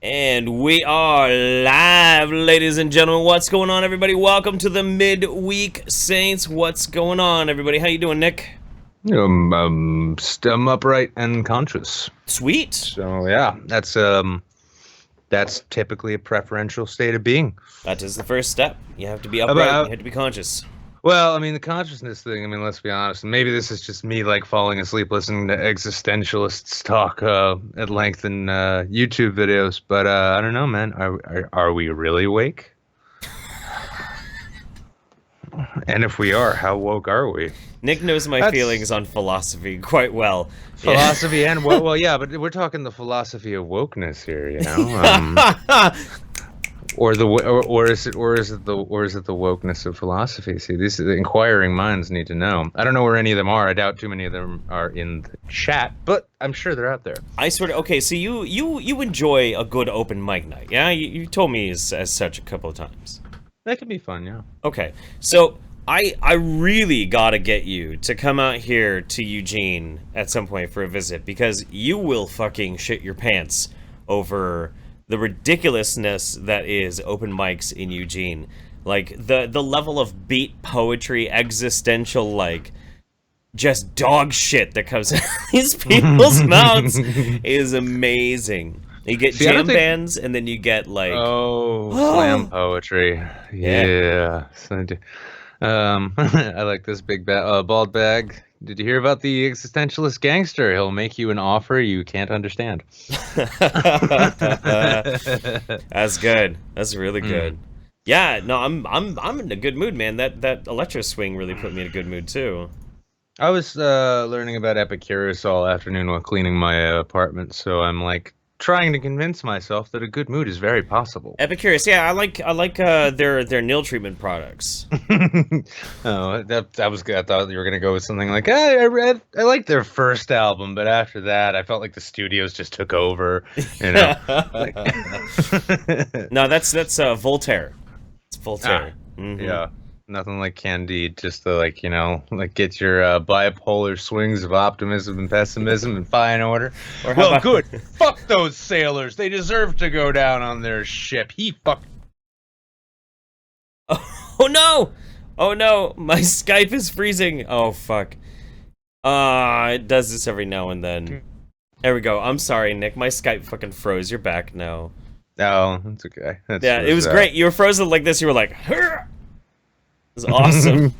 And we are live, ladies and gentlemen. What's going on, everybody? Welcome to the Midweek Saints. What's going on, everybody? How you doing, Nick? I'm upright and conscious. Sweet. So yeah, that's typically a preferential state of being. That is the first step. You have to be upright. You have to be conscious. Well, I mean, the consciousness thing, I mean, let's be honest. Maybe this is just me, like, falling asleep listening to existentialists talk at length in YouTube videos. But I don't know, man. Are we really awake? And if we are, how woke are we? Nick knows my feelings on philosophy quite well. Philosophy and well, yeah, but we're talking the philosophy of wokeness here, you know. Or is it the wokeness of philosophy? See, the inquiring minds need to know. I don't know where any of them are. I doubt too many of them are in the chat, but I'm sure they're out there. Okay, so you enjoy a good open mic night, yeah? You told me as such a couple of times. That could be fun, yeah. Okay, so I really gotta get you to come out here to Eugene at some point for a visit, because you will fucking shit your pants over the ridiculousness that is open mics in Eugene. Like, the level of beat poetry, existential, like, just dog shit that comes out of these people's mouths is amazing. You get jam bands, and then you get like slam poetry. Yeah. So, I like this big bald bag. Did you hear about the existentialist gangster? He'll make you an offer you can't understand. That's good. That's really good. Yeah, no, I'm in a good mood, man. That electro swing really put me in a good mood too. I was learning about Epicurus all afternoon while cleaning my apartment, so I'm like trying to convince myself that a good mood is very possible. Epicurus, yeah, I like their nail treatment products. Oh, that was good. I thought you were gonna go with something like, I liked their first album, but after that, I felt like the studios just took over. You know. No, that's Voltaire. It's Voltaire. Yeah. Nothing like Candide, just to get your bipolar swings of optimism and pessimism in fine order. Well, good. Fuck those sailors. They deserve to go down on their ship. He fucked. Oh no! Oh no! My Skype is freezing. Oh fuck. It does this every now and then. There we go. I'm sorry, Nick. My Skype fucking froze. You're back now. No, that's okay. It was great. You were frozen like this. You were like, Hur! It was awesome.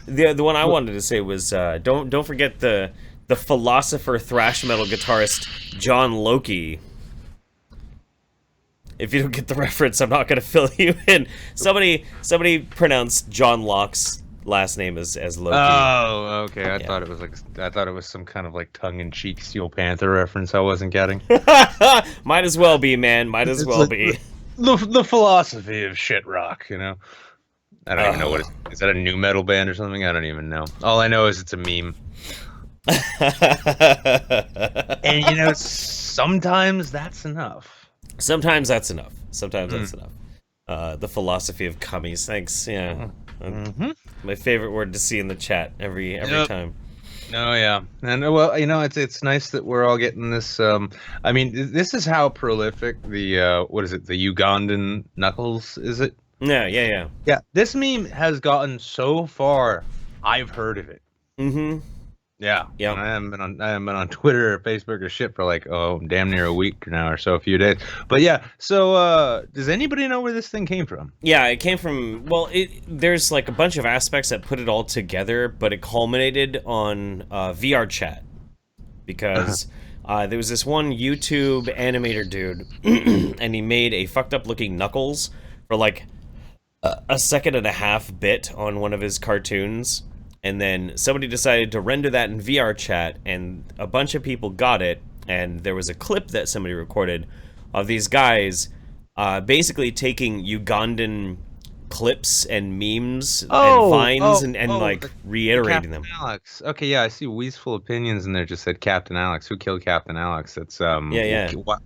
The one I wanted to say was don't forget the philosopher thrash metal guitarist John Loki. If you don't get the reference, I'm not gonna fill you in. Somebody pronounced John Locke's last name as Loki. Oh, okay. I thought it was some kind of like tongue-in-cheek Steel Panther reference I wasn't getting. Might as well be, man. Might as well be. The philosophy of shit rock, you know. I don't even know what is that a new metal band or something? I don't even know. All I know is it's a meme. And sometimes that's enough. Sometimes that's enough. The philosophy of cummies. Thanks. Yeah. My favorite word to see in the chat every time. Oh yeah, and well, it's nice that we're all getting this. I mean, this is how prolific the what is it? The Ugandan Knuckles, is it? Yeah. This meme has gotten so far, I've heard of it. Yeah. And I haven't been on Twitter or Facebook or shit for like damn near a week now or so, a few days. But yeah, so does anybody know where this thing came from? Yeah, it came from there's like a bunch of aspects that put it all together, but it culminated on VR chat because there was this one YouTube animator dude, and he made a fucked up looking Knuckles for like a second and a half bit on one of his cartoons, and then somebody decided to render that in VR chat, and a bunch of people got it, and there was a clip that somebody recorded of these guys basically taking Ugandan clips and memes and vines and reiterating them. Alex. Okay, yeah, I see Weasful Opinions in there just said Captain Alex. Who killed Captain Alex? That's what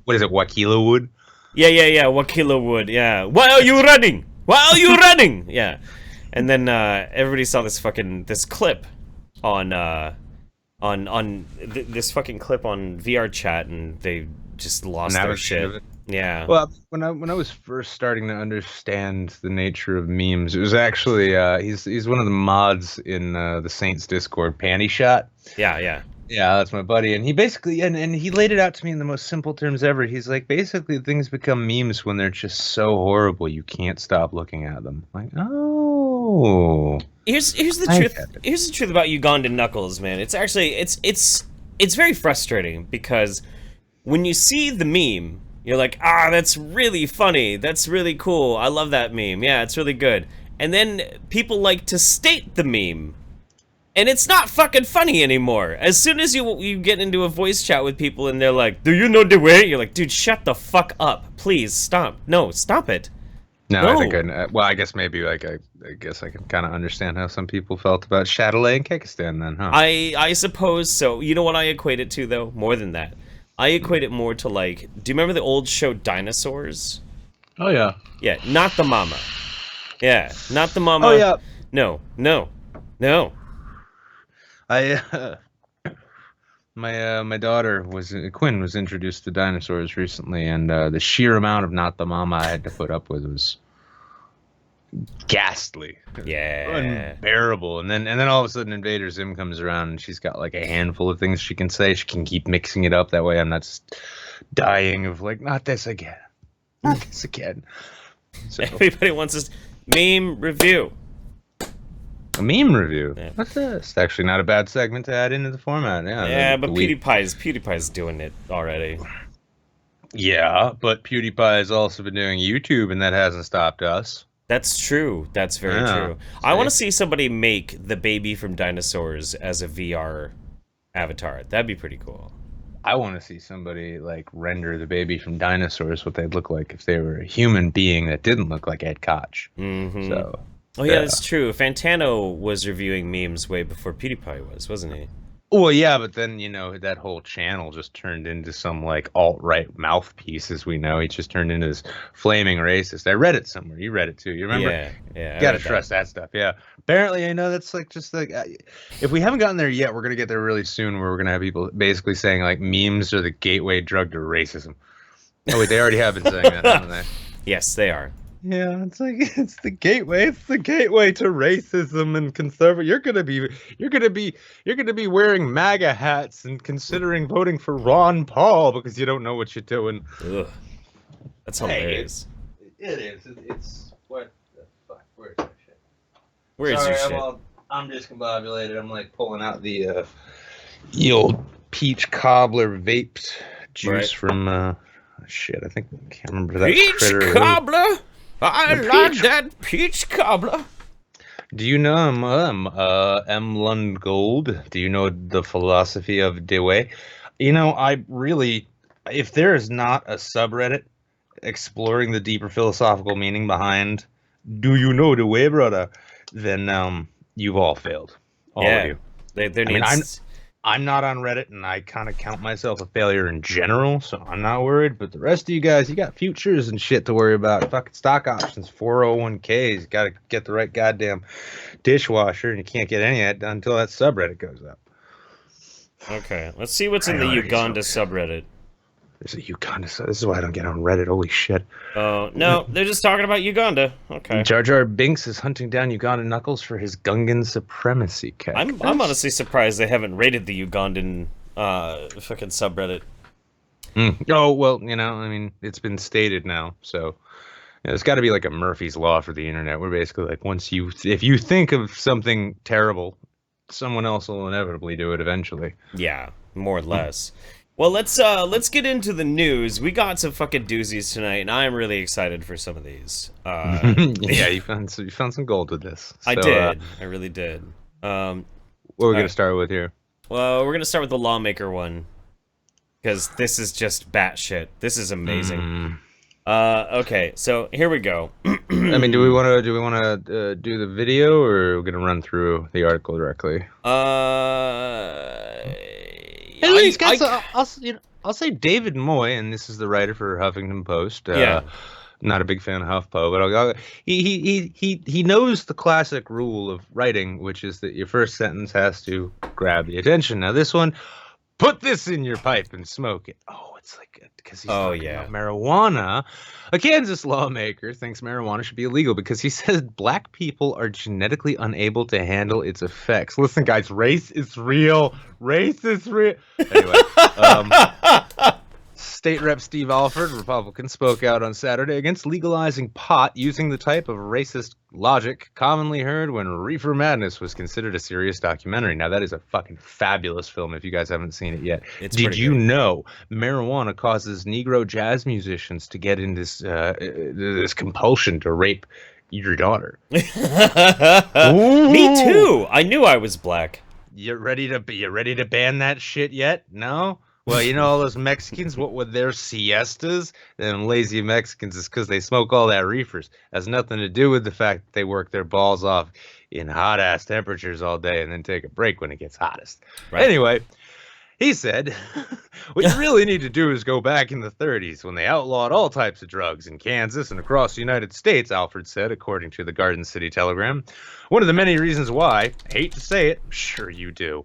is it, Wakila Wood? Yeah, Wakila Wood, yeah. Why are you running? Why are you running? Yeah. And then everybody saw this clip on this fucking clip on VR chat, and they just lost their shit. Yeah. Well, when I was first starting to understand the nature of memes, it was actually he's one of the mods in the Saints Discord, Panty Shot. Yeah. Yeah, that's my buddy, and he basically and he laid it out to me in the most simple terms ever. He's like, basically, things become memes when they're just so horrible you can't stop looking at them. Like, oh. Here's the truth. Here's the truth about Ugandan Knuckles, man. It's actually it's very frustrating because when you see the meme, you're like, that's really funny. That's really cool. I love that meme. Yeah, it's really good. And then people like to state the meme. And it's not fucking funny anymore. As soon as you get into a voice chat with people and they're like, do you know the way? You're like, dude, shut the fuck up. Please, stop. No, stop it. No. I think I guess maybe like I guess I can kind of understand how some people felt about Chatelet and Kekistan then, huh? I suppose so. You know what I equate it to, though? More than that. I equate it more to like, do you remember the old show Dinosaurs? Oh, yeah. Yeah, not the mama. Yeah, not the mama. Oh, yeah. No. My daughter Quinn was introduced to Dinosaurs recently, and the sheer amount of not the mama I had to put up with was ghastly, Yeah. unbearable. And then all of a sudden Invader Zim comes around and she's got like a handful of things she can say. She can keep mixing it up. That way I'm not just dying of like, not this again. Not this again. So, Everybody wants this meme review. a meme review. Yeah. What's this? It's actually not a bad segment to add into the format. Yeah, but PewDiePie's doing it already. Yeah, but PewDiePie has also been doing YouTube, and that hasn't stopped us. That's true. That's very true. I want to see somebody make the baby from Dinosaurs as a VR avatar. That'd be pretty cool. I want to see somebody like render the baby from Dinosaurs what they'd look like if they were a human being that didn't look like Ed Koch. Mm-hmm. So, oh yeah, that's true. Fantano was reviewing memes way before PewDiePie was, wasn't he? Well, yeah, but then, you know, that whole channel just turned into some, like, alt-right mouthpiece, as we know. He just turned into this flaming racist. I read it somewhere. You read it, too. You remember? Yeah. You gotta trust that stuff, yeah. Apparently, I know that's, like, just, like... if we haven't gotten there yet, we're gonna get there really soon, where we're gonna have people basically saying, like, memes are the gateway drug to racism. Oh, wait, they already have been saying that, haven't they? Yes, they are. Yeah, it's like it's the gateway to racism and conservative. You're gonna be wearing MAGA hats and considering voting for Ron Paul because you don't know what you're doing. Ugh. That's hilarious. It is. It's what the fuck? Where's that shit? Where's your shit? I'm discombobulated. I'm like pulling out the old peach cobbler vaped juice from shit. I can't remember that. Peach cobbler. I like that peach cobbler. Do you know M. Lundgold? Do you know the philosophy of DUI? You know, if there is not a subreddit exploring the deeper philosophical meaning behind "Do you know DUI, brother?" then you've all failed. All of you. I'm not on Reddit, and I kind of count myself a failure in general, so I'm not worried. But the rest of you guys, you got futures and shit to worry about. Fucking stock options, 401ks. You got to get the right goddamn dishwasher, and you can't get any of that done until that subreddit goes up. Okay, let's see what's in the Uganda subreddit. There's a Uganda subreddit. This is why I don't get on Reddit. Holy shit. Oh, no, they're just talking about Uganda. Okay. Jar Jar Binks is hunting down Ugandan Knuckles for his Gungan supremacy. I'm honestly surprised they haven't raided the Ugandan fucking subreddit. Oh, well, you know, I mean, it's been stated now, so there's got to be like a Murphy's Law for the internet, where basically, like, if you think of something terrible, someone else will inevitably do it eventually. Yeah, more or less. Well, let's get into the news. We got some fucking doozies tonight, and I'm really excited for some of these. Yeah, you found some gold with this. So, I did. I really did. What are we gonna start with here? Well, we're gonna start with the lawmaker one, because this is just batshit. This is amazing. Okay, so here we go. I mean, do we want to do the video, or are we gonna run through the article directly? I'll say David Moy, and this is the writer for Huffington Post. Not a big fan of HuffPo, but he knows the classic rule of writing, which is that your first sentence has to grab the attention. Now this one, put this in your pipe and smoke it. Oh, it's like, because he's talking about marijuana. A Kansas lawmaker thinks marijuana should be illegal because he says black people are genetically unable to handle its effects. Listen, guys, race is real. Race is real. Anyway, State Rep Steve Alford, Republican, spoke out on Saturday against legalizing pot using the type of racist logic commonly heard when Reefer Madness was considered a serious documentary. Now, that is a fucking fabulous film if you guys haven't seen it yet. Did you know marijuana causes Negro jazz musicians to get in this compulsion to rape your daughter? Me too. I knew I was black. You ready to ban that shit yet? No? Well, you know all those Mexicans, what with their siestas? Them lazy Mexicans is because they smoke all that reefers. Has nothing to do with the fact that they work their balls off in hot-ass temperatures all day and then take a break when it gets hottest. Right. Anyway, He said, what you really need to do is go back in the 30s when they outlawed all types of drugs in Kansas and across the United States, Alfred said, according to the Garden City Telegram. One of the many reasons why, I hate to say it, sure you do,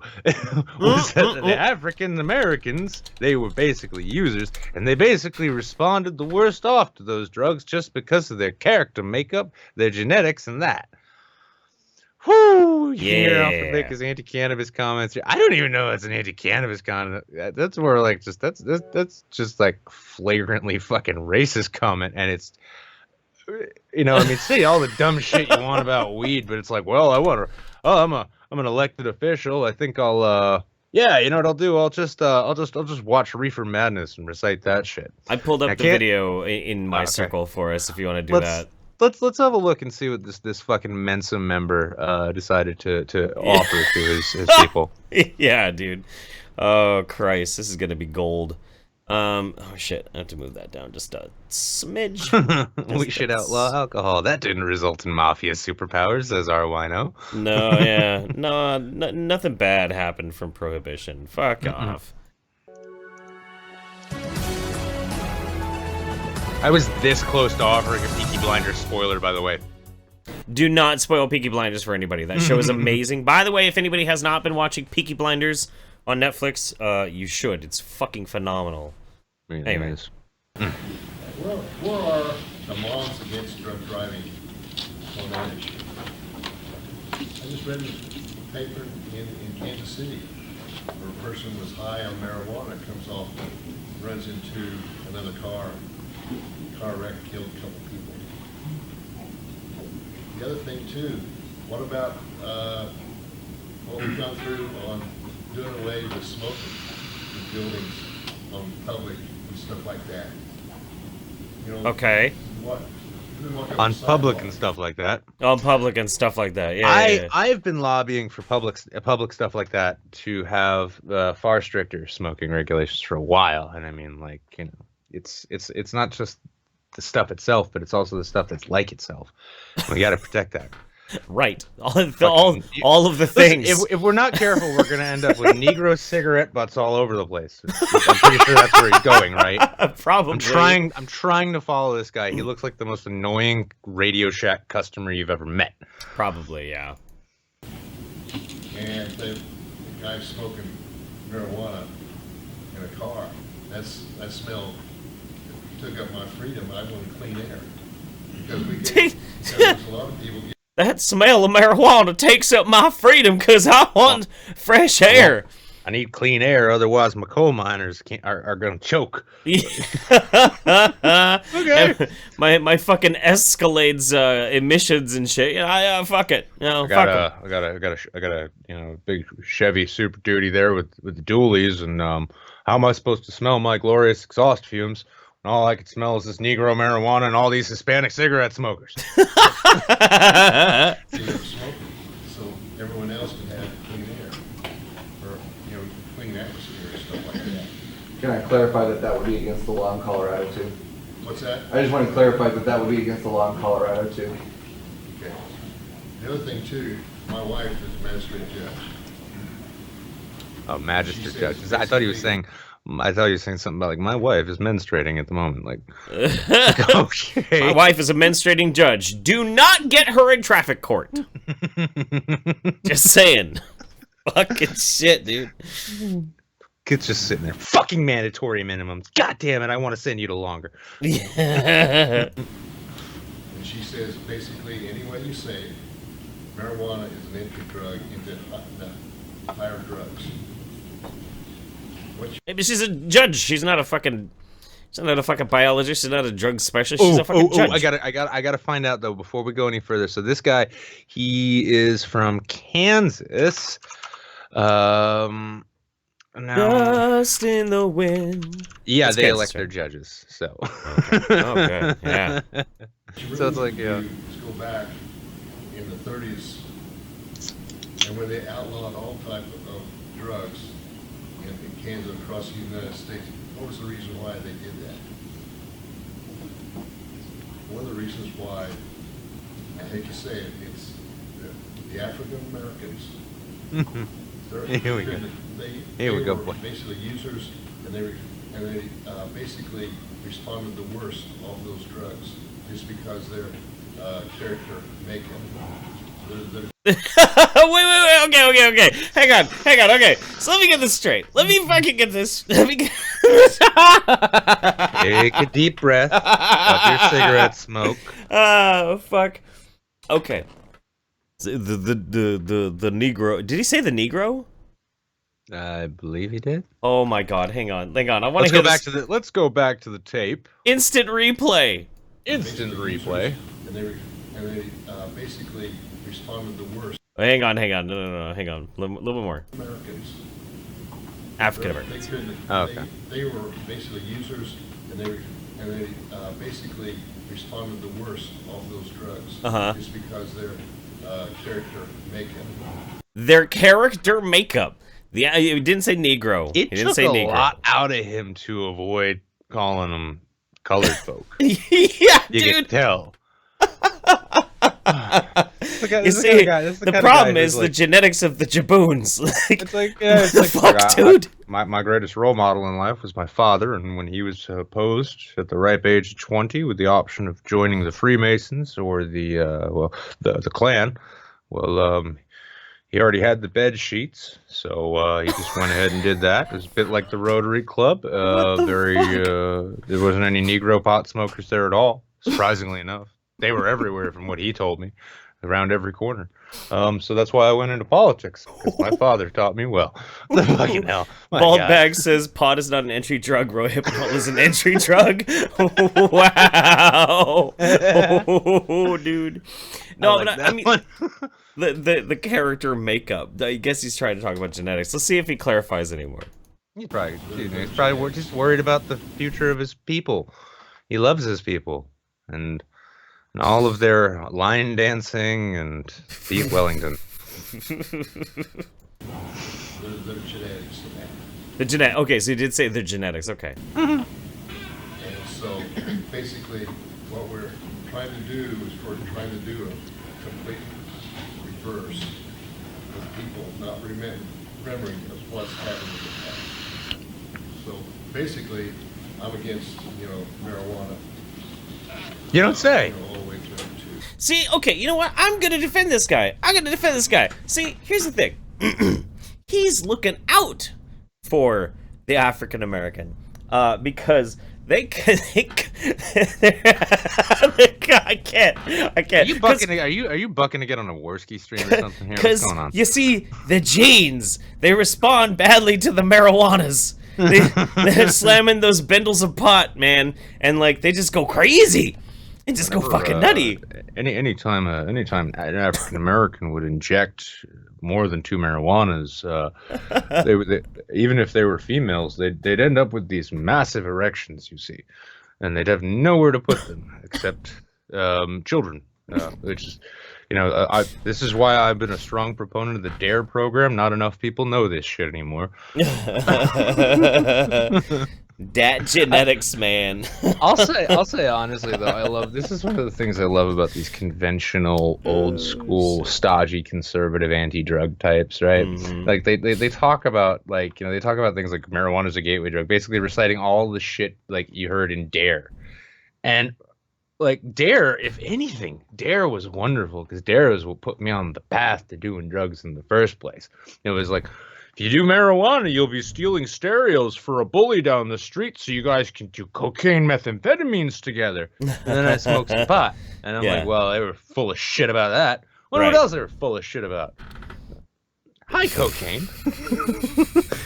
was that the African Americans, they were basically users, and they basically responded the worst off to those drugs just because of their character makeup, their genetics, and that. Whoo! You hear Alfred make his anti-cannabis comments here. I don't even know it's an anti-cannabis comment. That's more like just that's just like flagrantly fucking racist comment, and it's I mean, say all the dumb shit you want about weed, but it's like, well, I'm an elected official. I think I'll yeah, you know what I'll do? I'll just watch Reefer Madness and recite that shit. I pulled up the video in my circle for us if you want to do that. Let's have a look and see what this fucking Mensa member decided to offer to his people. Yeah, dude. Oh Christ, this is gonna be gold. Oh shit, I have to move that down just a smidge. We should outlaw alcohol. That didn't result in mafia superpowers, says our wino. No, yeah, no, nothing bad happened from prohibition. Fuck off. I was this close to offering a Peaky Blinders spoiler, by the way. Do not spoil Peaky Blinders for anybody. That show is amazing. By the way, if anybody has not been watching Peaky Blinders on Netflix, you should. It's fucking phenomenal. Anyways. Where are the moms against drug driving on that issue? I just read in the paper in Kansas City where a person was high on marijuana, comes off, runs into another car wreck, killed a couple people. The other thing too, what about what we've gone through on doing away with smoking in buildings on public and stuff like that? Okay. What? On public and stuff like that. On public and stuff like that. Yeah. I've been lobbying for public stuff like that to have far stricter smoking regulations for a while, and I mean, like, it's not just the stuff itself, but it's also the stuff that's like itself. We got to protect that. Right. All of the things. Listen, if we're not careful, we're going to end up with Negro cigarette butts all over the place. I'm pretty sure that's where he's going, right? Probably. I'm trying to follow this guy. He looks like the most annoying Radio Shack customer you've ever met. Probably, yeah. And the guy smoking marijuana in a car, that smell took up my freedom. I wanted clean air. Because there's a lot of people that smell of marijuana takes up my freedom because I want fresh air. I need clean air, otherwise my coal miners are going to choke. Okay. My fucking Escalade's emissions and shit. Yeah, fuck it. No, fuck it. I got a big Chevy Super Duty there with the dualies, and how am I supposed to smell my glorious exhaust fumes? All I can smell is this Negro marijuana and all these Hispanic cigarette smokers. So everyone else can have clean air, or clean atmosphere and stuff like that. Can I clarify that would be against the law in Colorado too? What's that? I just want to clarify that would be against the law in Colorado too. Okay. The other thing too, my wife is a magistrate judge. Oh, magistrate judge. I thought he was saying something about, like, my wife is menstruating at the moment. Like, okay. My wife is a menstruating judge. Do not get her in traffic court. Just saying. Fucking shit, dude. Kid's just sitting there. Fucking mandatory minimums. God damn it, I want to send you to longer. And she says, basically, any way you say it, marijuana is an entry drug into the higher drugs. Maybe she's a judge. She's not a fucking biologist. She's not a drug specialist. She's a fucking judge. I gotta find out though before we go any further. So this guy, he is from Kansas. Now, Dust in the wind. Yeah, That's they Kansas, elect their right? judges. So. Okay. Yeah. So it's like, yeah. Let's go back in the 30s, and when they outlawed all type of drugs in Kansas across the United States. What was the reason why they did that? One of the reasons why, I hate to say it, it's the African Americans Here we go. They we go, were boy. basically users, and they basically responded the worst of those drugs just because their character makeup. Wait, okay. Hang on, okay. So let me get this straight. Let me fucking get this. Let me get Take a deep breath of your cigarette smoke. Oh, fuck. Okay. The Negro. Did he say the Negro? I believe he did. Oh my god, hang on. I want Let's to go back to the. Let's go back to the tape. instant replay. Instant replay. And they basically responded the worst. Hang on. No, hang on. A little bit more. Americans. African Americans. Okay. They were basically users, and they basically responded the worst of those drugs just because their character makeup. Their character makeup. It didn't say Negro. It didn't took say a Negro. lot out of him to avoid calling them colored folk. Yeah, You can dude. tell. You see, the problem is the genetics of the jaboons. Like, It's like, yeah, it's the like, fuck, dude? My greatest role model in life was my father, and when he was posed at the ripe age of 20 with the option of joining the Freemasons or the Klan, he already had the bed sheets, so he just went ahead and did that. It was a bit like the Rotary Club. There wasn't any Negro pot smokers there at all, surprisingly enough. They were everywhere from what he told me, around every corner. So that's why I went into politics, because my father taught me well. Fucking hell. My Bald God. Bag says pot is not an entry drug. Rohypnol is an entry drug. Wow. Oh, dude. No, like but that I mean, one. the character makeup. I guess he's trying to talk about genetics. Let's see if he clarifies anymore. He's probably just worried about the future of his people. He loves his people, and all of their line dancing and beef Wellington. Their genetics. The genetic. Okay, so he did say the genetics. Okay. And so basically what we're trying to do is we're trying to do a complete reverse of people not remembering of what's happened in the past. So basically, I'm against, marijuana. You don't say. All the way through to. See, okay, you know what? I'm gonna defend this guy. See, here's the thing. He's looking out for the African American, because they can. I can't. Are you bucking to get on a Worski stream or something here? What's Because going on? you see, the genes, they respond badly to the marijuanas. They're slamming those bundles of pot, man, and like they just go crazy. They just go fucking nutty. Anytime an African American would inject more than 2 marijuanas, even if they were females, they'd end up with these massive erections, you see, and they'd have nowhere to put them except children, which is. This is why I've been a strong proponent of the DARE program. Not enough people know this shit anymore. Dat genetics, man. I'll say honestly though, this is one of the things I love about these conventional, old school, stodgy, conservative, anti-drug types, right? Mhm. Like they talk about they talk about things like marijuana is a gateway drug, basically reciting all the shit like you heard in DARE, and. Like DARE, if anything, DARE was wonderful because DARE is what put me on the path to doing drugs in the first place. It was like, if you do marijuana, you'll be stealing stereos for a bully down the street so you guys can do cocaine methamphetamines together. And then I smoked some pot. And I'm like, well, they were full of shit about that. Wonder what else they were full of shit about. Hi, cocaine.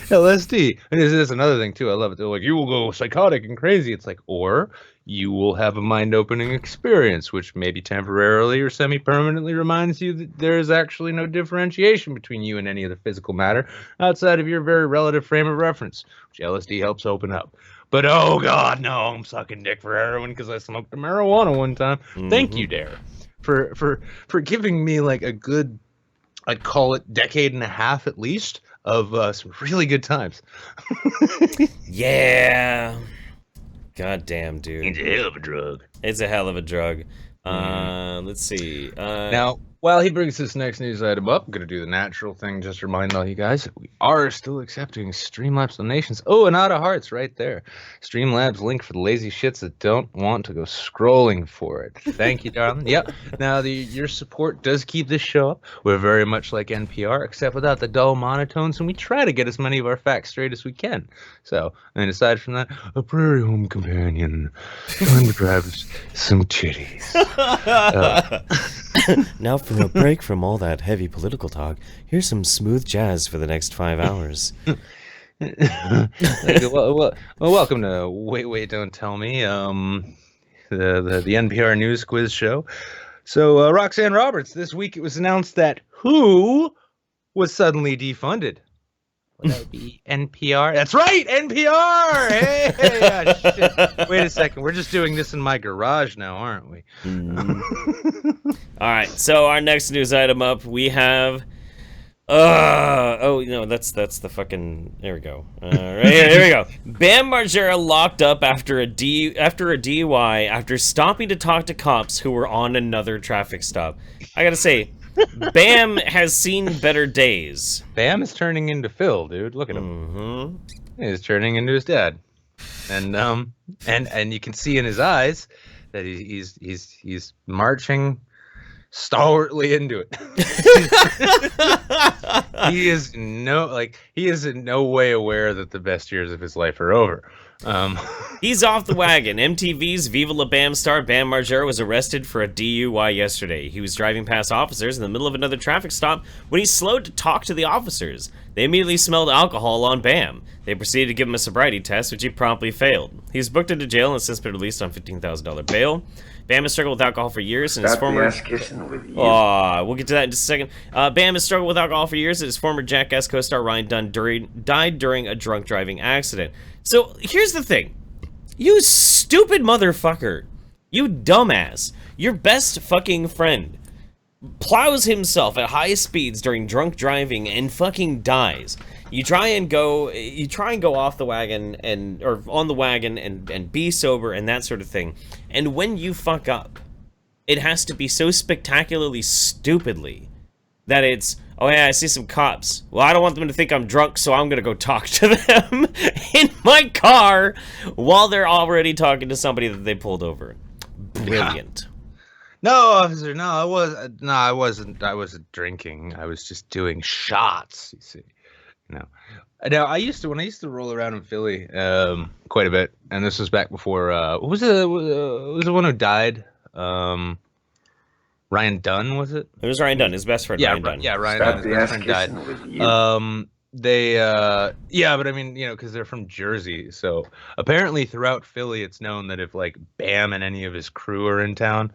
LSD. And this is another thing, too. I love it. They're like, you will go psychotic and crazy. It's like, or you will have a mind-opening experience, which maybe temporarily or semi-permanently reminds you that there is actually no differentiation between you and any of the physical matter outside of your very relative frame of reference, which LSD helps open up. But, oh, God, no, I'm sucking dick for heroin because I smoked the marijuana one time. Mm-hmm. Thank you, DARE, for giving me, like, a good... I'd call it decade and a half at least of some really good times. Yeah. God damn, dude. It's a hell of a drug. It's a hell of a drug. Let's see. Now, While he brings this next news item up, I'm going to do the natural thing. Just remind all you guys that we are still accepting Streamlabs donations. Oh, and out of hearts right there. Streamlabs link for the lazy shits that don't want to go scrolling for it. Thank you, darling. Yep. Now, your support does keep this show up. We're very much like NPR, except without the dull monotones, and we try to get as many of our facts straight as we can. So, and aside from that, a prairie home companion. Time to grab some titties. Now for a break from all that heavy political talk, here's some smooth jazz for the next 5 hours. well, welcome to Wait, Don't Tell Me, the NPR News Quiz Show. So, Roxanne Roberts, this week it was announced that Who was suddenly defunded. Would that be NPR? That's right, NPR! Hey! Shit. Wait a second, we're just doing this in my garage now, aren't we? All right, so our next news item up, we have... that's the fucking... There we go. Right here we go. Bam Margera locked up after a DUI after stopping to talk to cops who were on another traffic stop. I gotta say, Bam has seen better days. Bam is turning into Phil, dude. Look at him. Mm-hmm. He's turning into his dad, and you can see in his eyes that he's marching stalwartly into it. He is in no way aware that the best years of his life are over. He's off the wagon. MTV's Viva La Bam star Bam Margera was arrested for a DUI yesterday. He was driving past officers in the middle of another traffic stop when he slowed to talk to the officers. They immediately smelled alcohol on Bam. They proceeded to give him a sobriety test, which he promptly failed. He was booked into jail and has since been released on $15,000 bail. Bam has struggled with alcohol for years, and his former... we'll get to that in just a second. Bam has struggled with alcohol for years, and his former Jackass co-star Ryan Dunn died during a drunk driving accident. So, here's the thing. You stupid motherfucker. You dumbass. Your best fucking friend plows himself at high speeds during drunk driving and fucking dies. You try and go off the wagon or on the wagon and be sober and that sort of thing. And when you fuck up, it has to be so spectacularly stupidly that it's, oh yeah, I see some cops. Well, I don't want them to think I'm drunk, so I'm gonna go talk to them in my car while they're already talking to somebody that they pulled over. Brilliant. Yeah. No, officer, I wasn't drinking. I was just doing shots, you see. No. Now, when I used to roll around in Philly quite a bit, and this was back before, was the one who died? Ryan Dunn, was it? It was Ryan Dunn, his best friend, Ryan Dunn. Yeah, Ryan Dunn, his best friend died. But I mean, because they're from Jersey, so apparently throughout Philly, it's known that if, like, Bam and any of his crew are in town,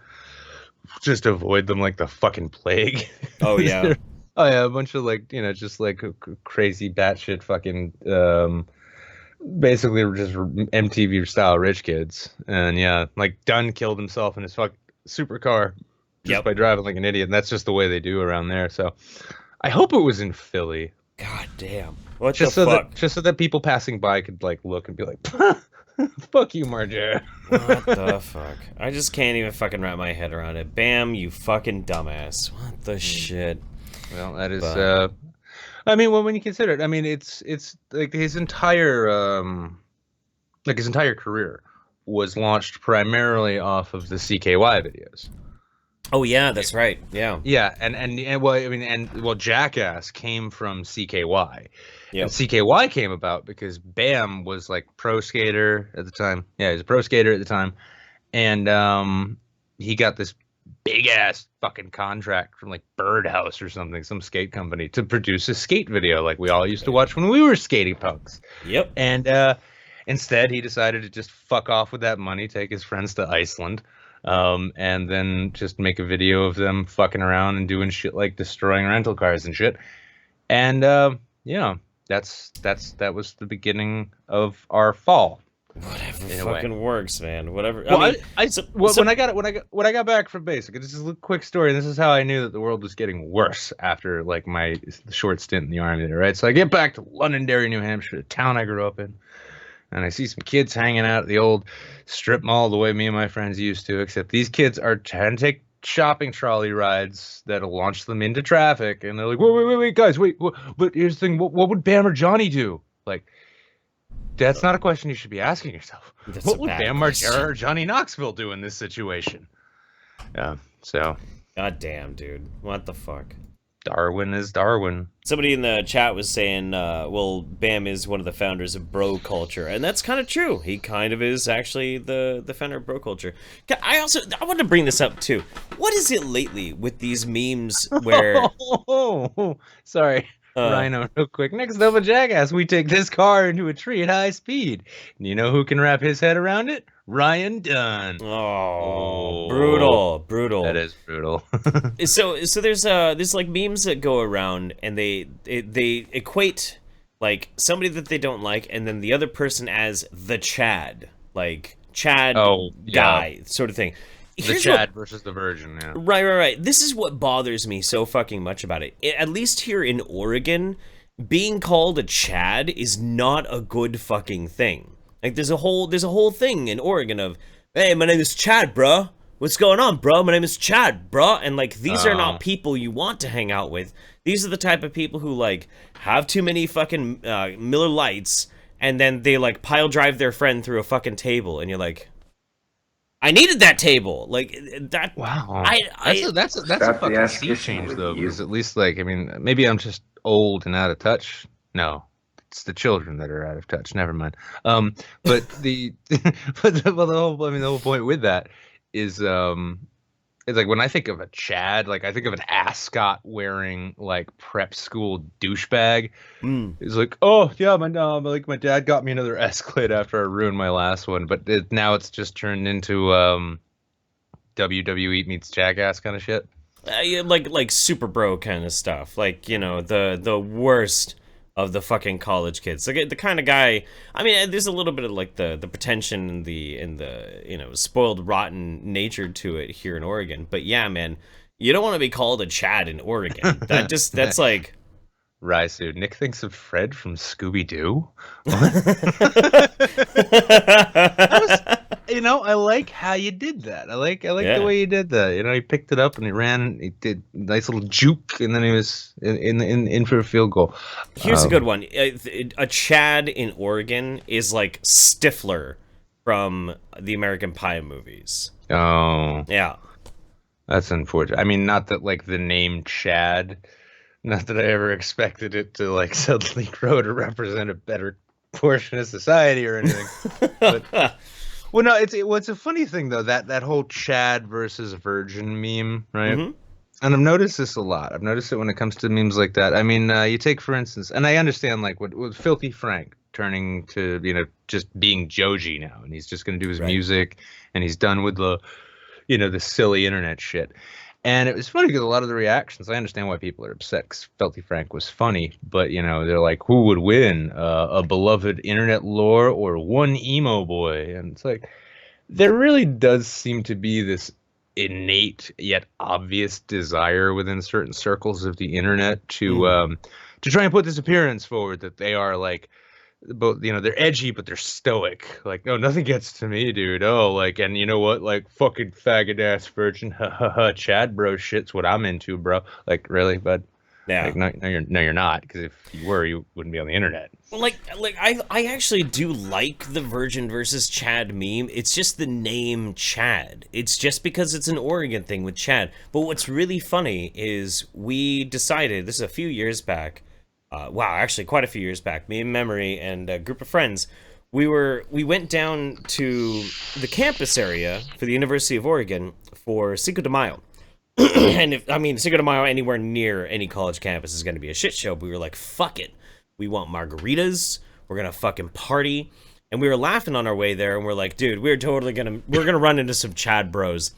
just avoid them like the fucking plague. Oh, yeah. Oh, yeah, a bunch of, like, just, like, crazy batshit fucking, basically just MTV-style rich kids. And, yeah, like, Dunn killed himself in his fucking supercar just by driving like an idiot, and that's just the way they do around there. So I hope it was in Philly. God damn. What just the so fuck? Just so that people passing by could, like, look and be like, fuck you, Margera. What the fuck? I just can't even fucking wrap my head around it. Bam, you fucking dumbass. What the shit? Well, that is, I mean, well, when you consider it, I mean, it's like his entire career was launched primarily off of the CKY videos. Oh yeah, that's right. Yeah. Yeah, and well, I mean, Jackass came from CKY. Yep. And CKY came about because Bam was like pro skater at the time. Yeah, he was a pro skater at the time, and he got this big ass fucking contract from like Birdhouse or something, some skate company, to produce a skate video like we all used to watch when we were skating punks. Yep. And instead, he decided to just fuck off with that money, take his friends to Iceland. And then just make a video of them fucking around and doing shit like destroying rental cars and shit. And that was the beginning of our fall. Whatever fucking works, man. Whatever. Well, when I got back from basic, this is a quick story, and this is how I knew that the world was getting worse after like my short stint in the army there, right? So I get back to Londonderry, New Hampshire, the town I grew up in. And I see some kids hanging out at the old strip mall the way me and my friends used to, except these kids are trying to take shopping trolley rides that'll launch them into traffic, and they're like, wait, guys, wait. But here's the thing: what would Bam or Johnny do? Like, that's not a question you should be asking yourself. That's What a would bad Bam question. or Johnny Knoxville do in this situation? Yeah. So God damn, dude. What the fuck? Darwin is Darwin. Somebody in the chat was saying, well, Bam is one of the founders of bro culture, and that's kind of true. He kind of is actually the founder of bro culture. I want to bring this up too. What is it lately with these memes where? Sorry, Rhino, real quick. Next up a jackass, we take this car into a tree at high speed. And you know who can wrap his head around it? Ryan Dunn. Oh, brutal. That is brutal. So there's like memes that go around, and they equate like somebody that they don't like, and then the other person as the Chad, like Chad guy sort of thing. The Chad versus the Virgin, yeah. Right. This is what bothers me so fucking much about it. At least here in Oregon, being called a Chad is not a good fucking thing. Like there's a whole thing in Oregon of, hey, my name is Chad, bro. What's going on, bro? My name is Chad, bro. And like these are not people you want to hang out with. These are the type of people who like have too many fucking Miller Lights, and then they like pile drive their friend through a fucking table, and you're like, I needed that table. Like that. Wow. That's a the fucking ass sea kissing change with though, you. because at least like, I mean, maybe I'm just old and out of touch. No, it's the children that are out of touch. Never mind. But the the whole point with that is it's like when I think of a Chad, like I think of an ascot wearing like prep school douchebag. It's like, oh yeah, my dad got me another Escalade after I ruined my last one, but now it's just turned into WWE meets Jackass kind of shit. Like super bro kind of stuff. Like, you know, the worst of the fucking college kids. Like the kind of guy, I mean, there's a little bit of like the pretension and the you know, spoiled rotten nature to it here in Oregon. But yeah, man, you don't want to be called a Chad in Oregon. That's like Raisu, Nick thinks of Fred from Scooby-Doo. You know, I like how you did that. I like the way you did that. You know, he picked it up and he ran. He did a nice little juke, and then he was in for a field goal. Here's a good one. A Chad in Oregon is like Stifler from the American Pie movies. Oh, Yeah. that's unfortunate. I mean, not that like the name Chad. Not that I ever expected it to like suddenly grow to represent a better portion of society or anything. But, well, no, it's a funny thing though, that whole Chad versus Virgin meme, right? Mm-hmm. And I've noticed this a lot. I've noticed it when it comes to memes like that. I mean, you take for instance, and I understand like with Filthy Frank turning to, you know, just being Joji now, and he's just going to do his music, and he's done with the, you know, the silly internet shit. And it was funny because a lot of the reactions, I understand why people are upset because Filthy Frank was funny, but, you know, they're like, who would win, a beloved internet lore or one emo boy? And it's like, there really does seem to be this innate yet obvious desire within certain circles of the internet to try and put this appearance forward that they are like, both, you know, they're edgy, but they're stoic. Like, no, nothing gets to me, dude. Oh, like, and you know what? Like, fucking faggot ass virgin, ha ha ha, Chad bro shit's what I'm into, bro. Like, really, bud? Yeah. Like, no, you're not. Because if you were, you wouldn't be on the internet. Like I actually do like the Virgin versus Chad meme. It's just the name Chad. It's just because it's an Oregon thing with Chad. But what's really funny is we decided, this is a few years back, actually quite a few years back, me and Memory and a group of friends, we went down to the campus area for the University of Oregon for Cinco de Mayo. And Cinco de Mayo anywhere near any college campus is going to be a shit show, but we were like, fuck it. We want margaritas. We're going to fucking party. And we were laughing on our way there, and we're like, dude, we're going to run into some Chad bros.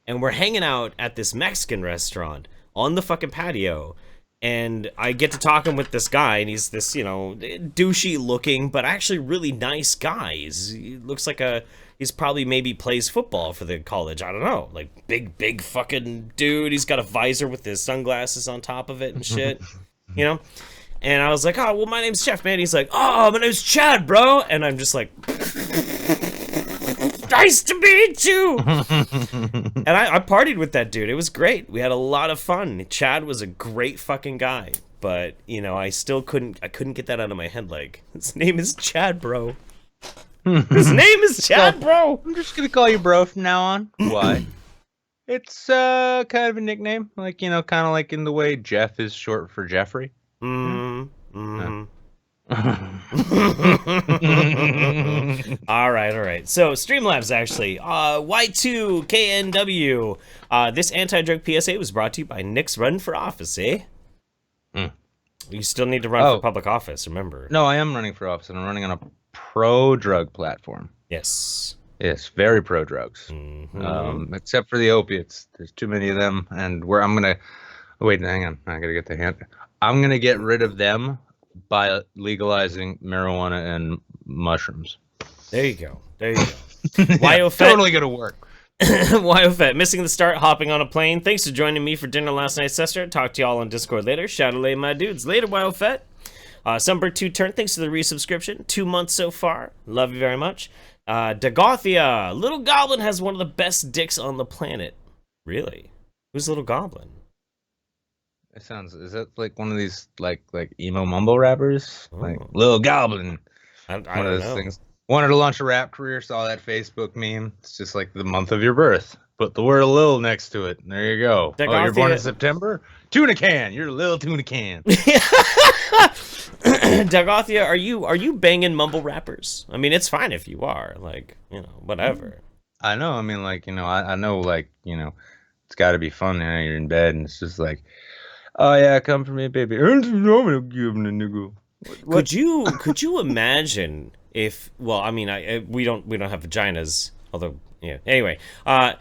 And we're hanging out at this Mexican restaurant on the fucking patio. And I get to talking with this guy, and he's this, you know, douchey looking, but actually really nice guy. He looks like he's probably maybe plays football for the college. I don't know. Like, big fucking dude. He's got a visor with his sunglasses on top of it and shit, you know? And I was like, oh, well, my name's Jeff, man. He's like, oh, my name's Chad, bro. And I'm just like, Nice to meet you. And I partied with that dude. It was great. We had a lot of fun. Chad was a great fucking guy. But, you know, I couldn't get that out of my head. Like, his name is Chad, bro. His name is Chad, bro. I'm just gonna call you bro from now on. Why? It's kind of a nickname, like, you know, kind of like in the way Jeff is short for Jeffrey. All right. So Streamlabs actually, Y2KNW. This anti-drug PSA was brought to you by Nick's Run for Office, eh? You still need to run for public office, remember? No, I am running for office, and I'm running on a pro-drug platform. Yes. Yes, very pro-drugs. Except for the opiates. There's too many of them, and I'm gonna... Wait, hang on. I gotta get the hand. I'm gonna get rid of them by legalizing marijuana and mushrooms. There you go. YOFET. Totally gonna work. YOFET, missing the start, hopping on a plane. Thanks for joining me for dinner last night, sister. Talk to y'all on Discord later. Shadowlay, my dudes. Later, YOFET. Sunbird 2 Turn, thanks for the resubscription. 2 months so far. Love you very much. Dagothia, Little Goblin has one of the best dicks on the planet. Really? Who's Little Goblin? Is that like one of these like emo mumble rappers? Oh. Like Little Goblin. I don't One of those know. things. Wanted to launch a rap career, saw that Facebook meme. It's just like the month of your birth. Put the word "lil" next to it. And there you go. Oh, you're born in September? Tuna can. You're a little tuna can. Dagothia, are you banging mumble rappers? I mean, it's fine if you are. Like, you know, whatever. I know. I mean, like, you know, I know, like, you know, it's got to be fun. You know, you're in bed and it's just like, oh yeah, come for me, baby. Could you imagine if? Well, I mean, we don't have vaginas, although yeah. Anyway, a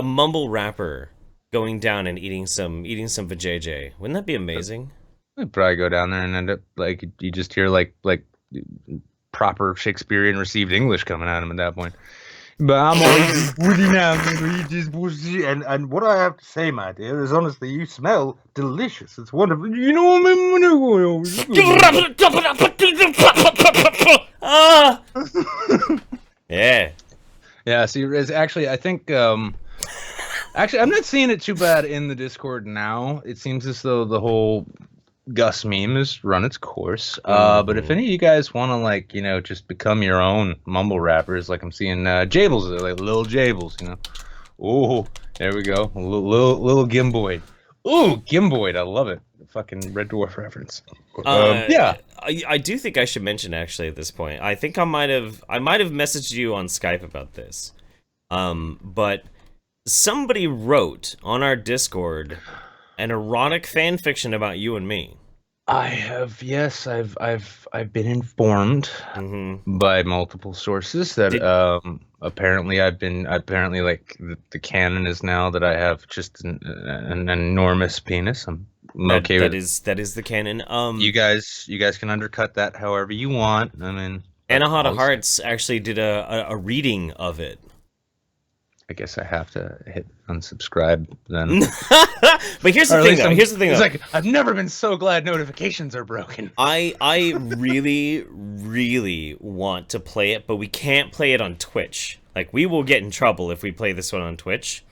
mumble rapper going down and eating some vajayjay. Wouldn't that be amazing? I'd probably go down there and end up like you just hear like proper Shakespearean received English coming at him at that point. But I'm always woody now, eat this pussy, and what I have to say, my dear, is honestly, you smell delicious. It's wonderful. You know what I mean? Yeah. Yeah. See, it's actually, I think, actually, I'm not seeing it too bad in the Discord now. It seems as though the whole Gus meme has run its course. But if any of you guys want to, like, you know, just become your own mumble rappers, like I'm seeing Jables, like Lil Jables, you know. Oh, there we go. Little Gimboid. Ooh, Gimboid. I love it. Fucking Red Dwarf reference. Yeah. I do think I should mention actually at this point. I think I might have messaged you on Skype about this. But somebody wrote on our Discord an erotic fan fiction about you and me. I have, yes, I've been informed by multiple sources that apparently like the canon is now that I have just an enormous penis. I'm okay with that is the canon. You guys can undercut that however you want. I mean, Anahata Hearts actually did a reading of it. I guess I have to hit unsubscribe then. But here's the thing, though. It's like, I've never been so glad notifications are broken. I really, really want to play it, but we can't play it on Twitch. Like, we will get in trouble if we play this one on Twitch.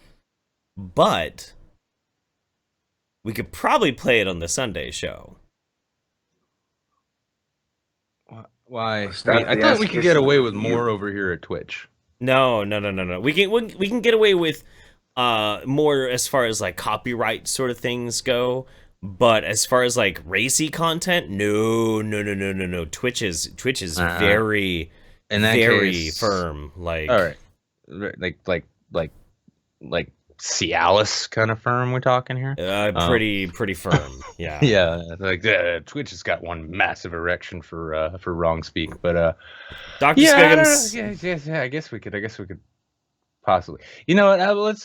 But we could probably play it on the Sunday show. Why? I thought we could get away with more over here at Twitch. No. We can get away with more as far as like copyright sort of things go, but as far as like racy content, no. Twitch is very firm. Like, all right, like Cialis kind of firm we're talking here. Pretty firm. Yeah. Yeah, like Twitch has got one massive erection for wrong speak, but Dr. Skiggums. Yeah, I guess we could possibly. You know what? Let's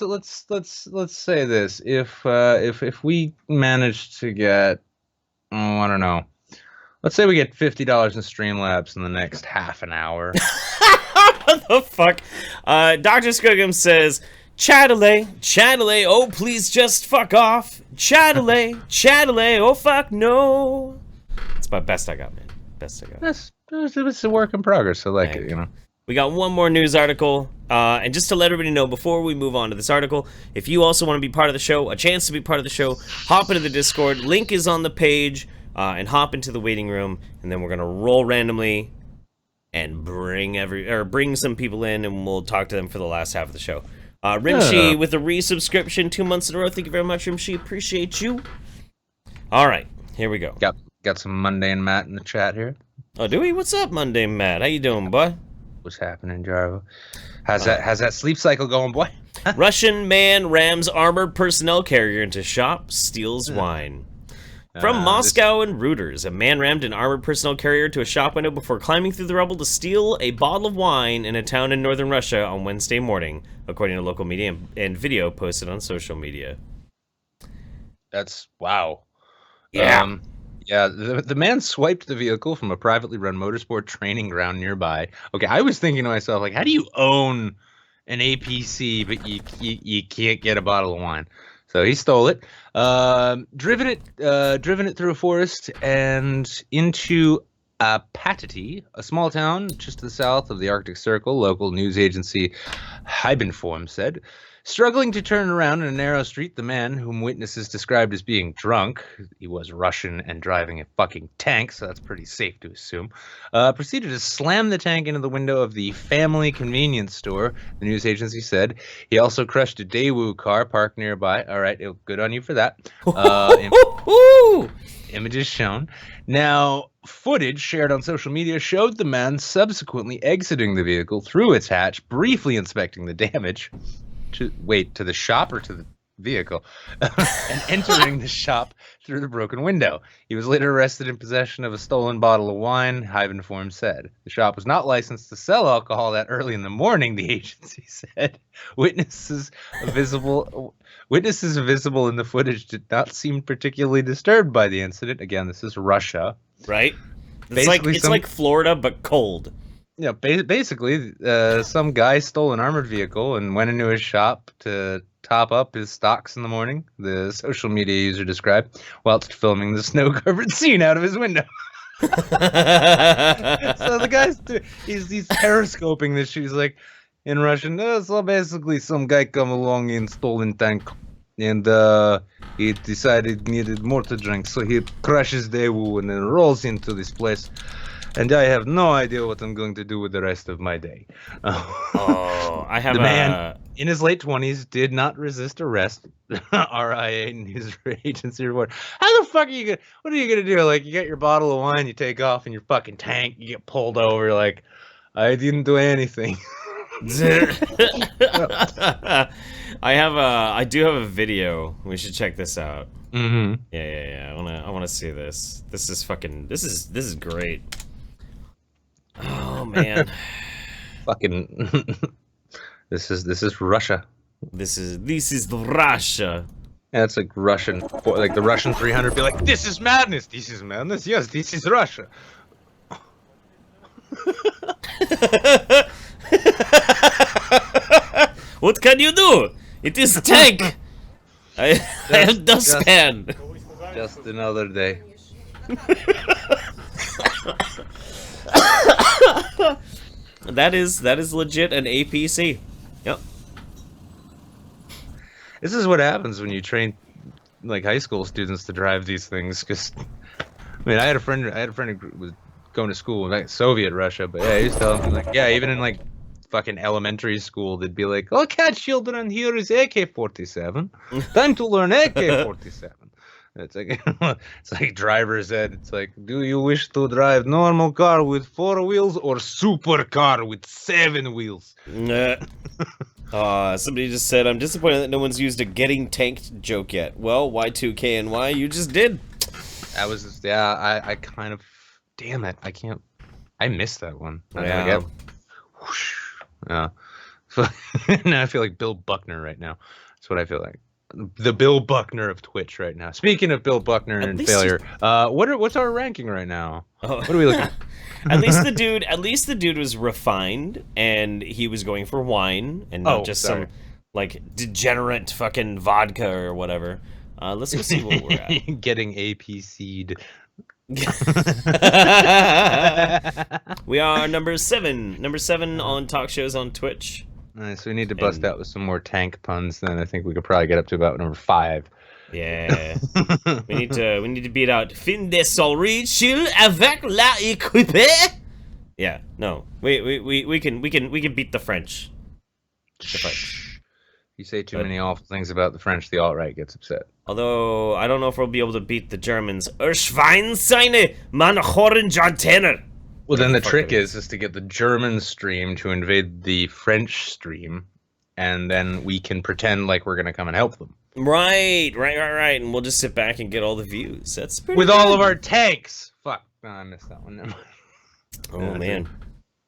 say this: if we manage to get, I don't know, let's say we get $50 in Streamlabs in the next half an hour. What the fuck? Dr. Skiggums says, Chatterley, oh please just fuck off. Chatterley, oh fuck no. That's my best I got, man. Best I got. It's a work in progress. I like it, you know. We got one more news article, and just to let everybody know before we move on to this article, if you also want to be part of the show, a chance to be part of the show, hop into the Discord. Link is on the page, and hop into the waiting room, and then we're gonna roll randomly and bring some people in, and we'll talk to them for the last half of the show. Rimshi with a resubscription 2 months in a row. Thank you very much, Rimshi. Appreciate you. All right, here we go. Got some mundane Matt in the chat here. Oh, do we? What's up, Monday Matt? How you doing, boy? What's happening, Jarvo? How's that sleep cycle going, boy? Russian man rams armored personnel carrier into shop, steals wine. From Moscow and Reuters, a man rammed an armored personnel carrier to a shop window before climbing through the rubble to steal a bottle of wine in a town in northern Russia on Wednesday morning, according to local media and video posted on social media. That's wow. Yeah. Yeah, the man swiped the vehicle from a privately run motorsport training ground nearby. Okay, I was thinking to myself, like, how do you own an APC but you can't get a bottle of wine? So he stole it, driven it through a forest and into Patati, a small town just to the south of the Arctic Circle. Local news agency Hybenform said. Struggling to turn around in a narrow street, the man, whom witnesses described as being drunk, he was Russian and driving a fucking tank, so that's pretty safe to assume, proceeded to slam the tank into the window of the family convenience store, the news agency said. He also crushed a Daewoo car parked nearby. All right, good on you for that. Images shown. Now, footage shared on social media showed the man subsequently exiting the vehicle through its hatch, briefly inspecting the damage. To the shop or to the vehicle, and entering the shop through the broken window. He was later arrested in possession of a stolen bottle of wine, Hybenform said. The shop was not licensed to sell alcohol that early in the morning, the agency said. Witnesses visible in the footage did not seem particularly disturbed by the incident. Again, this is Russia. Right? It's like Florida, but cold. Yeah, basically, some guy stole an armored vehicle and went into his shop to top up his stocks in the morning, the social media user described, whilst filming the snow-covered scene out of his window. So the guy's he's periscoping this shit. He's like, in Russian, so basically some guy come along in stolen tank, and he decided needed more to drink, so he crashes Daewoo and then rolls into this place. And I have no idea what I'm going to do with the rest of my day. I have the man in his late 20s did not resist arrest. RIA News Agency report. How the fuck are you gonna? What are you gonna do? Like, you get your bottle of wine, you take off in your fucking tank, you get pulled over. Like, I didn't do anything. I do have a video. We should check this out. Mm-hmm. Yeah. I wanna see this. This is great. Oh man. Fucking this is Russia. This is Russia. Yeah, it's like Russian, like the Russian 300 be like, this is madness. This is madness. Yes, this is Russia. What can you do? It is tank. I have dustpan. Just another day. That is legit an APC. Yep. This is what happens when you train like high school students to drive these things. Because I mean, I had a friend who was going to school in like Soviet Russia, but yeah, he was telling me like, yeah, even in like fucking elementary school, they'd be like, okay, children, here is AK-47. Time to learn AK-47. It's like driver's ed. It's like, do you wish to drive normal car with 4 wheels or super car with 7 wheels? Somebody just said, I'm disappointed that no one's used a getting tanked joke yet. Well, Y2K and Y, you just did. That was just, yeah, I kind of, damn it, I missed that one. Yeah. Yeah. So, now I feel like Bill Buckner right now. That's what I feel like. The Bill Buckner of Twitch right now. Speaking of Bill Buckner and failure, what's our ranking right now? What are we looking at? At least the dude was refined and he was going for wine and not just some like degenerate fucking vodka or whatever. Let's go see what we're at. Getting APC'd. We are number 7. Number 7 on talk shows on Twitch. Nice. We need to bust out with some more tank puns. Then I think we could probably get up to about number 5. Yeah. we need to beat out Fin de Solri Chill avec la équipe. Yeah. No. We can beat the French. The French. You say too many awful things about the French, the alt-right gets upset. Although, I don't know if we'll be able to beat the Germans. Schwein seine Manhorenjantener. Well, then the trick is to get the German stream to invade the French stream, and then we can pretend like we're going to come and help them. Right. And we'll just sit back and get all the views. That's pretty With good. all of our tanks! Fuck. No, I missed that one. Never mind. Oh, man.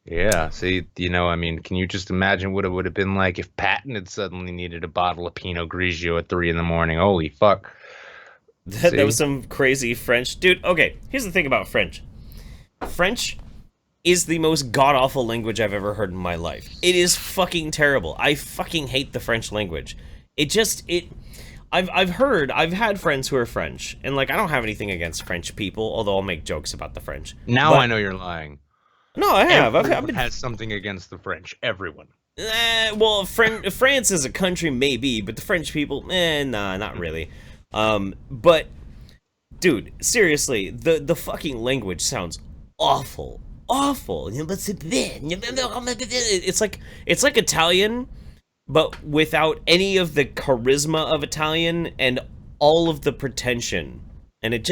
Yeah, see, I mean, can you just imagine what it would have been like if Patton had suddenly needed a bottle of Pinot Grigio at 3 in the morning? Holy fuck. That was some crazy French. Dude, okay, here's the thing about French. French is the most god-awful language I've ever heard in my life. It is fucking terrible. I fucking hate the French language. I've had friends who are French, and, like, I don't have anything against French people, although I'll make jokes about the French. Now I know you're lying. No, I have. Everyone has something against the French. Everyone. Well, France as a country, maybe, but the French people, nah, not really. But, dude, seriously, the fucking language sounds awful. It's like Italian, but without any of the charisma of Italian and all of the pretension. And it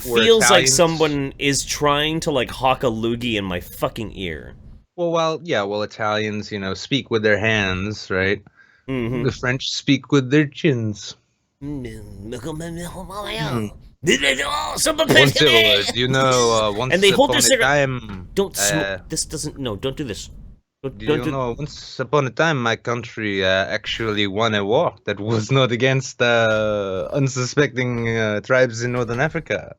feels like someone is trying to, like, hawk a loogie in my fucking ear. Well, Italians, speak with their hands, right? Mm-hmm. The French speak with their chins. Once and they hold their cigarette. Time, don't smoke. This doesn't. No, don't do this. Once upon a time, my country actually won a war that was not against unsuspecting tribes in Northern Africa.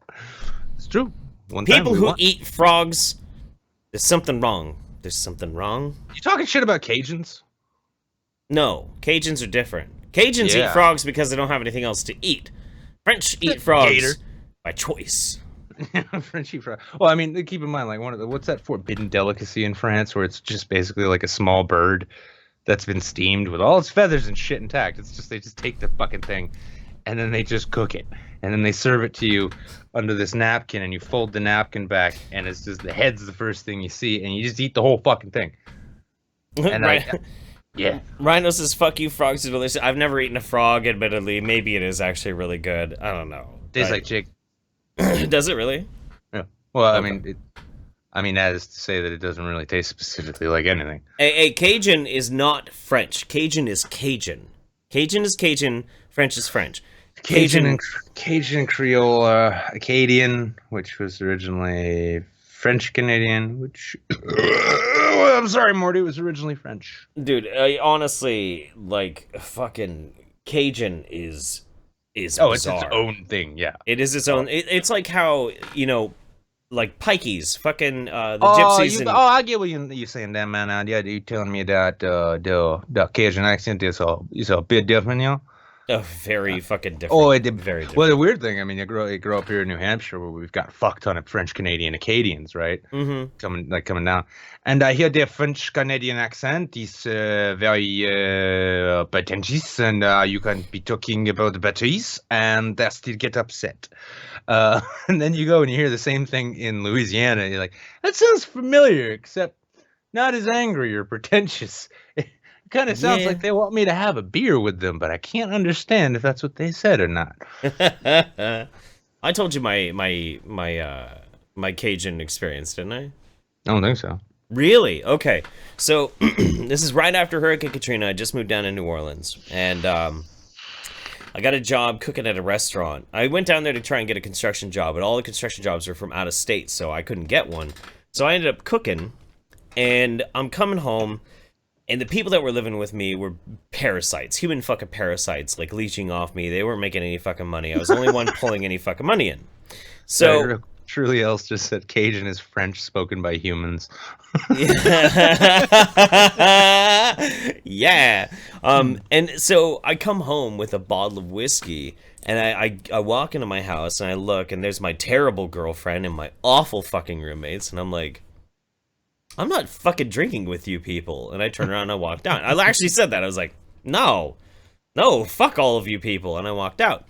It's true. People who eat frogs, there's something wrong. You talking shit about Cajuns? No, Cajuns are different. Cajuns eat frogs because they don't have anything else to eat. French eat frogs Gator. by choice. French eat frog. Well, I mean, keep in mind, like, what's that forbidden delicacy in France where it's just basically like a small bird that's been steamed with all its feathers and shit intact. It's just, they just take the fucking thing and then they just cook it. And then they serve it to you under this napkin, and you fold the napkin back, and it's just the head's the first thing you see, and you just eat the whole fucking thing. And yeah. Rhino says, fuck you, frogs are delicious. I've never eaten a frog, admittedly. Maybe it is actually really good. I don't know. Tastes like chick. Does it really? Yeah. Well, okay. I mean, that is to say that it doesn't really taste specifically like anything. A Cajun is not French. Cajun is Cajun. Cajun is Cajun. French is French. Cajun Creole, Acadian, which was originally French Canadian, which I'm sorry, Morty, was originally French. Dude, honestly, like, fucking Cajun is bizarre. It's its own thing, yeah. It is its own. It's like how, like pikeys, fucking the gypsies. I get what you're saying, there, man. Yeah, you're telling me that the Cajun accent is a bit different, you know? Very fucking different. Oh, very different. Well, the weird thing, I mean, you grow up here in New Hampshire, where we've got a fuck ton of French Canadian Acadians, right? Mm-hmm. Coming down, and I hear the French Canadian accent is very pretentious, and you can be talking about batteries, and they still get upset. And then you go and you hear the same thing in Louisiana. You're like, that sounds familiar, except not as angry or pretentious. Kind of sounds like they want me to have a beer with them, but I can't understand if that's what they said or not. I told you my Cajun experience, didn't I? I don't think so. Really? Okay. So this is right after Hurricane Katrina. I just moved down to New Orleans, and I got a job cooking at a restaurant. I went down there to try and get a construction job, but all the construction jobs are from out of state, so I couldn't get one. So I ended up cooking, and I'm coming home. And the people that were living with me were parasites, human fucking parasites, like leeching off me. They weren't making any fucking money. I was the only one pulling any fucking money in. So Truly else just said Cajun is French spoken by humans. Yeah. And so I come home with a bottle of whiskey, and I walk into my house and I look, and there's my terrible girlfriend and my awful fucking roommates, and I'm like, I'm not fucking drinking with you people. And I turn around and I walked out. I actually said that. I was like, no, fuck all of you people. And I walked out.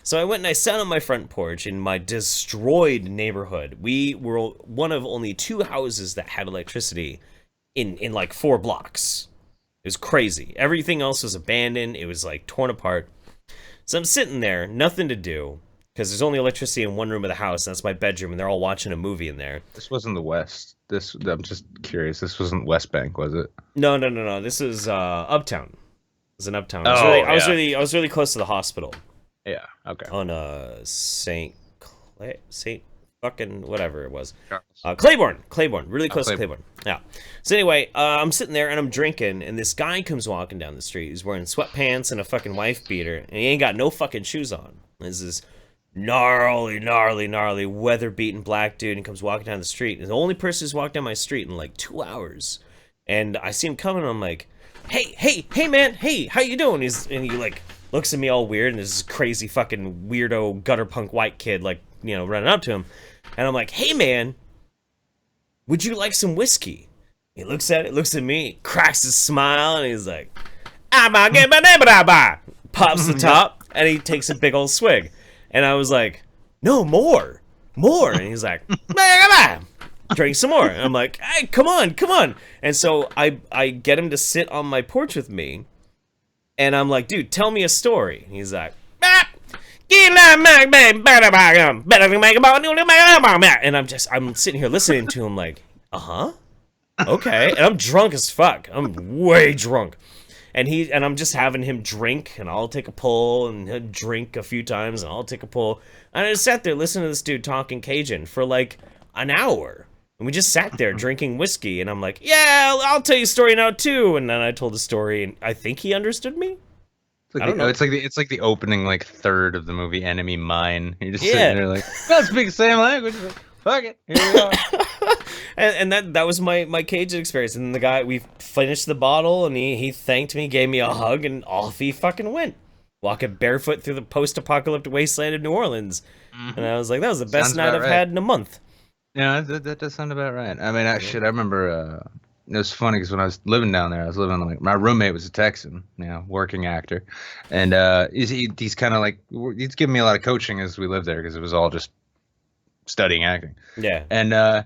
So I went and I sat on my front porch in my destroyed neighborhood. We were one of only 2 houses that had electricity in like 4 blocks. It was crazy. Everything else was abandoned. It was like torn apart. So I'm sitting there, nothing to do, because there's only electricity in one room of the house, and that's my bedroom, and they're all watching a movie in there. This wasn't the West. I'm just curious. This wasn't West Bank, was it? No. This is Uptown. It was in Uptown. I was really close to the hospital. Yeah. Okay. On Saint fucking whatever it was. Claiborne, really close to Claiborne. Yeah. So anyway, I'm sitting there and I'm drinking, and this guy comes walking down the street. He's wearing sweatpants and a fucking wife beater, and he ain't got no fucking shoes on. This is gnarly, weather-beaten black dude, and comes walking down the street. And the only person who's walked down my street in like 2 hours. And I see him coming, and I'm like, hey, man, hey, how you doing? And he like looks at me all weird, and this crazy fucking weirdo gutter punk white kid like, running up to him. And I'm like, hey man, would you like some whiskey? He looks at me, cracks his smile, and he's like, pops the top, and he takes a big old swig. And I was like, no, more. And he's like, drink some more. And I'm like, hey, come on. And so I get him to sit on my porch with me. And I'm like, dude, tell me a story. And he's like, and I'm sitting here listening to him like, okay. And I'm drunk as fuck. I'm way drunk. And I'm just having him drink, and I'll take a pull, and he'll drink a few times, and I'll take a pull. And I just sat there listening to this dude talking Cajun for like an hour. And we just sat there drinking whiskey, and I'm like, yeah, I'll tell you a story now too. And then I told the story, and I think he understood me. I don't know. It's like the opening like third of the movie Enemy Mine. You're just sitting there like, let's speak the same language. Fuck it, here we go. and that was my Cajun experience. And the guy, we finished the bottle, and he thanked me, gave me a hug, and off he fucking went, walking barefoot through the post-apocalyptic wasteland of New Orleans. And I was like, that was the best night I've had in a month. Yeah, that does sound about right. I mean, I remember. It was funny because when I was living down there, my roommate was a Texan, working actor, and he's kind of like, he's giving me a lot of coaching as we lived there because it was all just studying acting. Yeah. And I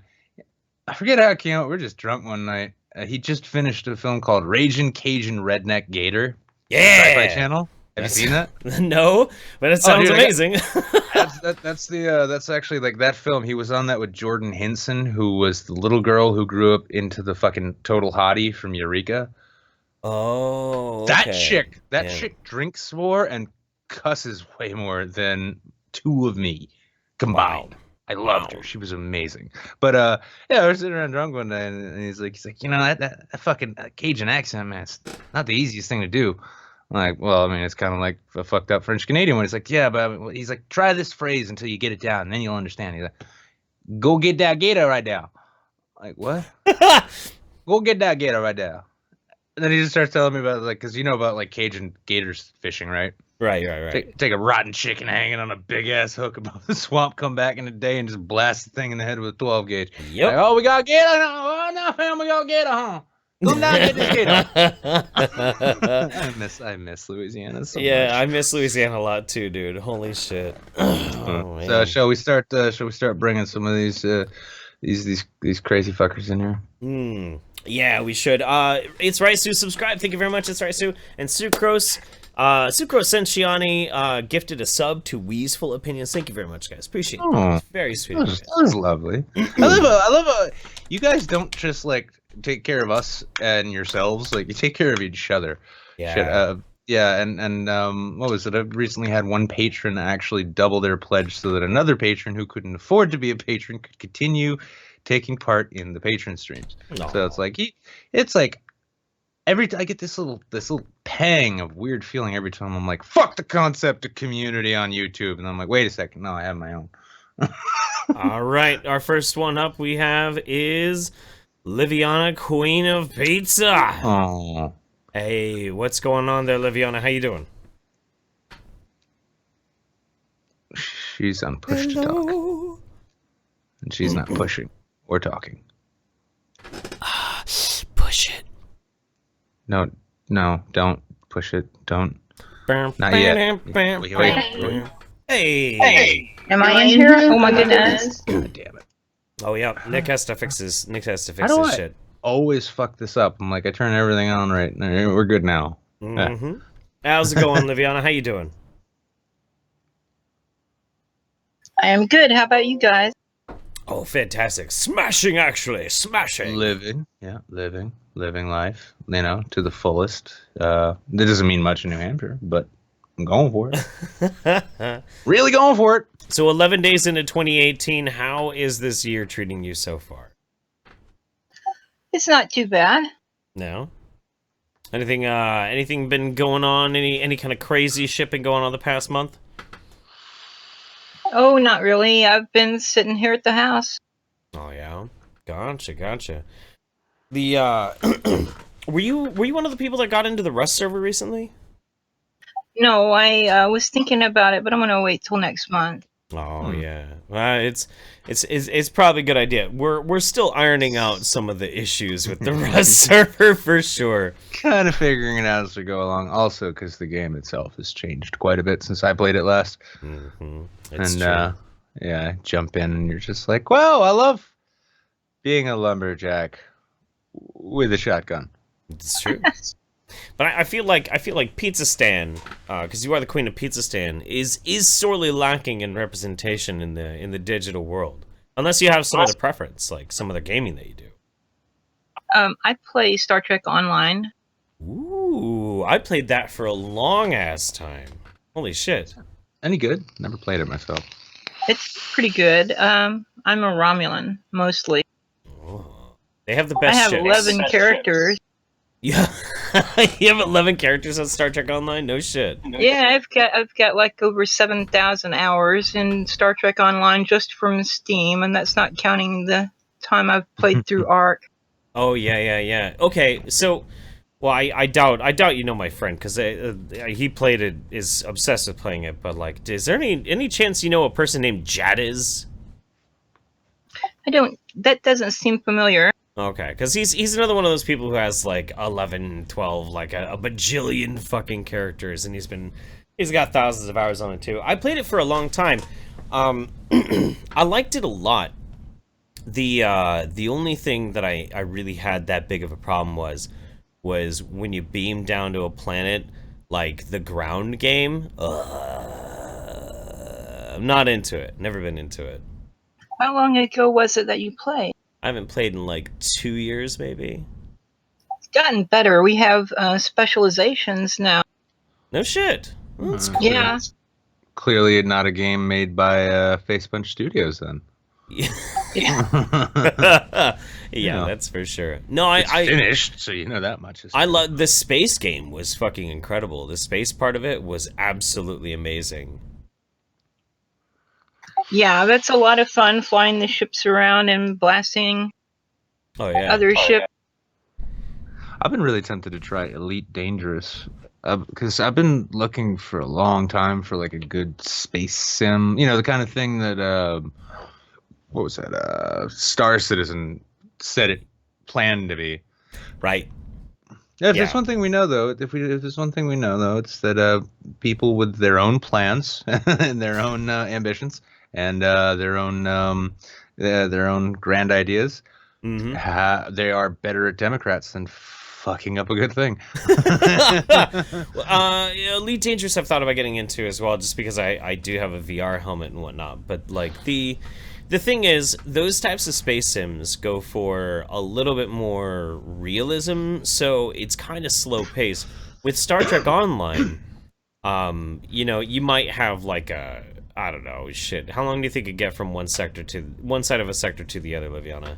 forget how it came out. We were just drunk one night. He just finished a film called Ragin' Cajun Redneck Gator. Yeah. Sci-Fi Channel. Have you seen that? No, but it sounds amazing. That's actually like that film. He was on that with Jordan Hinson, who was the little girl who grew up into the fucking total hottie from Eureka. Oh, okay. That chick drinks more and cusses way more than 2 of me combined. Wow. I loved her. She was amazing. But I was sitting around drunk one day, and he's like, that fucking Cajun accent, man, it's not the easiest thing to do. I'm like, well, I mean, it's kind of like a fucked up French Canadian one. He's like, yeah, but he's like, try this phrase until you get it down, and then you'll understand. He's like, go get that gator right now. I'm like, what? Go get that gator right now. And then he just starts telling me about because about like Cajun gators fishing, right? Right. Take a rotten chicken hanging on a big ass hook above the swamp, come back in a day, and just blast the thing in the head with a 12 gauge. Yep. Like, oh, we got gator. Oh no, fam, we got gator, huh? Come down and get this gator. I miss Louisiana so much. I miss Louisiana a lot too, dude. Holy shit. Oh, so shall we start bringing some of these crazy fuckers in here? Yeah, we should. It's right, Sue. Subscribe. Thank you very much. It's right, Sue. And Sucrose Senchiani gifted a sub to Weaseful Opinions. Thank you very much, guys. Appreciate it. Very sweet. That was lovely. I love you guys don't just like take care of us and yourselves, like you take care of each other. And what was it? I recently had one patron actually double their pledge so that another patron who couldn't afford to be a patron could continue taking part in the patron streams. So it's like I get this little pang of weird feeling every time I'm like, fuck the concept of community on YouTube, and I'm like, wait a second, no, I have my own. All right, our first one up we have is Liviana, Queen of Pizza. Oh, Hey, what's going on there, Liviana? How you doing? she's on push to talk, and she's not pushing or talking. Push it. No, don't push it. Don't. Not yet. Wait. Hey. Am I in here? Oh my goodness. God damn it. Oh yeah, Nick has to fix his How do I shit. always fuck this up? I'm like, I turn everything on right now. We're good now. Mm-hmm. How's it going, Liviana? How you doing? I am good. How about you guys? Oh, fantastic. Smashing, actually. Smashing. Living life, to the fullest. That doesn't mean much in New Hampshire, but I'm going for it. Really going for it. So 11 days into 2018, how is this year treating you so far? It's not too bad. No? Anything been going on? Any kind of crazy shit been going on the past month? Oh, not really. I've been sitting here at the house. Oh yeah. Gotcha. The were you one of the people that got into the Rust server recently? No, I was thinking about it, but I'm gonna wait till next month. Oh yeah, it's probably a good idea. We're still ironing out some of the issues with the Rust server for sure. Kind of figuring it out as we go along. Also, because the game itself has changed quite a bit since I played it last. Mm-hmm. Yeah, jump in and you're just like, wow, I love being a lumberjack with a shotgun. It's true. But I feel like Pizza Stan, because you are the queen of Pizza Stan, is sorely lacking in representation in the digital world. Unless you have some other preference, like some other gaming that you do. I play Star Trek Online. Ooh, I played that for a long ass time. Holy shit. Any good? Never played it myself. It's pretty good. I'm a Romulan mostly. Oh. They have the best I have ships. 11 characters. Yeah. You have 11 characters on Star Trek Online? No shit. Yeah, I've got like over 7,000 hours in Star Trek Online just from Steam, and that's not counting the time I've played through Arc. Oh yeah. Okay, so, well, I doubt you know my friend, because he played it, is obsessed with playing it. But like, is there any chance you know a person named Jadiz? That doesn't seem familiar. Okay, because he's another one of those people who has like 11, 12, like a bajillion fucking characters, and he's got thousands of hours on it too. I played it for a long time. I liked it a lot. The only thing that I really had that big of a problem was when you beam down to a planet, like the ground game. I'm not into it. Never been into it. How long ago was it that you played? I haven't played in like 2 years, maybe. It's gotten better. We have specializations now. No shit. Well, that's cool. Yeah. Clearly not a game made by Face Punch Studios then. Yeah, Yeah. That's for sure. No, I finished, so you know that much. I love the space game. Was fucking incredible. The space part of it was absolutely amazing. Yeah, that's a lot of fun, flying the ships around and blasting Oh yeah. other ships. I've been really tempted to try Elite Dangerous because I've been looking for a long time for like a good space sim. You know, the kind of thing that what was that? Star Citizen said it planned to be. Right. If Yeah. there's one thing we know, though, if there's one thing we know, it's that people with their own plans and their own ambitions and their own grand ideas, they are better at Democrats than fucking up a good thing. Elite Dangerous I've thought about getting into as well, just because I do have a VR helmet and whatnot. But like the thing is, those types of space sims go for a little bit more realism, so it's kind of slow paced. With Star Trek Online, you know, you might have like a, I don't know, shit. How long do you think it get from one side of a sector to the other, Liviana?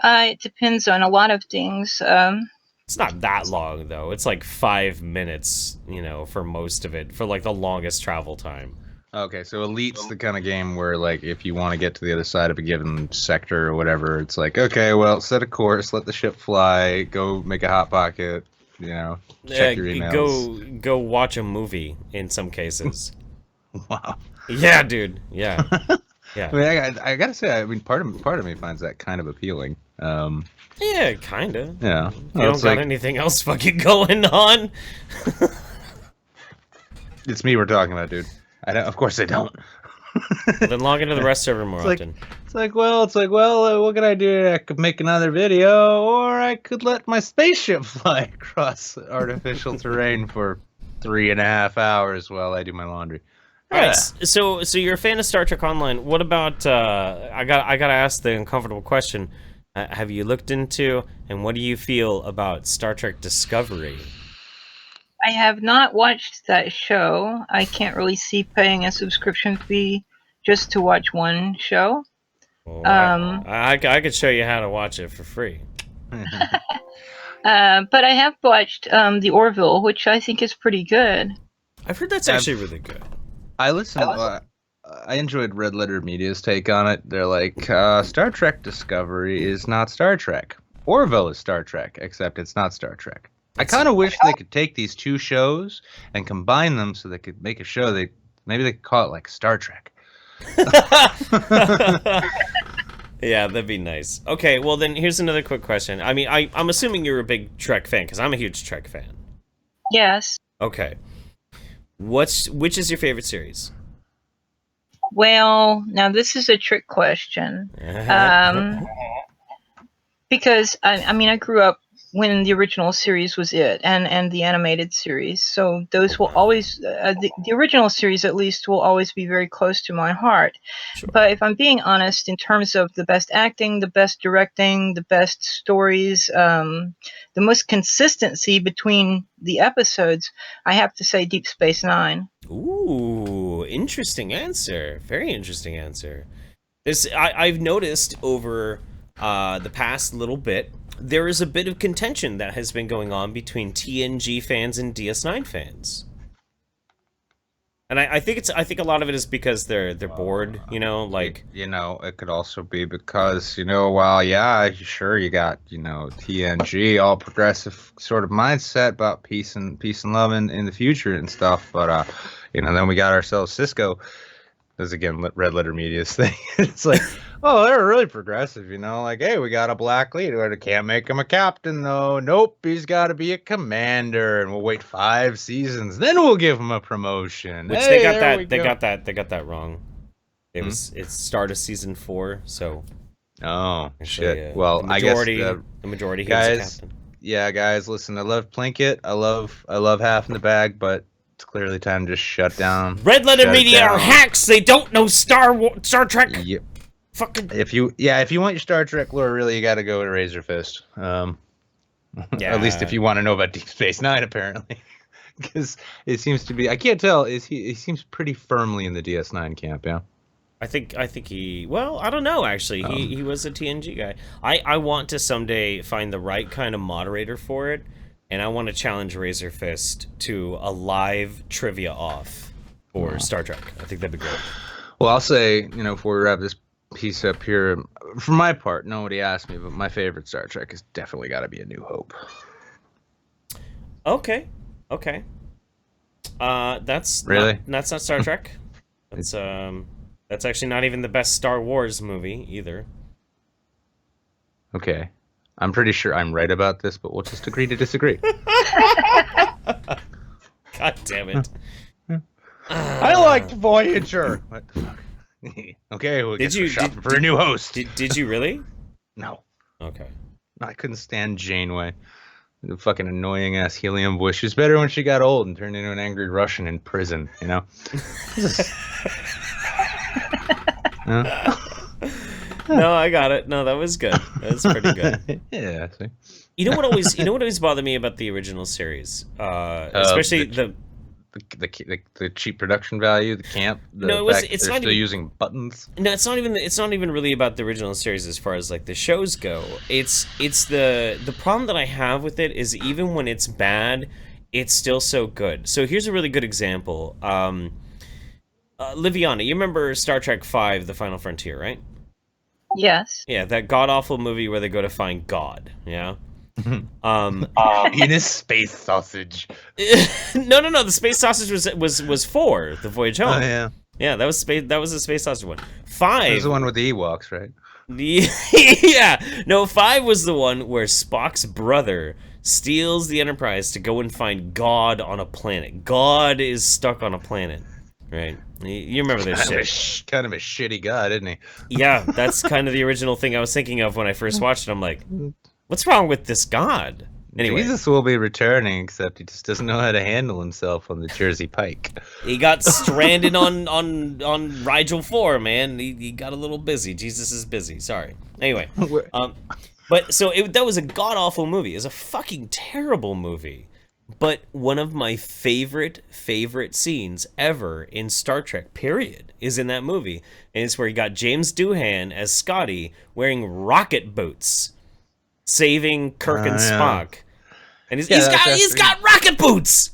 It depends on a lot of things. It's not that long though. It's like 5 minutes, you know, for most of it, for like the longest travel time. Okay, so Elite's the kind of game where, like, if you want to get to the other side of a given sector or whatever, it's like, okay, well, set a course, let the ship fly, go make a hot pocket, you know, check your emails. Go watch a movie in some cases. Wow. Yeah, dude. Yeah. Yeah. I mean, I gotta say, I mean, part of me finds that kind of appealing. Yeah, kinda. Yeah. You don't got anything else fucking going on? It's me we're talking about, dude. Of course I don't. Then log into the rest server more often. It's like, well, what could I do? I could make another video, or I could let my spaceship fly across artificial terrain for 3.5 hours while I do my laundry. All right, so you're a fan of Star Trek Online. What about? I gotta ask the uncomfortable question. Have you looked into, and what do you feel about Star Trek Discovery? I have not watched that show. I can't really see paying a subscription fee just to watch one show. Well, I could show you how to watch it for free. But I have watched the Orville, which I think is pretty good. I've heard that's actually really good. I listened. I enjoyed Red Letter Media's take on it. They're like, Star Trek Discovery is not Star Trek. Orville is Star Trek, except it's not Star Trek. I kind of wish they could take these two shows and combine them so they could make a show. Maybe they could call it like Star Trek. Yeah, that'd be nice. Okay, well then here's another quick question. I mean, I'm assuming you're a big Trek fan because I'm a huge Trek fan. Yes. Okay. Which is your favorite series? Well, now this is a trick question. Because I mean, I grew up when the original series was and the animated series, so those will always the original series at least will always be very close to my heart. Sure. But if I'm being honest, in terms of the best acting, the best directing, the best stories, the most consistency between the episodes, I have to say Deep Space Nine. Ooh, interesting answer. Very interesting answer. I've noticed over the past little bit, there is a bit of contention that has been going on between TNG fans and DS9 fans. And I think a lot of it is because they're bored, you know, like it could also be because, well, yeah, sure, you got, TNG, all progressive sort of mindset about peace and love in the future and stuff, but then we got ourselves Cisco. This is, again, Red Letter Media's thing. It's like, oh, they're really progressive, like, hey, we got a black lead. We can't make him a captain, though. Nope, he's got to be a commander, and we'll wait 5 seasons, then we'll give him a promotion. Which they got that wrong. It's start of season 4, so. Oh, actually, shit. Well, I guess the majority guys, is the captain. Yeah, guys, listen, I love Plinkett. I love half in the bag, but it's clearly time to just shut down. Red Letter Media are hacks. They don't know Star Trek. Yep. Fucking. If you want your Star Trek lore, really, you got to go to Razor Fist. Yeah. At least if you want to know about Deep Space Nine, apparently, because it seems to be. I can't tell. He seems pretty firmly in the DS9 camp. Yeah. I think he. Well, I don't know. Actually, he was a TNG guy. I want to someday find the right kind of moderator for it. And I want to challenge Razor Fist to a live trivia off for Star Trek. I think that'd be great. Well, I'll say, before we wrap this piece up here, for my part, nobody asked me, but my favorite Star Trek has definitely got to be A New Hope. Okay. That's really that's not Star Trek. That's actually not even the best Star Wars movie either. Okay. I'm pretty sure I'm right about this, but we'll just agree to disagree. God damn it. I liked Voyager. What the fuck? Okay, we'll get shopping for a new host. Did you really? No. Okay. I couldn't stand Janeway. The fucking annoying ass helium voice. She was better when she got old and turned into an angry Russian in prison, No, I got it. No, that was good. That was pretty good. Yeah. See? You know what always bothered me about the original series, especially the cheap production value, the camp. It's not even using buttons. No, it's not even really about the original series as far as like the shows go. It's the problem that I have with it is even when it's bad, it's still so good. So here's a really good example. Liviana, you remember Star Trek V: The Final Frontier, right? Yes. Yeah, that god-awful movie where they go to find God, yeah? In a space sausage. No, the space sausage was 4, The Voyage Home. Oh, yeah. Yeah, that was the space sausage one. That 5... was the one with the Ewoks, right? Yeah, no, 5 was the one where Spock's brother steals the Enterprise to go and find God on a planet. God is stuck on a planet, right? You remember this shit. Kind of a shitty god, isn't he? Yeah, that's kind of the original thing I was thinking of when I first watched it. I'm like, what's wrong with this god? Anyway, Jesus will be returning, except he just doesn't know how to handle himself on the Jersey Pike. he got stranded on Rigel 4, man. He got a little busy. Jesus is busy. Sorry. Anyway, but so that was a god-awful movie. It was a fucking terrible movie. But one of my favorite scenes ever in Star Trek, period, is in that movie. And it's where you got James Doohan as Scotty wearing rocket boots, saving Kirk and yeah. Spock. And he's got rocket boots!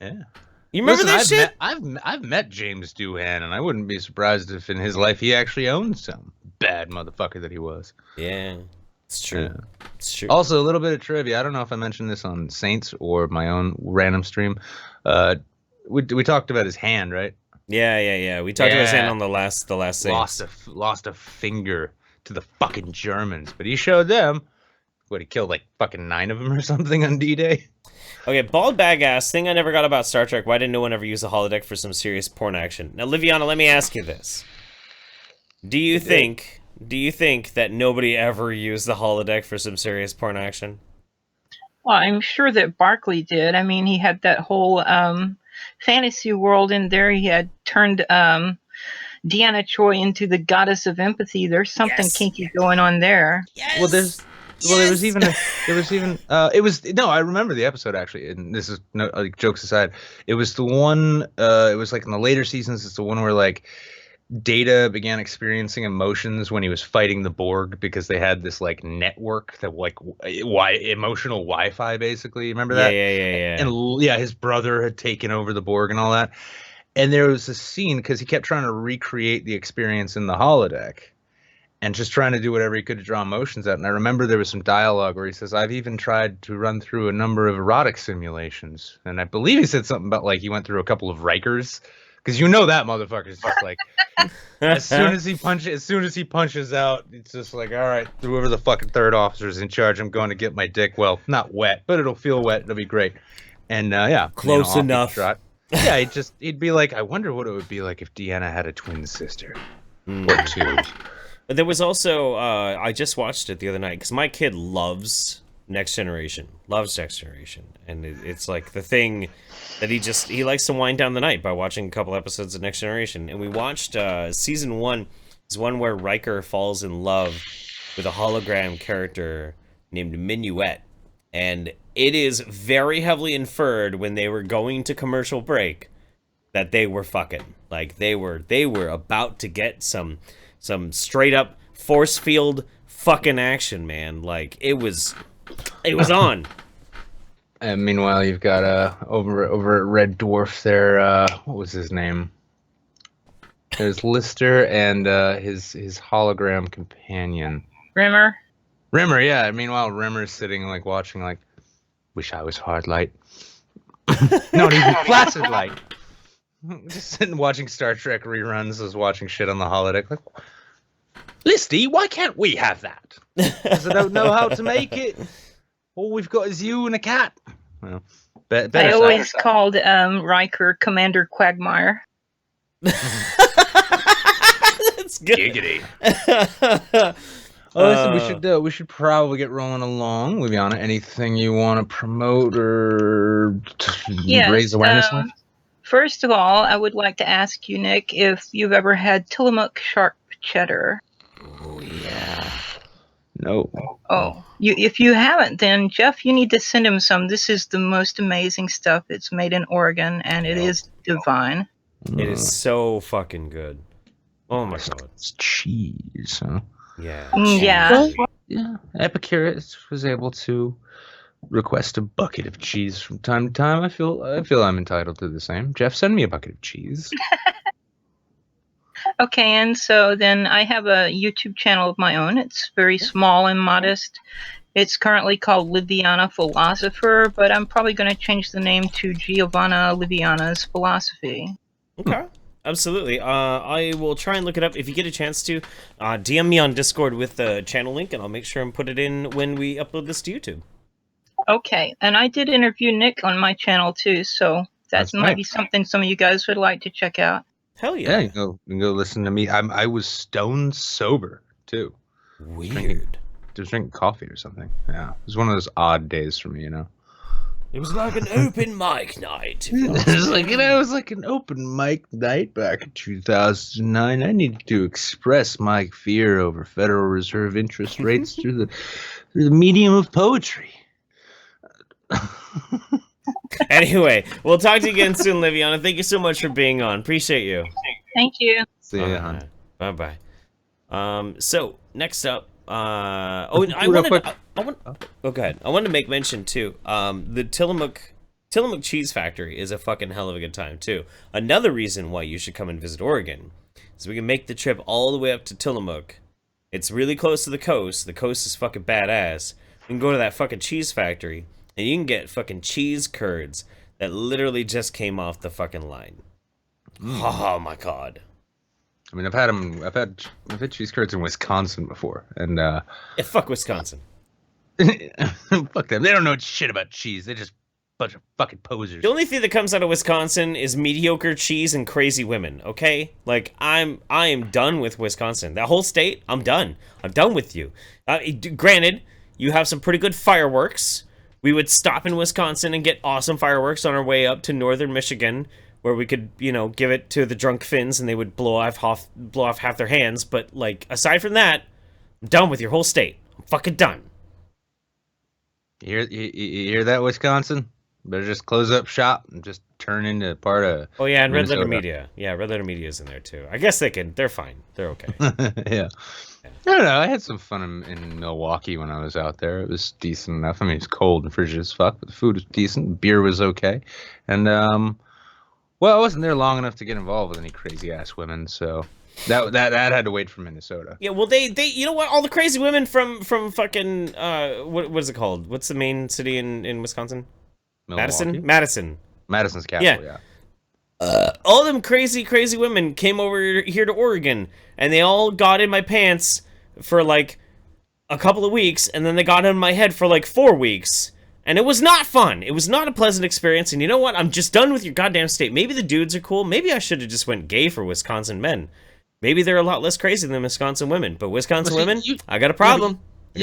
Yeah. You remember that shit? I've met James Doohan, and I wouldn't be surprised if in his life he actually owned some bad motherfucker that he was. Yeah, it's true. Yeah. It's true. Also, a little bit of trivia. I don't know if I mentioned this on Saints or my own random stream. We talked about his hand, right? Yeah. We talked about his hand on the last Saints. Lost a finger to the fucking Germans, but he showed them. What, he killed like fucking 9 of them or something on D-Day? Okay, bald bag ass, thing I never got about Star Trek, why didn't no one ever use the holodeck for some serious porn action? Now, Liviana, let me ask you this. Do you think that nobody ever used the holodeck for some serious porn action? Well, I'm sure that Barkley did. I mean, he had that whole fantasy world in there. He had turned Deanna Troi into the goddess of empathy. There's something kinky going on there. Yes! Well, I remember the episode actually, and this is no, like, jokes aside. It was the one, it was like in the later seasons, it's the one where like Data began experiencing emotions when he was fighting the Borg because they had this like network that like emotional Wi-Fi basically. Remember that? Yeah. And yeah, his brother had taken over the Borg and all that. And there was this scene because he kept trying to recreate the experience in the holodeck and just trying to do whatever he could to draw emotions out. And I remember there was some dialogue where he says, I've even tried to run through a number of erotic simulations. And I believe he said something about like he went through a couple of Rikers. Because you know that motherfucker's just like, as soon as he punches out, it's just like, all right, whoever the fucking third officer's in charge, I'm going to get my dick, well, not wet, but it'll feel wet, it'll be great. And yeah. Close enough. Yeah, he'd be like, I wonder what it would be like if Deanna had a twin sister. Or 2. But there was also, I just watched it the other night, because my kid loves Next Generation. And it's like the thing that he likes to wind down the night by watching a couple episodes of Next Generation. And we watched season 1 is one where Riker falls in love with a hologram character named Minuet. And it is very heavily inferred when they were going to commercial break that they were fucking. Like they were about to get some straight up force field fucking action, man. Like it was on. And meanwhile, you've got over at Red Dwarf there. What was his name? There's Lister and his hologram companion. Rimmer, yeah. Meanwhile, Rimmer's sitting like watching like, wish I was hard light. Not even flaccid light. Just sitting watching Star Trek reruns, was watching shit on the holodeck. Like, Listy, why can't we have that? Because I don't know how to make it. All we've got is you and a cat. Well, I always called Riker Commander Quagmire. That's good. Giggity. Listen, we should probably get rolling along. Liviana, anything you want to promote or raise awareness on? First of all, I would like to ask you, Nick, if you've ever had Tillamook sharp cheddar. Oh yeah. No. Oh, if you haven't, then Jeff, you need to send him some. This is the most amazing stuff. It's made in Oregon, and it is divine. It is so fucking good. Oh my god. It's cheese, huh? Yeah. Yeah. Yeah. Epicurus was able to request a bucket of cheese from time to time. I feel I'm entitled to the same. Jeff, send me a bucket of cheese. Okay, and so then I have a YouTube channel of my own. It's very small and modest. It's currently called Liviana Philosopher, but I'm probably going to change the name to Giovanna Liviana's Philosophy. Okay. Absolutely. I will try and look it up. If you get a chance to, DM me on Discord with the channel link, and I'll make sure and put it in when we upload this to YouTube. Okay, and I did interview Nick on my channel too, so that might be something some of you guys would like to check out. Hell yeah. Yeah, you can go listen to me. I was stone sober too. Weird. Just drinking coffee or something. Yeah, it was one of those odd days for me, you know. It was like an open mic night. It was like an open mic night back in 2009. I needed to express my fear over Federal Reserve interest rates through the medium of poetry. Anyway, we'll talk to you again soon, Liviana. Thank you so much for being on. Appreciate you. Thank you. See ya, hon. Bye bye. So next up, go ahead. I wanted to make mention too. The Tillamook Cheese Factory is a fucking hell of a good time too. Another reason why you should come and visit Oregon is we can make the trip all the way up to Tillamook. It's really close to the coast. The coast is fucking badass. You can go to that fucking cheese factory and you can get fucking cheese curds that literally just came off the fucking line. Oh my god. I mean, I've had cheese curds in Wisconsin before, and Yeah, fuck Wisconsin. fuck them. They don't know shit about cheese. They're just a bunch of fucking posers. The only thing that comes out of Wisconsin is mediocre cheese and crazy women, okay? Like, I am done with Wisconsin. That whole state, I'm done. I'm done with you. Granted, you have some pretty good fireworks. We would stop in Wisconsin and get awesome fireworks on our way up to northern Michigan, where we could, give it to the drunk Finns and they would blow off half their hands. But, like, aside from that, I'm done with your whole state. I'm fucking done. You hear that, Wisconsin? Better just close up shop and just turn into part of. Oh yeah, and Red Minnesota. Letter Media. Yeah, Red Letter Media's in there too. I guess they're fine. They're okay. Yeah. I don't know. I had some fun in Milwaukee when I was out there. It was decent enough. I mean, it's cold and frigid as fuck, but the food was decent. Beer was okay, and well, I wasn't there long enough to get involved with any crazy ass women, so that had to wait for Minnesota. Yeah, well, they you know what? All the crazy women from fucking what is it called? What's the main city in Wisconsin? Milwaukee? Madison's capital. Yeah. All them crazy women came over here to Oregon, and they all got in my pants for like a couple of weeks, and then they got in my head for like 4 weeks, and it was not fun. It was not a pleasant experience, and you know what? I'm just done with your goddamn state. Maybe the dudes are cool. Maybe I should have just went gay for Wisconsin men. Maybe they're a lot less crazy than Wisconsin women, but Wisconsin women, I got a problem. But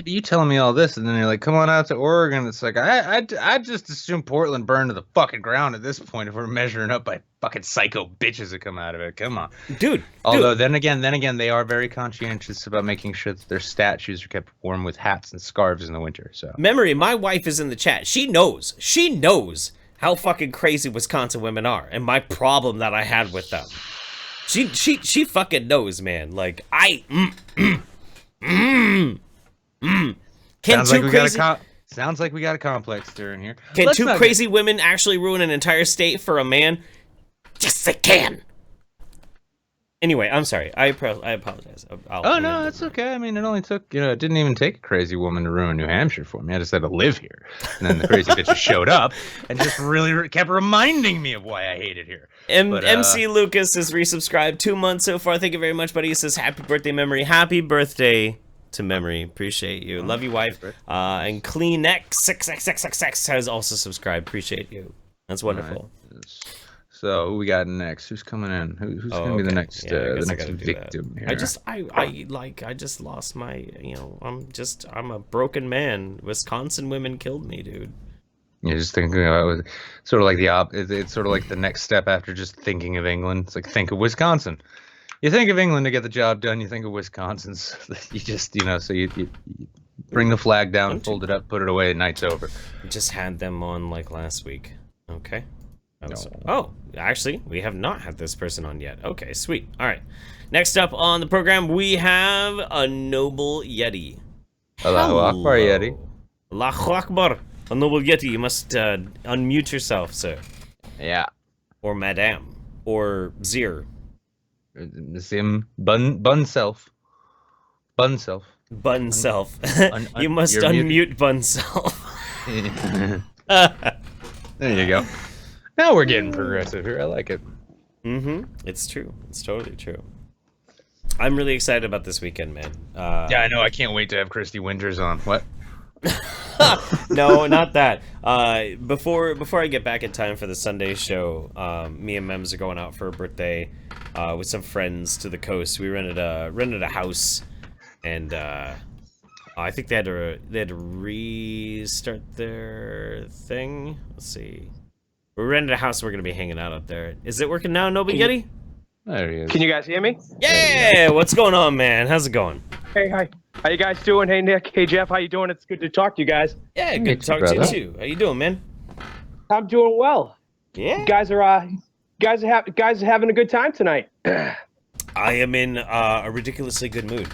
you telling me all this, and then you're like, come on out to Oregon. It's like I just assume Portland burned to the fucking ground at this point if we're measuring up by fucking psycho bitches that come out of it. Come on, dude. Although then again, they are very conscientious about making sure that their statues are kept warm with hats and scarves in the winter. So Memory, my wife is in the chat. She knows how fucking crazy Wisconsin women are, and my problem that I had with them. She fucking knows, man. Like Sounds like we got a complex during here. Can two crazy women actually ruin an entire state for a man? Yes, they can. Anyway, I'm sorry. I apologize. No, that's okay. I mean, it only took, it didn't even take a crazy woman to ruin New Hampshire for me. I just had to live here. And then the crazy bitches showed up and just really kept reminding me of why I hate it here. MC Lucas has resubscribed 2 months so far. Thank you very much, buddy. He says, happy birthday, Memory. Happy birthday to Memory. Appreciate you. Love you, wife. And CleanX6xxxx has also subscribed. Appreciate you. That's wonderful. Right. So who we got next? Who's coming in? Who's gonna be the next victim here? I just lost my, I'm a broken man. Wisconsin women killed me, dude. You're just thinking about it, sort of like it's sort of like the next step after just thinking of England. It's like, think of Wisconsin. You think of England to get the job done. You think of Wisconsin. So you just, so you bring the flag down, fold it up, put it away, and night's over. Just had them on like last week. Okay. No. Oh, actually, we have not had this person on yet. Okay, sweet. All right. Next up on the program, we have a Noble Yeti. Allahu Akbar, Yeti. Allahu Akbar. A noble Yeti, you must unmute yourself, sir. Yeah. Or madame. Or Zir. The same bun self. Bun self. Bun self. You must you're unmute bun self. There you go. Now we're getting progressive here. I like it. Mm-hmm. It's true. It's totally true. I'm really excited about this weekend, man. Yeah, I know. I can't wait to have Christy Winters on. What? No, not that. Before I get back in time for the Sunday show, me and Mems are going out for a birthday with some friends to the coast. We rented a house, and I think they had to restart their thing. Let's see. We rented a house. We're gonna be hanging out up there. Is it working now, Noble Yeti? There he is. Can you guys hear me? Yeah. What's going on, man? How's it going? Hey, hi. How you guys doing? Hey, Nick. Hey, Jeff. How you doing? It's good to talk to you guys. Yeah, good to talk to you too. How you doing, man? I'm doing well. Yeah. You guys are having a good time tonight. I am in a ridiculously good mood.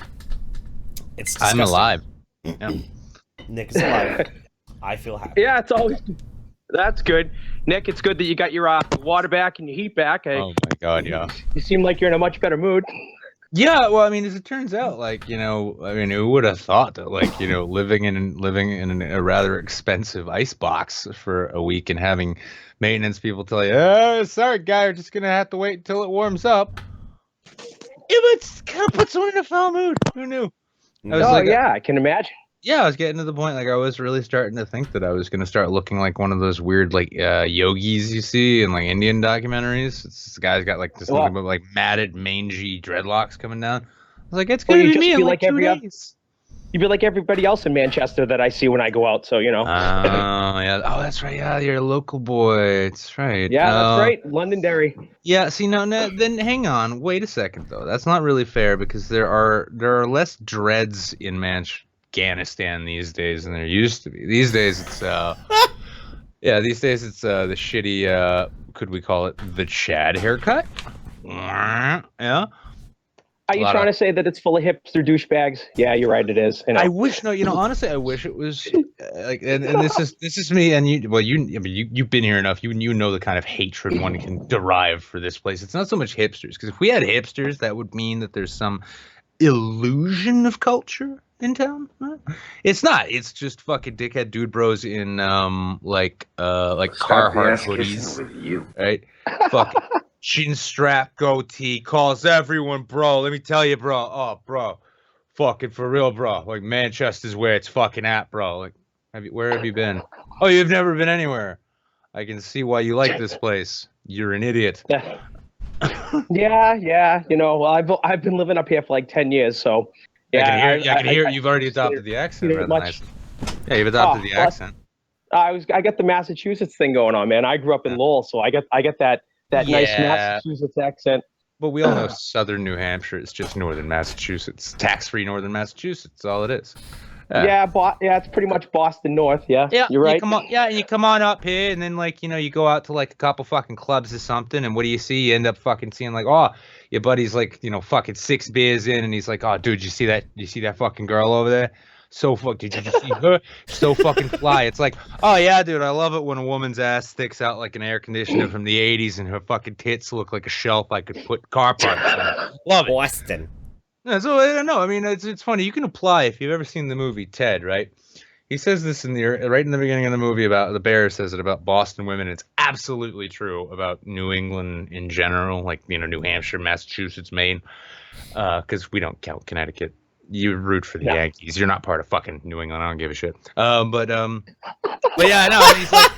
It's disgusting. I'm alive. Yeah. Nick is alive. I feel happy. Yeah, it's always that's good. Nick, it's good that you got your water back and your heat back. Oh my God, yeah. You seem like you're in a much better mood. Yeah, well, I mean, as it turns out, like, you know, I mean, who would have thought that, like, you know, living in a rather expensive ice box for a week and having maintenance people tell you, oh, sorry, guy, you're just gonna have to wait until it warms up. It kind of puts someone in a foul mood. Who knew? Yeah, I can imagine. Yeah, I was getting to the point, like, I was really starting to think that I was going to start looking like one of those weird, like, yogis you see in, like, Indian documentaries. This guy's got, like, this nothing but, like, matted, mangy dreadlocks coming down. I was like, it's going to be me in, like, 2 days. You'd be like everybody else in Manchester that I see when I go out, so, you know. Oh, yeah. Oh, that's right. Yeah, you're a local boy. That's right. Yeah, that's right. Londonderry. Yeah, see, no, then hang on. Wait a second, though. That's not really fair because there are less dreads in Afghanistan these days than there used to be. These days it's the shitty could we call it the Chad haircut? Yeah. Are you trying to say that it's full of hipster douchebags? Yeah, you're right. It is. I wish honestly, I wish it was like, and this is me and you. Well, you've been here enough. You know the kind of hatred one can derive for this place. It's not so much hipsters, because if we had hipsters, that would mean that there's some illusion of culture in town. It's not. It's just fucking dickhead dude bros in like Carhartt hoodies, right? Fucking chin strap goatee, calls everyone bro. Let me tell you, bro. Oh, bro, fucking for real, bro. Like Manchester's where it's fucking at, bro. Like, where have you been? Oh, you've never been anywhere. I can see why you like this place. You're an idiot. Yeah. You know, well, I've been living up here for like 10 years, so. Yeah, I can hear you've already adopted the accent rather nicely. Yeah, you've adopted the accent. I got the Massachusetts thing going on, man. I grew up in Lowell, so I get that nice Massachusetts accent. But we all know Southern New Hampshire. It's just Northern Massachusetts. Tax-free Northern Massachusetts. All it is. Yeah, it's pretty much Boston North. Yeah, you're right. You come on up here, and then like you go out to like a couple fucking clubs or something, and what do you see? You end up fucking seeing like, oh, your buddy's like fucking 6 beers in, and he's like, oh, dude, you see that fucking girl over there? Did you just see her? So fucking fly. It's like, oh yeah, dude, I love it when a woman's ass sticks out like an air conditioner from the 80s, and her fucking tits look like a shelf I could put car parts on. Love it. Boston. Yeah, so I don't know. I mean, it's funny. You can apply if you've ever seen the movie Ted, right? He says this right in the beginning of the movie about the bear says it about Boston women. It's absolutely true about New England in general, like New Hampshire, Massachusetts, Maine, because we don't count Connecticut. You root for the Yankees. You're not part of fucking New England. I don't give a shit. But yeah, I know. And he's like,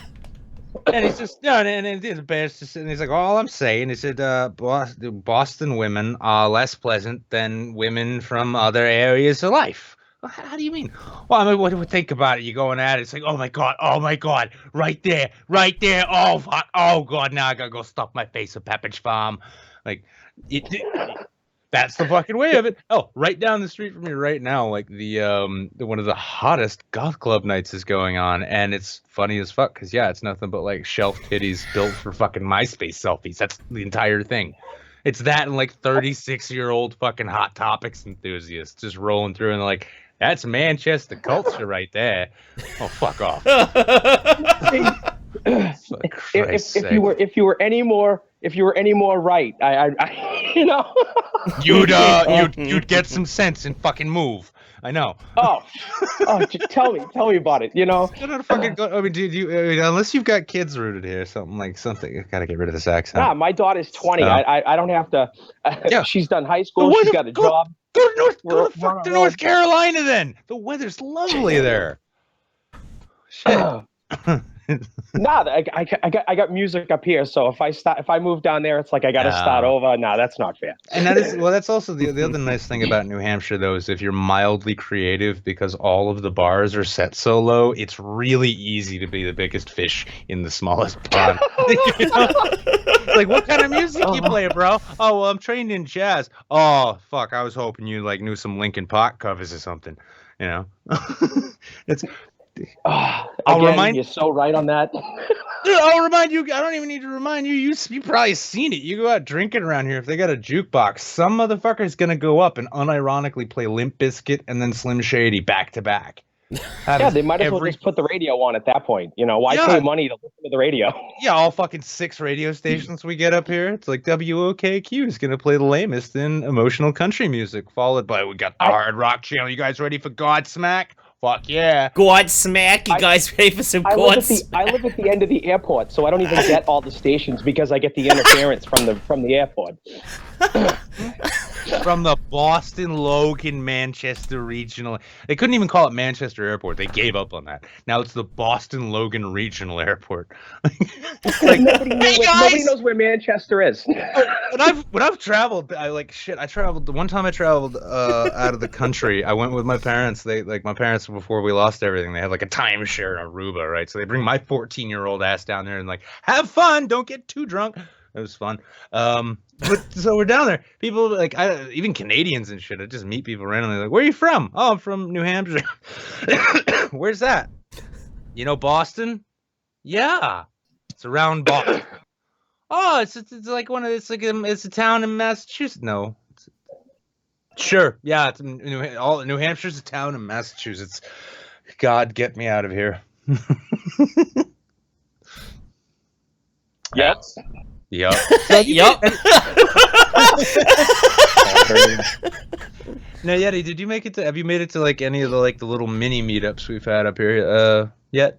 and he's just and the bear's just and he's like, all I'm saying, he said, Boston women are less pleasant than women from other areas of life. How do you mean? Well, I mean, what do we think about it? You're going at it. It's like, oh my god, right there. Oh fuck, oh god, now I gotta go stuff my face with Pepperidge Farm. Like, that's the fucking way of it. Oh, right down the street from me right now, like the one of the hottest goth club nights is going on, and it's funny as fuck because it's nothing but like shelf titties built for fucking MySpace selfies. That's the entire thing. It's that and like 36-year-old fucking Hot Topics enthusiasts just rolling through and like, That's Manchester culture right there. Oh, fuck off. If you were any more right, I you know. You'd get some sense and fucking move. I know. Oh, just tell me about it. You know. I mean, dude, unless you've got kids rooted here, something. You gotta get rid of this accent. Nah, my daughter's 20. So. I don't have to. Yeah. She's done high school. She's got a job. Go to North Carolina then. The weather's lovely there. Shit. Nah, I got music up here, so if I move down there, it's like I got to start over. Nah, that's not fair. And that's also the other nice thing about New Hampshire, though, is if you're mildly creative, because all of the bars are set so low, it's really easy to be the biggest fish in the smallest pond. You know? Like, what kind of music you play, bro? Oh, well, I'm trained in jazz. Oh, fuck, I was hoping you like knew some Linkin Park covers or something. You know, it's. You're so right on that. Dude, I'll remind you. I don't even need to remind you. You probably seen it. You go out drinking around here. If they got a jukebox, some motherfucker's gonna go up and unironically play Limp Bizkit and then Slim Shady back to back. Yeah, they might as well just put the radio on at that point. You know, why pay money to listen to the radio? Yeah, all fucking 6 radio stations we get up here. It's like WOKQ is gonna play the lamest in emotional country music, followed by we got the hard rock channel. You guys ready for Godsmack? Fuck yeah. Godsmack, you guys ready for some Godsmack? I live at the end of the airport, so I don't even get all the stations because I get the interference from the airport. From the Boston Logan Manchester Regional. They couldn't even call it Manchester Airport. They gave up on that. Now it's the Boston Logan Regional Airport. Like, nobody knows where Manchester is. When I've traveled, the one time I traveled out of the country, I went with my parents. My parents, before we lost everything, they had like a timeshare in Aruba, right? So they bring my 14-year-old ass down there and like, have fun, don't get too drunk. It was fun. So we're down there. People like even Canadians and shit. I just meet people randomly. Like, where are you from? Oh, I'm from New Hampshire. Where's that? You know Boston? Yeah, it's around Boston. Oh, it's a town in Massachusetts. No, sure. Yeah, it's New Hampshire's a town in Massachusetts. God, get me out of here. Yep. Yep. Yep. Now, Yeti, have you made it to like any of the little mini meetups we've had up here yet?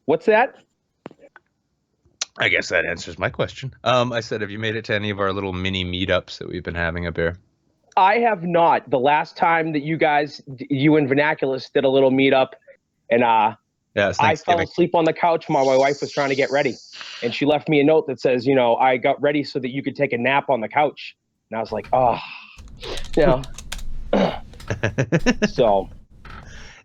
What's that? I guess that answers my question. I said, have you made it to any of our little mini meetups that we've been having up here? I have not. The last time that you and Vernaculus did a little meetup, and I fell asleep on the couch while my wife was trying to get ready. And she left me a note that says, I got ready so that you could take a nap on the couch. And I was like, oh, So.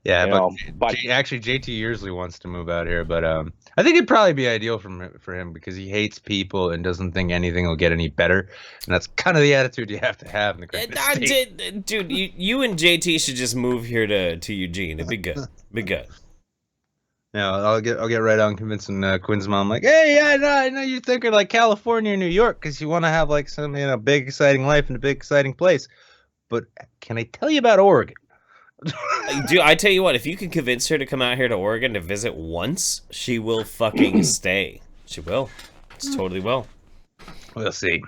Yeah, but actually JT Yearsley wants to move out here, but I think it'd probably be ideal for him because he hates people and doesn't think anything will get any better. And that's kind of the attitude you have to have in the great state. Dude, you and JT should just move here to Eugene. It'd be good. Be good. No, I'll get right on convincing Quinn's mom. Like, hey, I know you're thinking like California or New York because you want to have like some big exciting life in a big exciting place. But can I tell you about Oregon? Dude, I tell you what, if you can convince her to come out here to Oregon to visit once, she will fucking stay. She will. It's totally will. We'll see.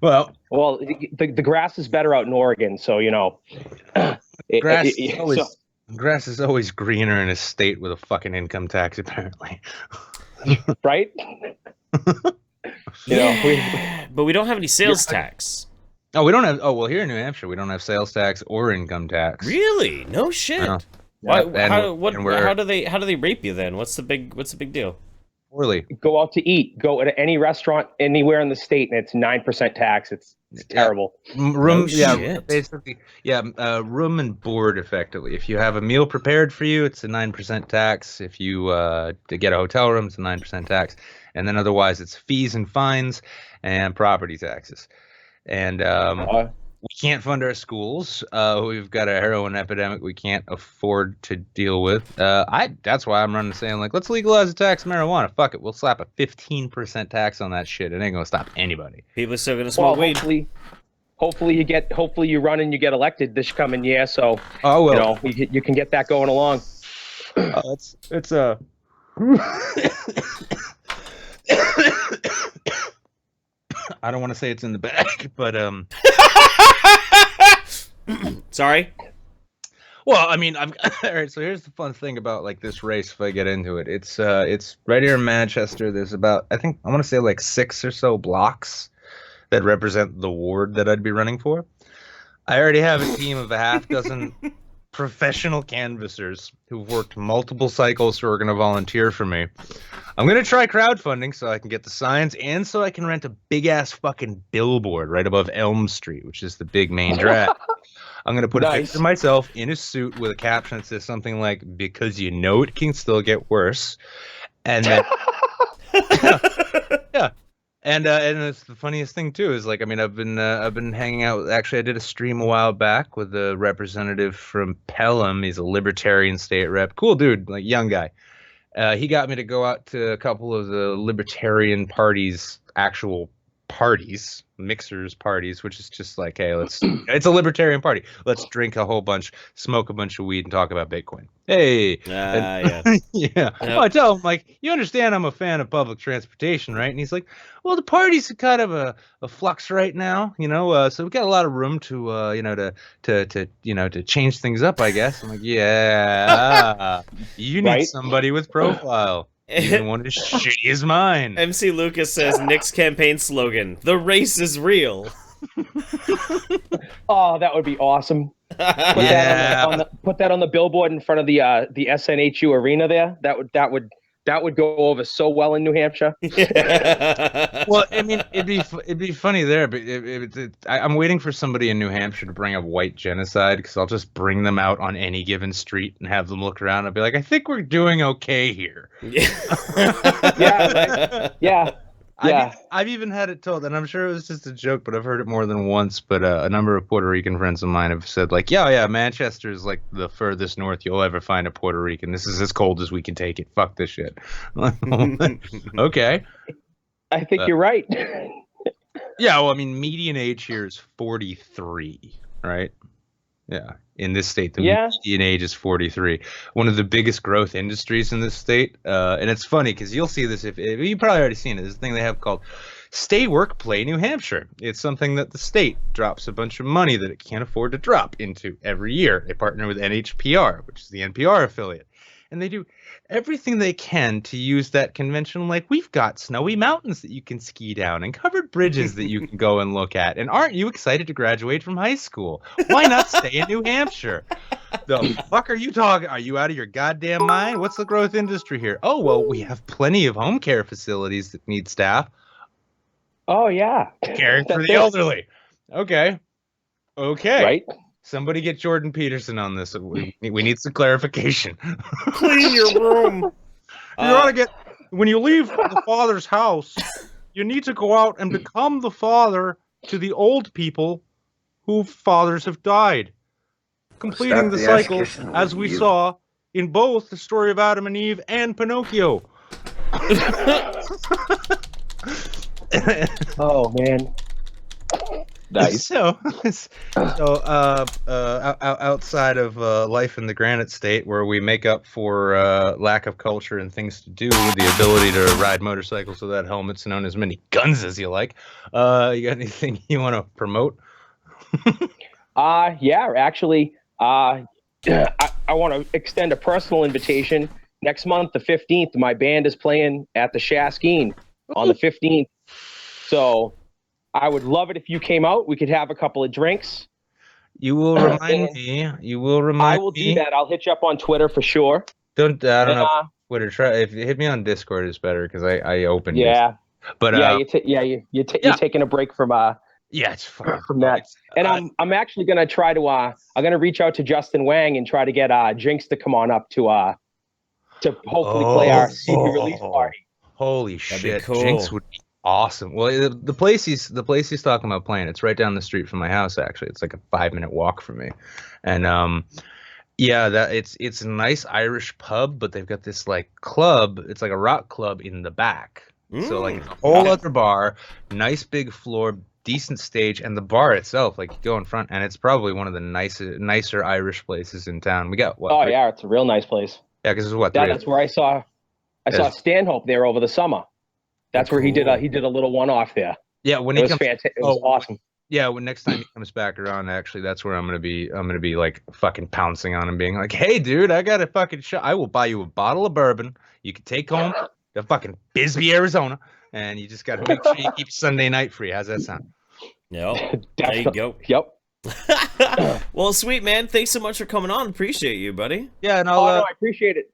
Well, the grass is better out in Oregon, so grass is always greener in a state with a fucking income tax, apparently. Right? But we don't have any sales tax. Oh, we don't have. Oh, well, here in New Hampshire, we don't have sales tax or income tax. Really? No shit. Why? How do they rape you then? What's the big deal? Poorly. Go out to eat. Go to any restaurant anywhere in the state, and it's 9% tax. It's terrible. Room, basically, room and board effectively. If you have a meal prepared for you, it's a 9% tax. If you to get a hotel room, it's a 9% tax, and then otherwise, it's fees and fines and property taxes. And we can't fund our schools. We've got a heroin epidemic we can't afford to deal with. That's why I'm running saying, like, let's legalize the tax of marijuana. Fuck it. We'll slap a 15% tax on that shit. It ain't going to stop anybody. People are still going to smoke weed. hopefully you run and you get elected this coming year. So you can get that going along. It's I don't want to say it's in the bag, but Sorry. Well, I mean, all right. So here's the fun thing about like this race. If I get into it, it's right here in Manchester. There's about I want to say like 6 or so blocks that represent the ward that I'd be running for. I already have a team of a half dozen professional canvassers who've worked multiple cycles who are going to volunteer for me. I'm going to try crowdfunding so I can get the signs and so I can rent a big ass fucking billboard right above Elm Street, which is the big main drag. I'm going to put a picture of myself in a suit with a caption that says something like, because you know it can still get worse. And then, yeah. And it's the funniest thing too is like, I mean, I've been hanging out. Actually, I did a stream a while back with a representative from Pelham. He's a libertarian state rep. Cool dude, like young guy. He got me to go out to a couple of the Libertarian Party's actual parties, mixers parties, which is just like, hey, it's a Libertarian Party. Let's drink a whole bunch, smoke a bunch of weed, and talk about Bitcoin. Hey. Yeah. Yeah. Yep. Well, I tell him, like, you understand I'm a fan of public transportation, right? And he's like, well, the party's kind of a flux right now, so we've got a lot of room to, to change things up, I guess. I'm like, yeah, you need somebody with profile. Even one as shitty as mine. MC Lucas says Nick's campaign slogan: "The race is real." Oh, that would be awesome. Put that on the billboard in front of the SNHU arena there. That would go over so well in New Hampshire. Well, I mean, it'd be funny there, but I'm waiting for somebody in New Hampshire to bring up white genocide because I'll just bring them out on any given street and have them look around and be like, I think we're doing okay here. Yeah. I've even had it told, and I'm sure it was just a joke, but I've heard it more than once. But a number of Puerto Rican friends of mine have said, like, yeah, Manchester is like the furthest north you'll ever find a Puerto Rican. This is as cold as we can take it. Fuck this shit. Okay. I think you're right. Yeah, well, I mean, median age here is 43, right? Yeah. In this state, the median age is 43. One of the biggest growth industries in this state. And it's funny because you'll see this if you've probably already seen it. This thing they have called Stay Work Play New Hampshire. It's something that the state drops a bunch of money that it can't afford to drop into every year. They partner with NHPR, which is the NPR affiliate. And they do everything they can to use that convention. Like, we've got snowy mountains that you can ski down and covered bridges that you can go and look at. And aren't you excited to graduate from high school? Why not stay in New Hampshire? The fuck are you talking? Are you out of your goddamn mind? What's the growth industry here? Oh, well, we have plenty of home care facilities that need staff. Oh, yeah. Caring for the elderly. Okay. Right. Somebody get Jordan Peterson on this. We need some clarification. Clean your room. You ought to get, when you leave the father's house, you need to go out and become the father to the old people whose fathers have died. Completing the cycle, as we saw in both the story of Adam and Eve and Pinocchio. Oh, man. Nice. So outside of life in the Granite State, where we make up for lack of culture and things to do with the ability to ride motorcycles without helmets and own as many guns as you like, you got anything you want to promote? Yeah, actually, I want to extend a personal invitation. Next month, the 15th, my band is playing at the Shaskeen on the 15th. So I would love it if you came out. We could have a couple of drinks. You will remind me. I will do that. I'll hit you up on Twitter for sure. I don't know. Twitter. Try if you hit me on Discord is better because I opened. Yeah. But you're taking a break from it's fine. From that. And I'm actually gonna try to I'm gonna reach out to Justin Wang and try to get Jinx to come on up to hopefully play our CD release party. Holy shit! Cool. Jinx would be awesome. Well, the place he's talking about playing, it's right down the street from my house. Actually, it's like a 5-minute walk from me, and it's a nice Irish pub, but they've got this like club. It's like a rock club in the back. So like it's a whole other bar, nice big floor, decent stage, and the bar itself, like you go in front, and it's probably one of the nicer Irish places in town. We got what? Oh yeah, it's a real nice place. Yeah, because it's what? That's where I saw Stanhope there over the summer. That's where he did a little one-off there. Yeah, when it was fantastic. It was awesome. Yeah, when next time he comes back around, actually, that's where I'm gonna be like fucking pouncing on him, being like, "Hey, dude, I got a fucking shot. I will buy you a bottle of bourbon. You can take home to fucking Bisbee, Arizona, and you just gotta make sure you keep Sunday night free." How's that sound? Yep. There you go. Yep. Well, sweet man, thanks so much for coming on. Appreciate you, buddy. Yeah, and I appreciate it.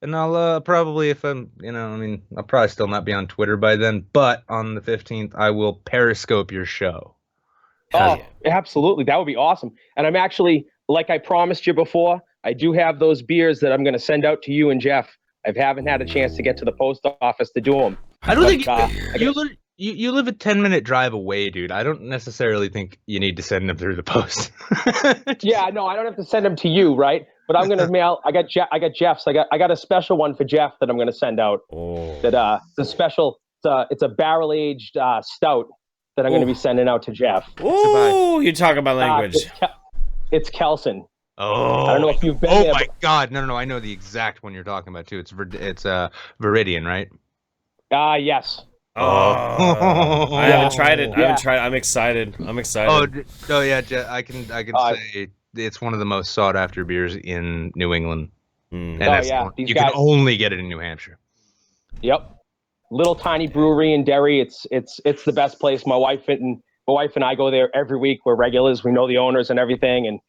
And I'll probably, if I'm, I'll probably still not be on Twitter by then, but on the 15th, I will Periscope your show. Absolutely. That would be awesome. And I'm actually, like I promised you before, I do have those beers that I'm going to send out to you and Jeff. I haven't had a chance to get to the post office to do them. I don't think you live a 10-minute drive away, dude. I don't necessarily think you need to send them through the post. Yeah, no, I don't have to send them to you, right? But I'm gonna mail. I got Jeff's. I got a special one for Jeff that I'm gonna send out. That the special. It's a barrel aged stout that I'm gonna be sending out to Jeff. Oh, you talk about language. It's Kelson. Oh, I don't know if you've been. Oh my God, no! I know the exact one you're talking about too. It's Viridian, right? Yes. I haven't tried it. I'm excited. Oh yeah, I can say it's one of the most sought after beers in New England. And you can only get it in New Hampshire. Yep. Little tiny brewery in Derry. It's the best place. My wife and I go there every week. We're regulars. We know the owners and everything, and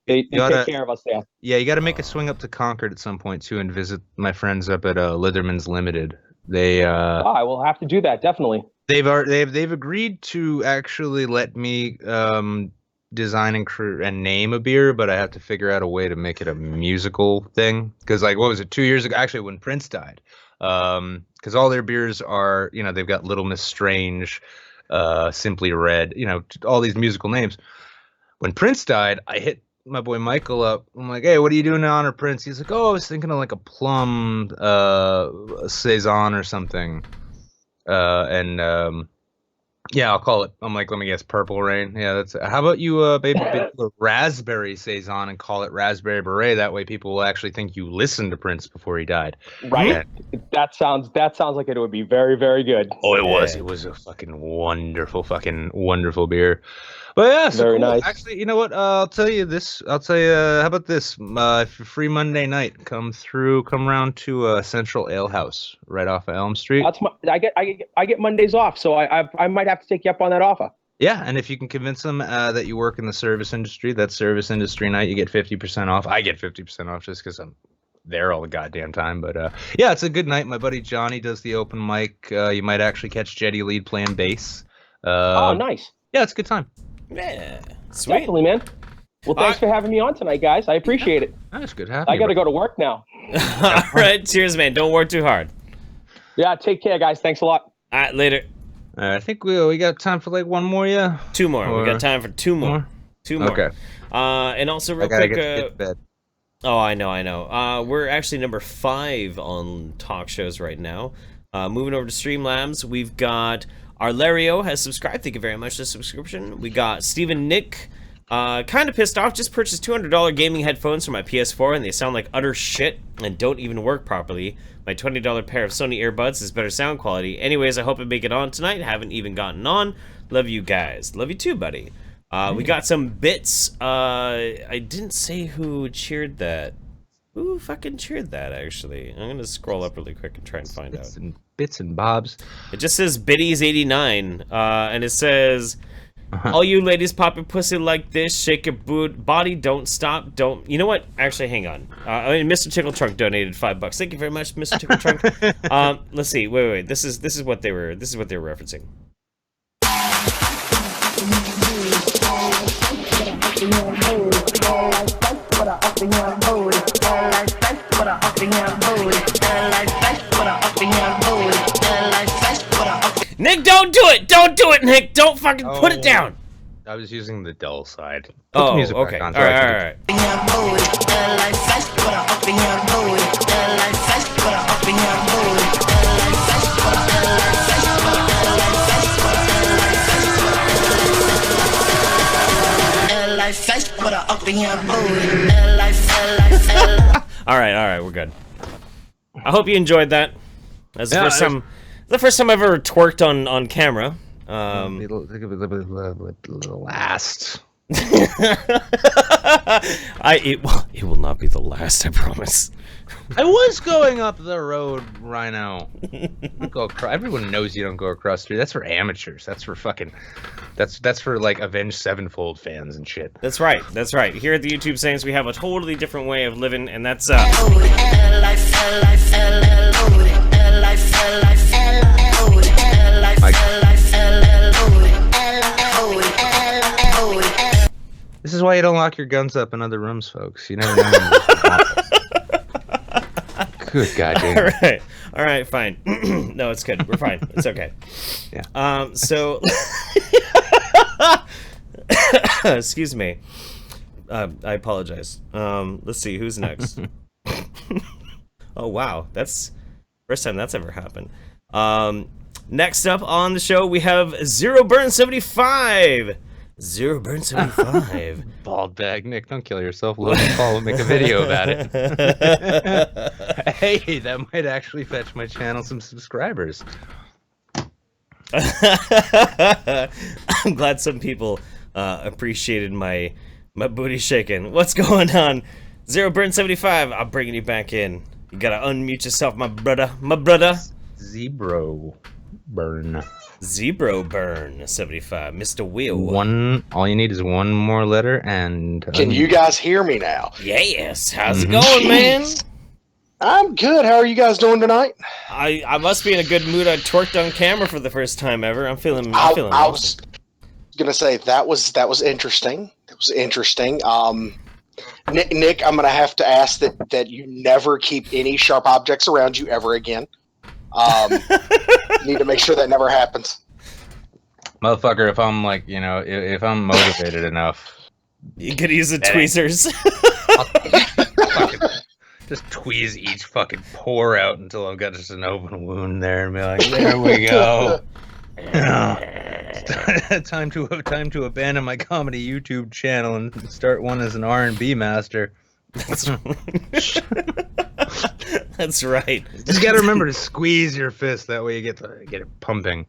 they take care of us there. Yeah, you got to make a swing up to Concord at some point too, and visit my friends up at Litherman's Limited. They I will have to do that, definitely. They've agreed to actually let me design and name a beer, but I have to figure out a way to make it a musical thing. Because like, what was it, 2 years ago? Actually, when Prince died, because all their beers are, they've got Little Miss Strange, Simply Red, all these musical names. When Prince died, I hit my boy Michael up. I'm like, hey, what are you doing to honor Prince? He's like, oh, I was thinking of like a plum saison or something. Yeah, I'll call it. I'm like, let me guess, Purple Rain. Yeah, that's it. How about you maybe a raspberry saison and call it Raspberry Beret? That way people will actually think you listened to Prince before he died. Right. Yeah. That sounds like it would be very, very good. Oh, it was. It was a fucking wonderful beer. But yeah, so very nice. Actually, you know what? I'll tell you this. How about this? If you're free Monday night, come round to Central Ale House right off of Elm Street. I get Mondays off, so I might have to take you up on that offer. Yeah, and if you can convince them that you work in the service industry, that service industry night, you get 50% off. I get 50% off just because I'm there all the goddamn time. But yeah, it's a good night. My buddy Johnny does the open mic. You might actually catch Jetty Lead playing bass. Oh, nice. Yeah, it's a good time. Yeah, sweet. Definitely, man. Well, thanks for having me on tonight, guys. I appreciate it. That's good having you. I got to go to work now. All right, cheers, man. Don't work too hard. Yeah, take care, guys. Thanks a lot. All right, later. I think we got time for like one more, yeah? Two more. We got time for two more. Two more. Okay. And also real quick. Get to bed. Oh, I know. We're actually number 5 on talk shows right now. Moving over to Streamlabs, we've got Arlerio has subscribed. Thank you very much for the subscription. We got Stephen Nick, kind of pissed off. Just purchased $200 gaming headphones for my PS4, and they sound like utter shit and don't even work properly. My $20 pair of Sony earbuds is better sound quality. Anyways, I hope I make it on tonight. Haven't even gotten on. Love you guys. Love you too, buddy. We got some bits. I didn't say who cheered that. Who fucking cheered that, actually? I'm going to scroll up really quick and try and find out. Bits and bobs. It just says Biddies89, and it says, all you ladies popping pussy like this, shake your body, don't stop, don't... You know what? Actually, hang on. Mr. Tickle Trunk donated $5. Thank you very much, Mr. Tickle Trunk. Let's see. Wait. This is what they were referencing. Nick, don't do it! Don't do it, Nick! Don't fucking put it down! I was using the dull side. Put the music okay. Back on, Alright. All right, we're good. I hope you enjoyed that. That's the first time I've ever twerked on camera. The last. It will not be the last, I promise. I was going up the road, Rhino. Everyone knows you don't go across the street. That's for amateurs. That's for fucking. That's for like Avenged Sevenfold fans and shit. That's right. Here at the YouTube Saints, we have a totally different way of living, and that's This is why you don't lock your guns up in other rooms, folks. You never know. Good goddamn. All right, fine. No, it's good. We're fine. It's okay. Yeah. So, excuse me. I apologize. Let's see who's next. Oh wow, that's first time that's ever happened. Next up on the show we have Zero Burn 75. Zero Burn 75. Bald bag, Nick, don't kill yourself. Logan Paul will make a video about it. Hey, that might actually fetch my channel some subscribers. I'm glad some people appreciated my booty shaking. What's going on? Zero Burn 75. I'm bringing you back in. You gotta unmute yourself, my brother. Zebro Burn 75. Mr. Will. All you need is one more letter and... Can you guys hear me now? Yes. How's it going, man? I'm good. How are you guys doing tonight? I must be in a good mood. I twerked on camera for the first time ever. I'm feeling I was gonna say that was interesting. It was interesting. Nick, I'm gonna have to ask that you never keep any sharp objects around you ever again. Need to make sure that never happens. Motherfucker, if I'm like, if I'm motivated enough, you could use the tweezers. Just tweeze each fucking pore out until I've got just an open wound there, and be like, there we go. Time to abandon my comedy YouTube channel and start one as an R&B master. That's right. Just gotta remember to squeeze your fist. That way you get it pumping.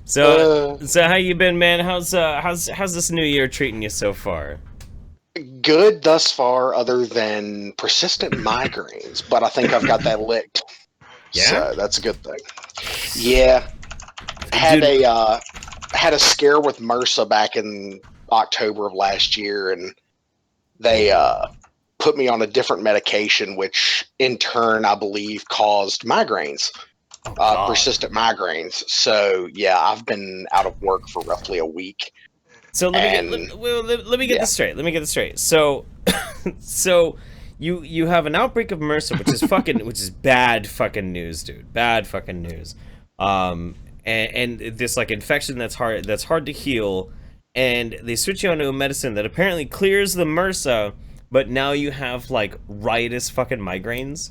So how you been, man? How's this new year treating you so far? Good thus far, other than persistent migraines. But I think I've got that licked. Yeah, so that's a good thing. Yeah, had a scare with MRSA back in October of last year, and they put me on a different medication, which in turn, I believe, caused migraines, persistent migraines. So yeah, I've been out of work for roughly a week. So let me get this straight. So, you have an outbreak of MRSA, which is bad fucking news, dude. Bad fucking news. And this like infection that's hard to heal, and they switch you onto a medicine that apparently clears the MRSA, but now you have like riotous fucking migraines.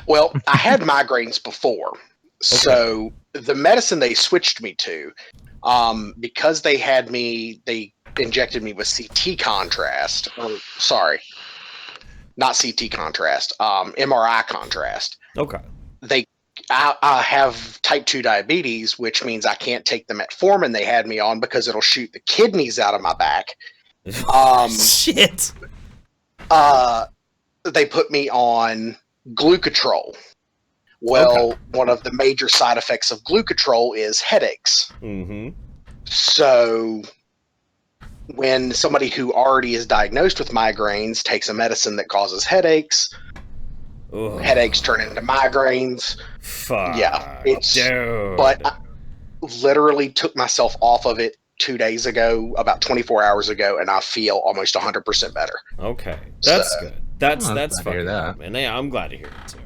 Well, I had migraines before, so the medicine they switched me to. Because they injected me with CT contrast, not CT contrast, MRI contrast. Okay. I have type 2 diabetes, which means I can't take the metformin they had me on because it'll shoot the kidneys out of my back. Shit. They put me on glucotrol. Well, one of the major side effects of glucotrol is headaches. Mm-hmm. So when somebody who already is diagnosed with migraines takes a medicine that causes headaches, headaches turn into migraines. Fuck. Yeah. Dude. But I literally took myself off of it 2 days ago, about 24 hours ago, and I feel almost 100% better. Okay. That's good. That's fucking good, man. Yeah, I'm glad to hear it too.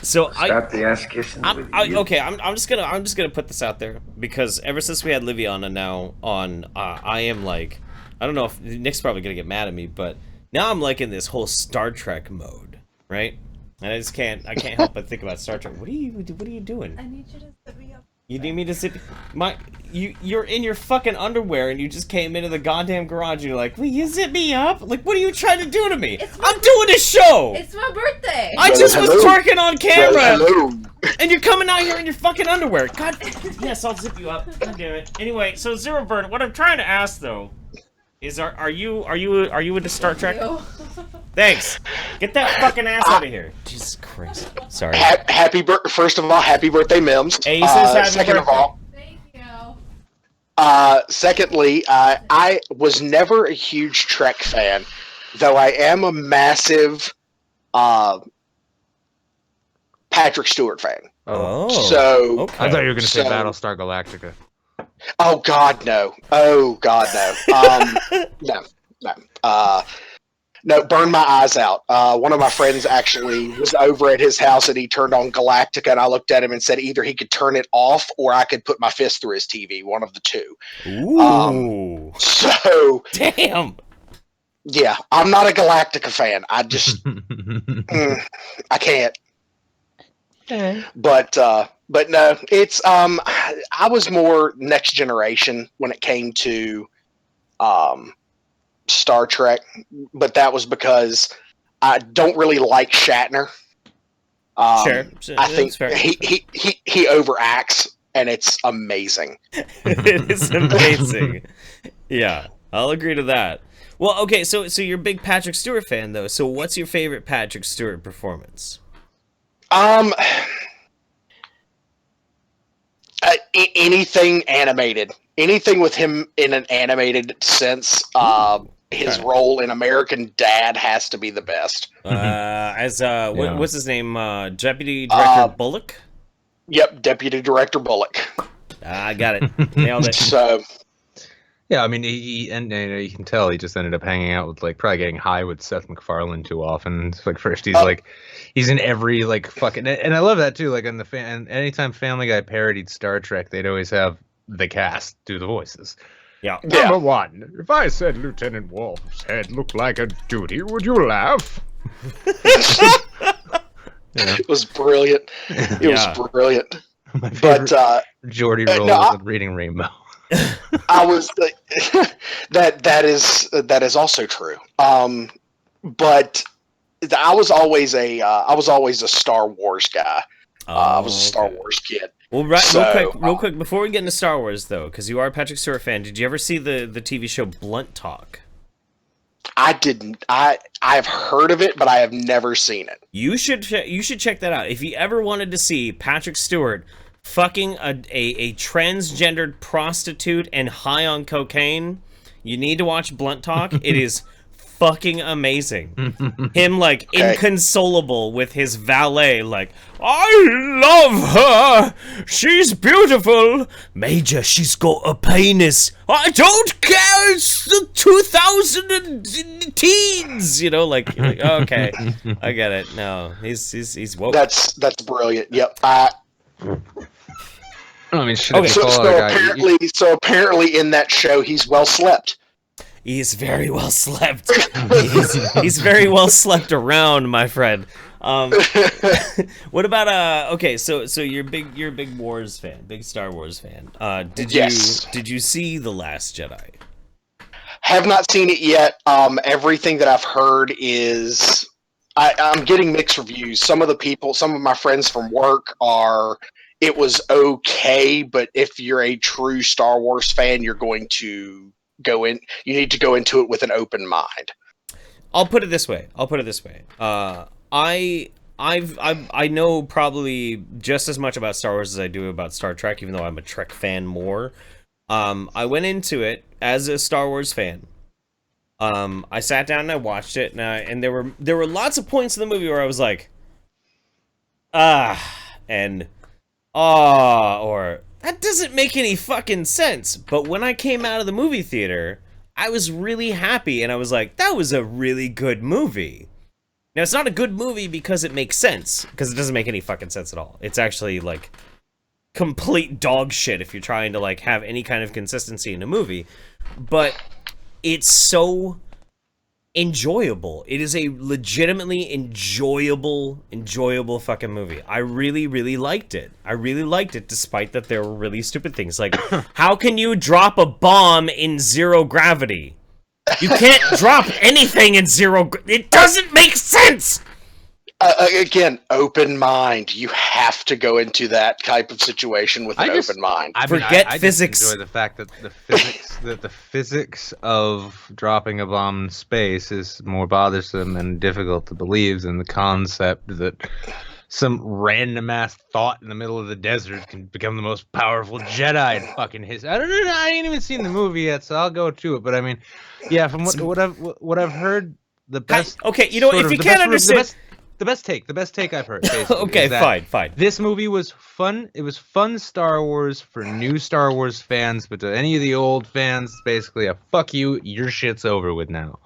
So Stop the ass kissing. I'm just gonna put this out there, because ever since we had Liviana now on, I am like, I don't know if Nick's probably gonna get mad at me, but now I'm like in this whole Star Trek mode, right? And I can't help but think about Star Trek. What are you doing? I need you to set me up. You need me to sit? You're in your fucking underwear and you just came into the goddamn garage and you're like, will you zip me up? Like, what are you trying to do to me? I'm doing a show! It's my birthday! I just was twerking on camera! Hello. And you're coming out here in your fucking underwear. God, yes, I'll zip you up. God damn it. Anyway, so Zero Bird, what I'm trying to ask though is, are you into Star Trek? Thanks. Get that fucking ass out of here. Jesus Christ. Sorry. First of all, happy birthday, Mims. Aces, happy second birthday. of all, Thank you. secondly, I was never a huge Trek fan, though I am a massive Patrick Stewart fan. Oh. So okay. I thought you were going to say Battlestar Galactica. Oh God, no! Oh God, no! No, burn my eyes out. One of my friends actually was over at his house and he turned on Galactica, and I looked at him and said either he could turn it off or I could put my fist through his TV. One of the two. Ooh. So damn. Yeah, I'm not a Galactica fan. I just I can't. Okay. But no, it's I was more Next Generation when it came to Star Trek, but that was because I don't really like Shatner. Sure, I think he overacts, and it's amazing. It is amazing. Yeah, I'll agree to that. Well, okay, so you're a big Patrick Stewart fan, though. So what's your favorite Patrick Stewart performance? Anything animated, anything with him in an animated sense. His role in American Dad has to be the best. What's his name? Deputy Director Bullock. Yep, Deputy Director Bullock. I got it. Nailed it. So. Yeah, I mean, you can tell he just ended up hanging out with, probably getting high with Seth MacFarlane too often. It's first he's in every fucking, and I love that too. Like and anytime Family Guy parodied Star Trek, they'd always have the cast do the voices. Yeah. Number one, if I said Lieutenant Worf's head looked like a duty, would you laugh? It was brilliant. It was brilliant. My favorite but Geordie Roll was Reading Rainbow. I was that is also true. But I was always a Star Wars guy. I was a Star Wars kid. Well, real quick, before we get into Star Wars though, because you are a Patrick Stewart fan, did you ever see the TV show Blunt Talk? I didn't. I've heard of it, but I have never seen it. You should check that out. If you ever wanted to see Patrick Stewart fucking a transgendered prostitute and high on cocaine, you need to watch Blunt Talk. It is fucking amazing. Him inconsolable with his valet, I love her. She's beautiful. Major, she's got a penis. I don't care. It's the 2000 teens. Okay, I get it. No, he's woke. That's brilliant. Yep. I mean, so apparently in that show he's well slept. He's very well slept. He's very well slept around, my friend. What about okay? So you're a big Wars fan, big Star Wars fan. Did you see The Last Jedi? Have not seen it yet. Everything that I've heard is I'm getting mixed reviews. Some of my friends from work it was okay, but if you're a true Star Wars fan, you're going to you need to go into it with an open mind. I'll put it this way. I know probably just as much about Star Wars as I do about Star Trek, even though I'm a Trek fan more. I went into it as a Star Wars fan. I sat down and I watched it, and there were lots of points in the movie where I was like, and or that doesn't make any fucking sense. But when I came out of the movie theater, I was really happy, and I was like, that was a really good movie. Now, it's not a good movie because it makes sense, because it doesn't make any fucking sense at all. It's actually, complete dog shit if you're trying to, have any kind of consistency in a movie. But it's so enjoyable. It is a legitimately enjoyable fucking movie. I really, really liked it. I really liked it, despite that there were really stupid things. Like, how can you drop a bomb in zero gravity? You can't drop anything in it doesn't make sense! Again, open mind. You have to go into that type of situation with an open mind. Forget physics. I enjoy the fact that the physics of dropping a bomb in space is more bothersome and difficult to believe than the concept that some random ass thought in the middle of the desert can become the most powerful Jedi in fucking history. I don't know. I ain't even seen the movie yet, so I'll go to it. But I mean, yeah, from what I've heard, the best. Okay, you know, if you can't understand. The best take I've heard. Okay, fine. This movie was fun. It was fun Star Wars for new Star Wars fans, but to any of the old fans, basically a fuck you. Your shit's over with now.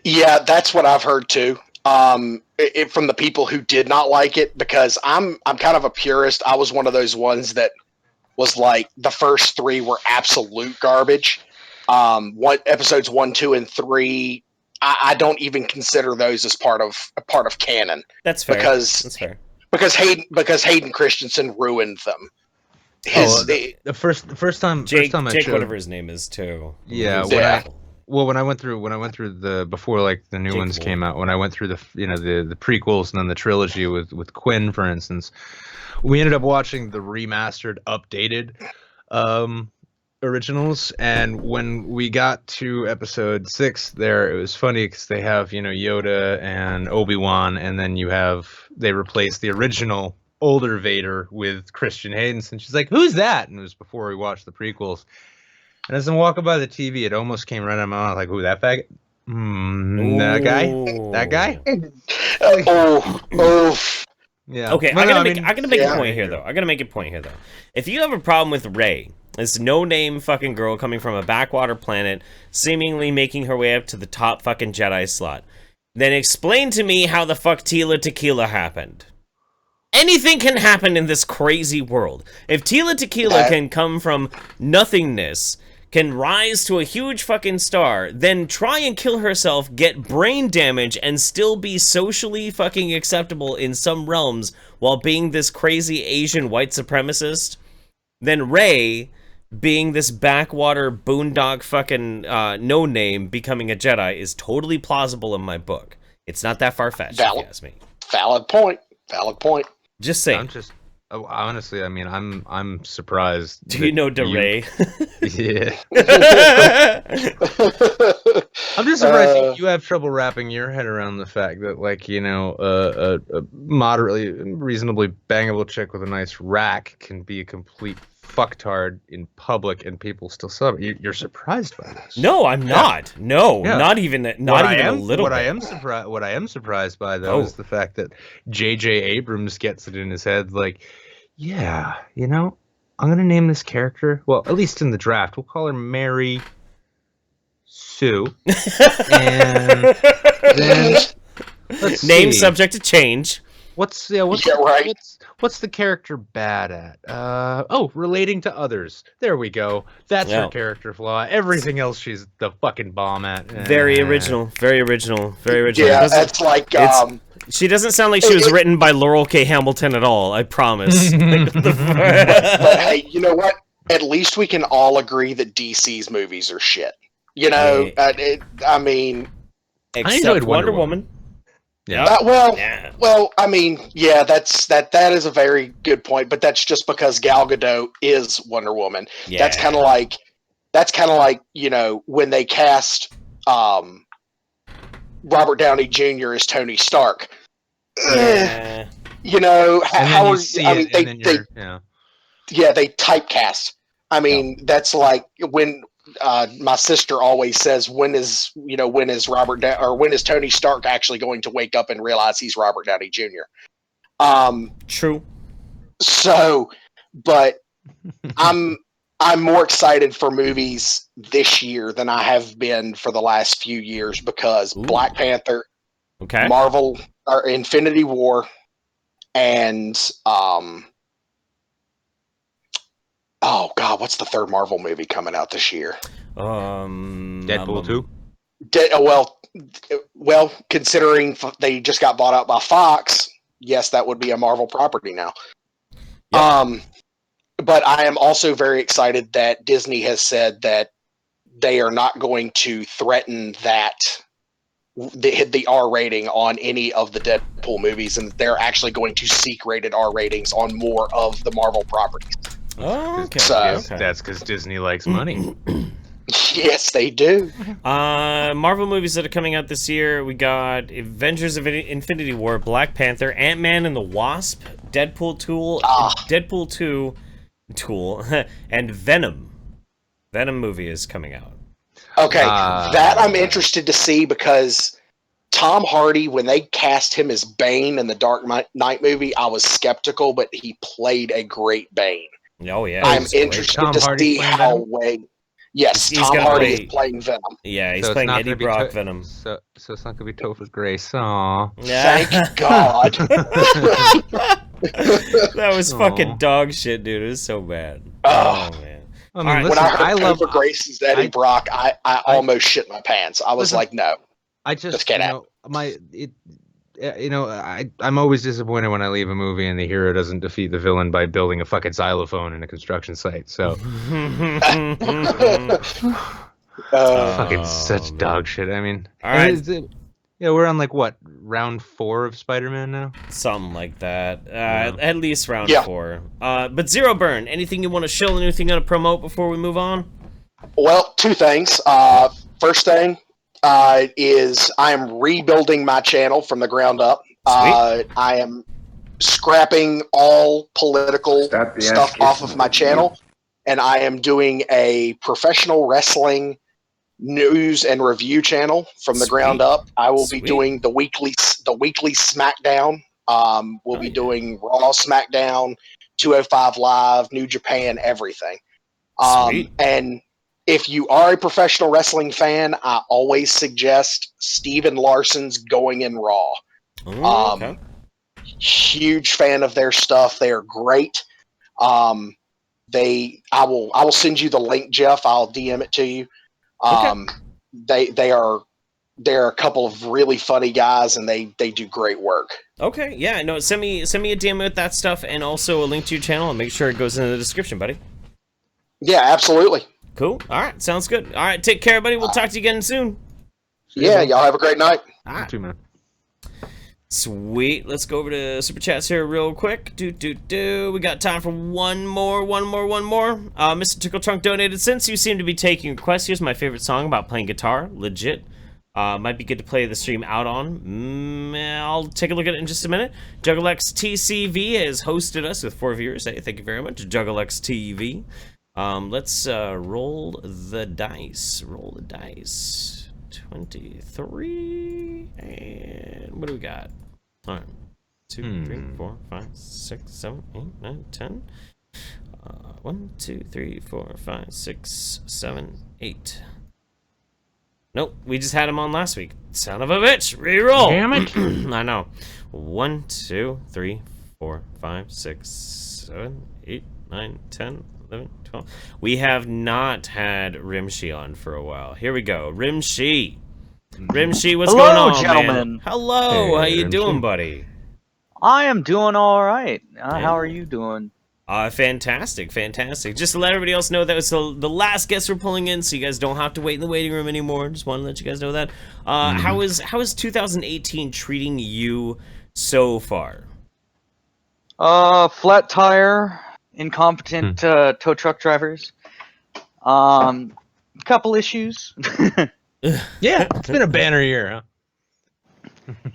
Yeah, that's what I've heard too. From the people who did not like it, because I'm kind of a purist. I was one of those ones that was like the first 3 were absolute garbage. Episodes 1, 2, and 3. I don't even consider those as part of canon. That's fair. Because Hayden Christensen ruined them. The first time Jake, I showed, whatever his name is too. Yeah. When I went through the before like the new ones came out, when I went through the prequels and then the trilogy with Quinn, for instance, we ended up watching the remastered, updated originals, and when we got to episode 6 there, it was funny because they have Yoda and Obi-Wan, and then they replaced the original older Vader with Christian Haydenson. She's like, who's that? And it was before we watched the prequels, and as I'm walking by the TV, it almost came right out of my mouth, like, who, that faggot? That guy? Yeah. Okay, I'm gonna make a point here though. If you have a problem with Rey, this no-name fucking girl coming from a backwater planet, seemingly making her way up to the top fucking Jedi slot, then explain to me how the fuck Tila Tequila happened. Anything can happen in this crazy world. If Tila Tequila can come from nothingness, can rise to a huge fucking star, then try and kill herself, get brain damage, and still be socially fucking acceptable in some realms while being this crazy Asian white supremacist, then Rey, being this backwater boondock fucking no-name becoming a Jedi, is totally plausible in my book. It's not that far-fetched, if you ask me. Valid point. Just saying. Honestly, I mean, I'm surprised. Do you know DeRay? Yeah. I'm just surprised you have trouble wrapping your head around the fact that, like, a moderately, reasonably bangable chick with a nice rack can be a complete fucktard in public and people still sub it. You're surprised by this? No, I'm not. No, not even a little bit. What I am surprised by though is the fact that J.J. Abrams gets it in his head, like, yeah, I'm gonna name this character. Well, at least in the draft, we'll call her Mary Sue. And then let's name see. Subject to change. What's the character bad at? Relating to others. There we go. That's her character flaw. Everything else, she's the fucking bomb at. Very original. Yeah, that's like she doesn't sound like she was written by Laurel K. Hamilton at all. I promise. But hey, you know what? At least we can all agree that DC's movies are shit. I mean, except I enjoyed Wonder Woman. Yeah. Well, I mean, yeah, that is a very good point, but that's just because Gal Gadot is Wonder Woman. Yeah. That's kind of like when they cast Robert Downey Jr. as Tony Stark. Yeah. They typecast. I mean, that's like when my sister always says, when is Tony Stark actually going to wake up and realize he's Robert Downey Jr.? True. So, but I'm more excited for movies this year than I have been for the last few years because Black Panther, Marvel or Infinity War, and oh God, what's the third Marvel movie coming out this year? Deadpool 2. Well, considering they just got bought out by Fox, yes, that would be a Marvel property now. Yep. But I am also very excited that Disney has said that they are not going to threaten that the R rating on any of the Deadpool movies, and they're actually going to seek rated R ratings on more of the Marvel properties. Oh, okay. So, that's because Disney likes money. Yes, they do. Marvel movies that are coming out this year, we got Avengers of Infinity War, Black Panther, Ant-Man and the Wasp, Deadpool 2, and Venom. Venom movie is coming out. Okay, that I'm interested to see because Tom Hardy, when they cast him as Bane in the Dark Knight movie, I was skeptical, but he played a great Bane. Oh, yeah. I'm interested to see how Yes, Tom Hardy is playing Venom. Yeah, he's playing Eddie Brock Venom. So it's not going to be Topher Grace. Aww. Yeah. Thank God. That was fucking dog shit, dude. It was so bad. Oh, man. I mean, listen, when I heard Topher Grace is Eddie Brock, I almost shit my pants. I was like, no. I just can't happen. I'm always disappointed when I leave a movie and the hero doesn't defeat the villain by building a fucking xylophone in a construction site. So, fucking such dog shit. I mean, all right. We're on like what, round 4 of Spider-Man now? Something like that. At least round 4. But Zero Burn, anything you want to shill? Anything you want to promote before we move on? Well, 2 things. First thing. Is I am rebuilding my channel from the ground up. I am scrapping all political stuff off of my channel, and I am doing a professional wrestling news and review channel from the ground up. I will be doing the weekly SmackDown. We'll be doing Raw, SmackDown, 205 Live, New Japan, everything. And if you are a professional wrestling fan, I always suggest Steven Larson's Going in Raw. Okay. Huge fan of their stuff. They are great. I will send you the link, Jeff. I'll DM it to you. They're a couple of really funny guys, and they do great work. Okay, yeah, no, send me a DM with that stuff, and also a link to your channel, and make sure it goes in the description, buddy. Yeah, absolutely. Cool. All right, sounds good. All right, take care, buddy. We'll talk to you again soon. Yeah, y'all have a great night. All right. You too, man. Sweet. Let's go over to Super Chats here real quick. We got time for one more. Mr. Tickle Trunk donated. Since you seem to be taking requests, here's my favorite song about playing guitar. Legit. Might be good to play the stream out on. I'll take a look at it in just a minute. JuggleX TCV has hosted us with 4 viewers. Hey, thank you very much, JuggleX TV. Let's roll the dice. 23. And what do we got? All right. 2, 3, 4, 5, 6, 7, 8, 9, 10. 1, 2, 3, 4, 5, 6, 7, 8. Nope, we just had him on last week. Son of a bitch. Reroll. Damn it. I know. 1, 2, 3, 4, 5, 6, 7, 8, 9, 10, 11, 12. We have not had Rimshi on for a while. Here we go. Rimshi, what's going on, gentlemen? Man? Hello, Hey, how you Rimshi. doing, buddy? I am doing all right. How are you doing? Fantastic. Just to let everybody else know that was the last guest we're pulling in, so you guys don't have to wait in the waiting room anymore. Just want to let you guys know that. How is 2018 treating you so far? Flat tire, incompetent tow truck drivers. Couple issues. Yeah, it's been a banner year, huh?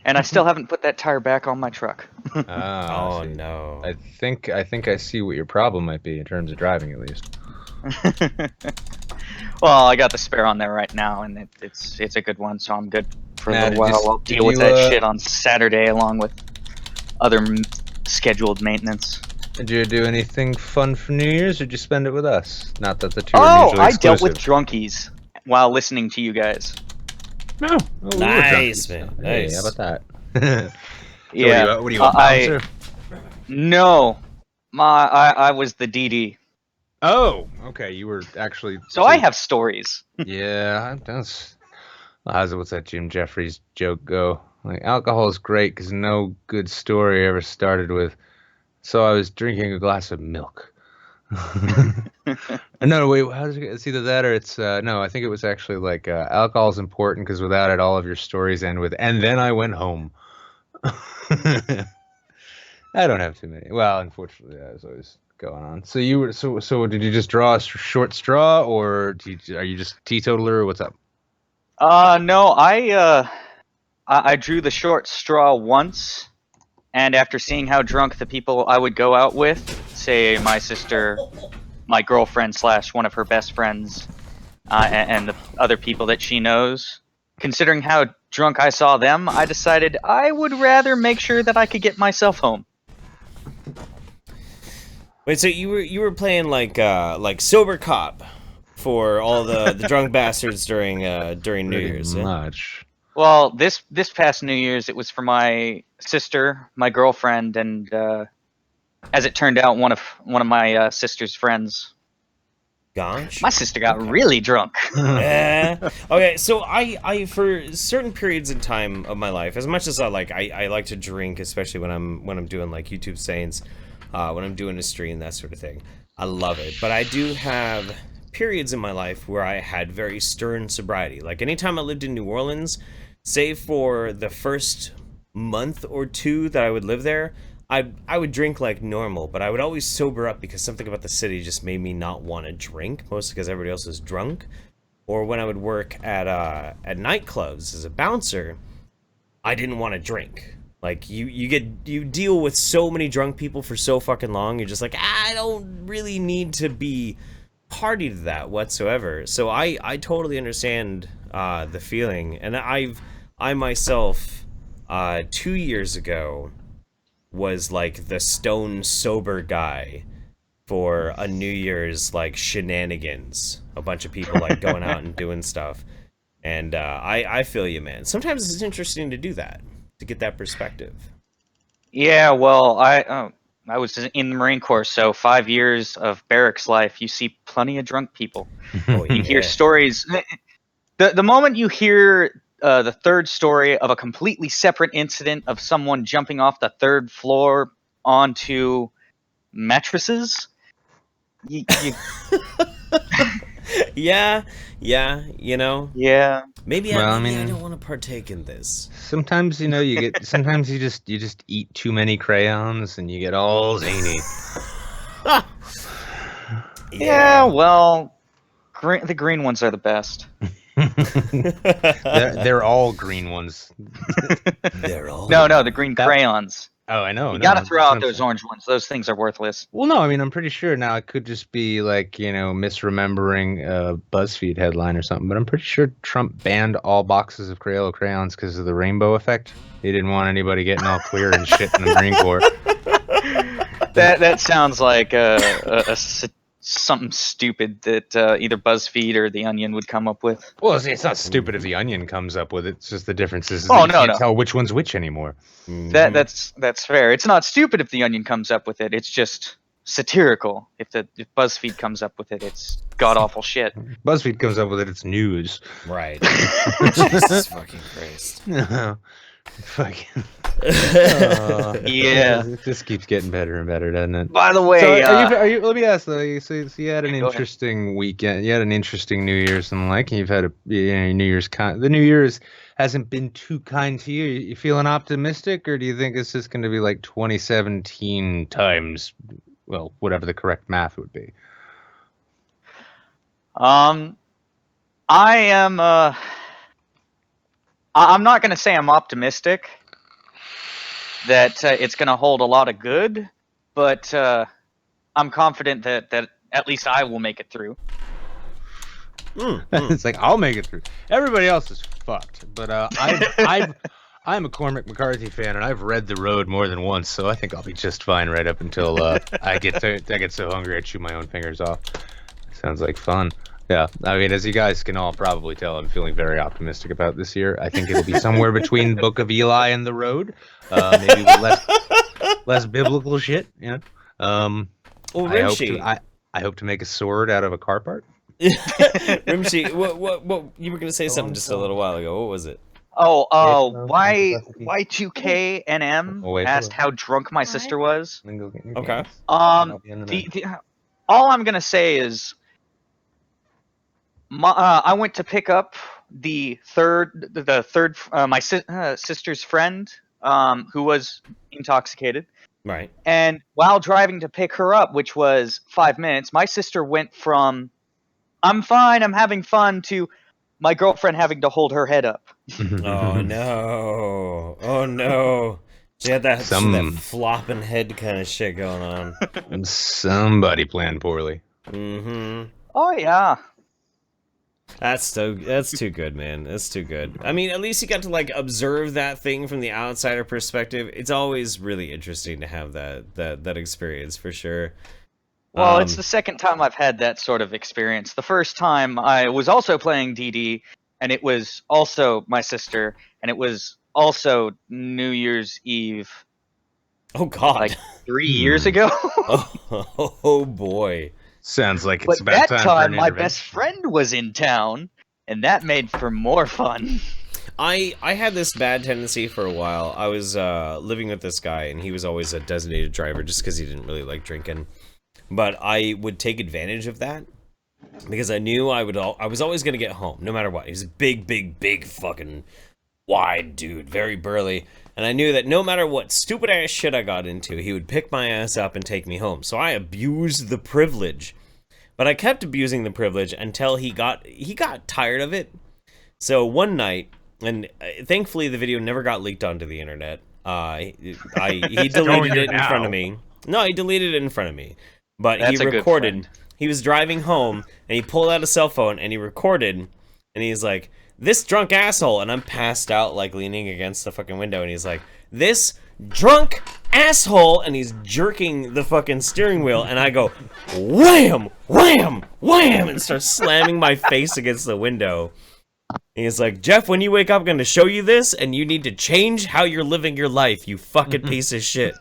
And I still haven't put that tire back on my truck. Oh no. I think I see what your problem might be in terms of driving, at least. Well, I got the spare on there right now, and it's a good one, so I'm good for a little while. I'll deal with that shit on Saturday along with other scheduled maintenance. Did you do anything fun for New Year's, or did you spend it with us? Not that the two are mutually I exclusive. dealt with drunkies while listening to you guys. No. Nice, man. Hey, Nice. how about that? Yeah. What are you, a bouncer? No. I was the DD. Oh, okay. You were actually. So I have stories. Yeah, that's. What's that Jim Jeffries joke go? Like, alcohol is great because no good story ever started with, so I was drinking a glass of milk. No, wait, it's either that or it's, no, I think it was actually like, alcohol is important because without it, all of your stories end with, and then I went home. I don't have too many. Well, unfortunately, that was always going on. So you were, so did you just draw a short straw, or are you just teetotaler, or what's up? No, I drew the short straw once, and after seeing how drunk the people I would go out with, say my sister, my girlfriend / one of her best friends, and the other people that she knows, considering how drunk I saw them, I decided I would rather make sure that I could get myself home. Wait, so you were playing like sober cop for all the drunk bastards during New Year's? Much. Well, this past New Year's, it was for my sister, my girlfriend, and as it turned out, one of my sister's friends. Gosh. My sister got really drunk. Okay, so I for certain periods in time of my life, as much as I like to drink, especially when I'm doing like YouTube Saints, when I'm doing a stream, that sort of thing. I love it, but I do have periods in my life where I had very stern sobriety. Like anytime I lived in New Orleans, save for the first month or two that I would live there, I would drink like normal, but I would always sober up because something about the city just made me not want to drink, mostly because everybody else was drunk. Or when I would work at nightclubs as a bouncer, I didn't want to drink. Like you deal with so many drunk people for so fucking long, you're just like, I don't really need to be party to that whatsoever. So I totally understand the feeling, and I myself 2 years ago was like the stone sober guy for a New Year's like shenanigans, a bunch of people like going out and doing stuff, and I feel you, man. Sometimes it's interesting to do that, to get that perspective. Yeah, well, I was in the Marine Corps, so 5 years of barracks life. You see plenty of drunk people. Oh, You hear stories. The moment you hear the third story of a completely separate incident of someone jumping off the third floor onto mattresses, you yeah, you know. Yeah. Maybe I don't want to partake in this. Sometimes sometimes you just eat too many crayons and you get all zany. Yeah, well, the green ones are the best. They're all green ones. They're all No, the green crayons. Oh, I know. You gotta throw out those orange ones. Those things are worthless. Well, no, I mean, I'm pretty sure now it could just be like, misremembering a BuzzFeed headline or something, but I'm pretty sure Trump banned all boxes of Crayola crayons because of the rainbow effect. He didn't want anybody getting all queer and shit in the Marine Corps. That sounds like something stupid that either BuzzFeed or The Onion would come up with. Well, see, it's not stupid if The Onion comes up with it. It's just the difference is you can't tell which one's which anymore. That's fair. It's not stupid if The Onion comes up with it. It's just satirical. If BuzzFeed comes up with it, it's god-awful shit. BuzzFeed comes up with it, it's news. Right. Jesus fucking Christ. No. Fucking. Yeah. It just keeps getting better and better, doesn't it? By the way, so are you, let me ask though. So you had an interesting weekend. You had an interesting New Year's, and you've had a New Year's. The New Year's hasn't been too kind to you. You feeling optimistic, or do you think it's just going to be like 2017 times, well, whatever the correct math would be? I am. I'm not going to say I'm optimistic that it's going to hold a lot of good, but I'm confident that at least I will make it through. It's like, I'll make it through. Everybody else is fucked, but I'm a Cormac McCarthy fan, and I've read The Road more than once, so I think I'll be just fine right up until I get so hungry I chew my own fingers off. Sounds like fun. Yeah, I mean, as you guys can all probably tell, I'm feeling very optimistic about this year. I think it'll be somewhere between Book of Eli and The Road, maybe with less biblical shit. I hope to make a sword out of a car part. Rimshi, what? You were gonna say something just a little while ago. What was it? Y2KNM asked how drunk my sister was. Okay. All I'm gonna say is, I went to pick up my sister's friend, who was intoxicated. Right. And while driving to pick her up, which was 5 minutes, my sister went from "I'm fine, I'm having fun" to my girlfriend having to hold her head up. Oh no! Oh no! She had that flopping head kind of shit going on. Somebody planned poorly. Mm-hmm. Oh yeah. That's too good, man. That's too good. I mean, at least you got to like observe that thing from the outsider perspective. It's always really interesting to have that experience for sure. Well, it's the second time I've had that sort of experience. The first time I was also playing DD, and it was also my sister, and it was also New Year's Eve. Oh God! Like 3 years ago. Oh boy! Sounds like it's about time that for an time, my intervention. best friend was in town, and that made for more fun. I had this bad tendency for a while. I was living with this guy, and he was always a designated driver just because he didn't really like drinking. But I would take advantage of that because I knew I was always gonna get home no matter what. He was a big fucking wide dude, very burly, and I knew that no matter what stupid ass shit I got into, he would pick my ass up and take me home. So I abused the privilege, but I kept abusing the privilege until he got tired of it. So one night, and thankfully the video never got leaked onto the internet. He deleted it in front of me. No, he deleted it in front of me. But That's he a good recorded. friend. He was driving home, and he pulled out a cell phone, and he recorded, and he's like, "This drunk asshole," and I'm passed out, like, leaning against the fucking window, and he's like, "This drunk asshole," and he's jerking the fucking steering wheel, and I go, wham, wham, wham, and start slamming my face against the window. And he's like, "Jeff, when you wake up, I'm going to show you this, and you need to change how you're living your life, you fucking piece of shit."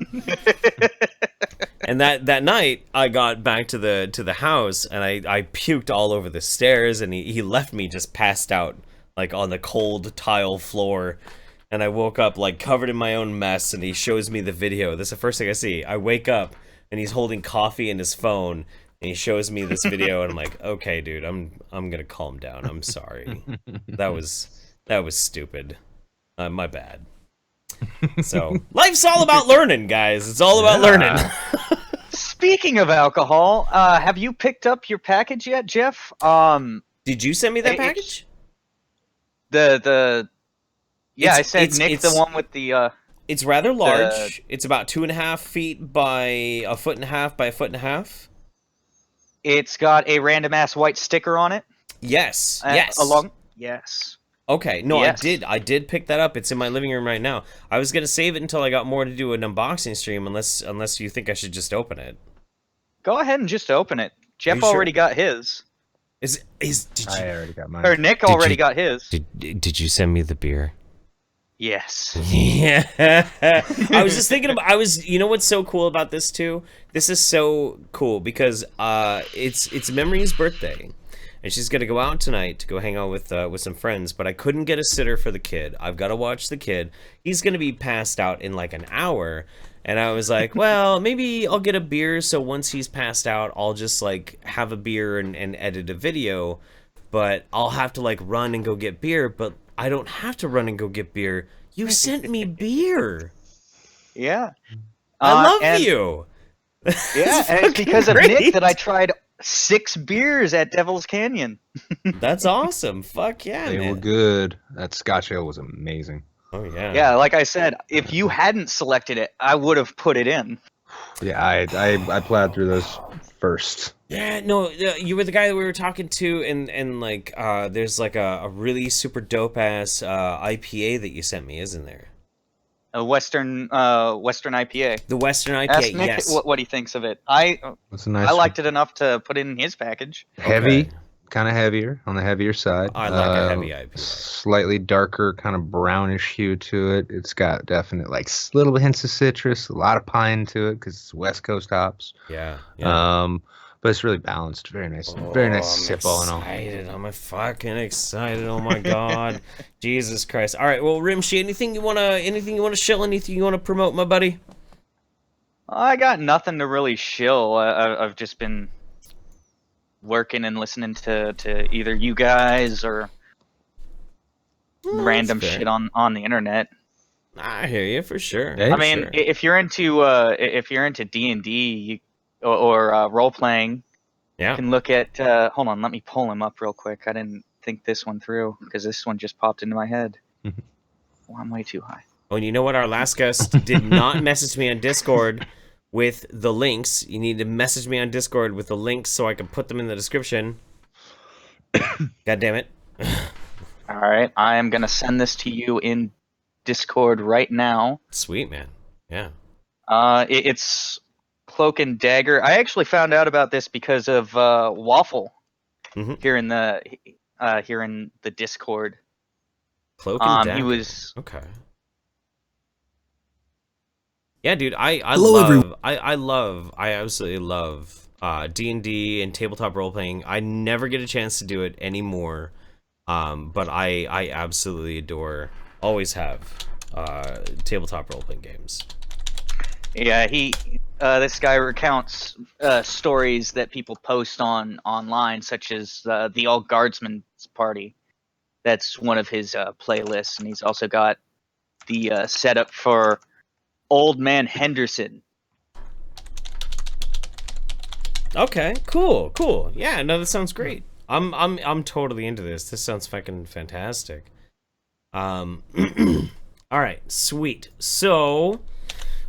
And that night, I got back to the house, and I puked all over the stairs, and he left me just passed out, like, on the cold tile floor. And I woke up, like, covered in my own mess, and he shows me the video. That's the first thing I see. I wake up, and he's holding coffee in his phone, and he shows me this video, and I'm like, okay, dude, I'm gonna calm down. I'm sorry. That was stupid. My bad. So, life's all about learning, guys. It's all about learning. Speaking of alcohol, have you picked up your package yet, Jeff? Did you send me that package? I sent Nick the one with the. It's rather large. It's about 2.5 feet by 1.5 by 1.5. It's got a random ass white sticker on it. Yes. Yes. Okay. No, yes. I did pick that up. It's in my living room right now. I was gonna save it until I got more to do an unboxing stream, unless you think I should just open it. Go ahead and just open it. Jeff already got his. I already got mine. Or Nick already got his. Did you send me the beer? Yes. Yeah. I was just thinking you know what's so cool about this too? This is so cool because it's Memory's birthday. And she's gonna go out tonight to go hang out with some friends, but I couldn't get a sitter for the kid. I've got to watch the kid. He's gonna be passed out in like an hour, and I was like, well, maybe I'll get a beer. So once he's passed out, I'll just like have a beer and edit a video. But I'll have to like run and go get beer. But I don't have to run and go get beer. You sent me beer. Yeah. I love you. Yeah, and it's because of Nick that I tried 6 beers at Devil's Canyon. That's awesome. Fuck yeah, They were good. That Scotch Ale was amazing. Oh yeah. Yeah, like I said, if you hadn't selected it, I would have put it in. Yeah, I plowed through those first. Yeah, no, you were the guy that we were talking to, and like, there's like a really super dope ass IPA that you sent me, isn't there? A Western IPA. The Western IPA. Ask Nick yes. what he thinks of it. I liked it enough to put in his package. Heavy, Okay. kind of heavier, on the heavier side. I like a heavy IPA. Slightly darker, kind of brownish hue to it. It's got definite, like, little hints of citrus, a lot of pine to it because it's West Coast hops. Yeah. but it's really balanced. Very nice. Very nice sip all in all. I'm fucking excited. Oh my god. Jesus Christ. All right, well, Rimshi, anything you want to shill, anything you want to promote, my buddy? I got nothing to really shill. I've just been working and listening to either you guys or random shit on the internet. I hear you for sure. Yeah, I mean, if you're into D&D or role playing, you can look at. Hold on, let me pull him up real quick. I didn't think this one through because this one just popped into my head. Well, I'm way too high. Oh, and you know what? Our last guest did not message me on Discord with the links. You need to message me on Discord with the links so I can put them in the description. God damn it. All right, I am gonna send this to you in Discord right now. Sweet, man. Yeah. It's Cloak and Dagger. I actually found out about this because of Waffle here in the Discord. Cloak and Dagger. He was okay. Yeah, dude. I absolutely love D&D and tabletop role playing. I never get a chance to do it anymore. But I absolutely adore, always have, tabletop role-playing games. Yeah, this guy recounts stories that people post online, such as the All Guardsmen's Party. That's one of his playlists, and he's also got the setup for Old Man Henderson. Okay, cool. Yeah, no, that sounds great. I'm totally into this. This sounds fucking fantastic. All right, sweet. So,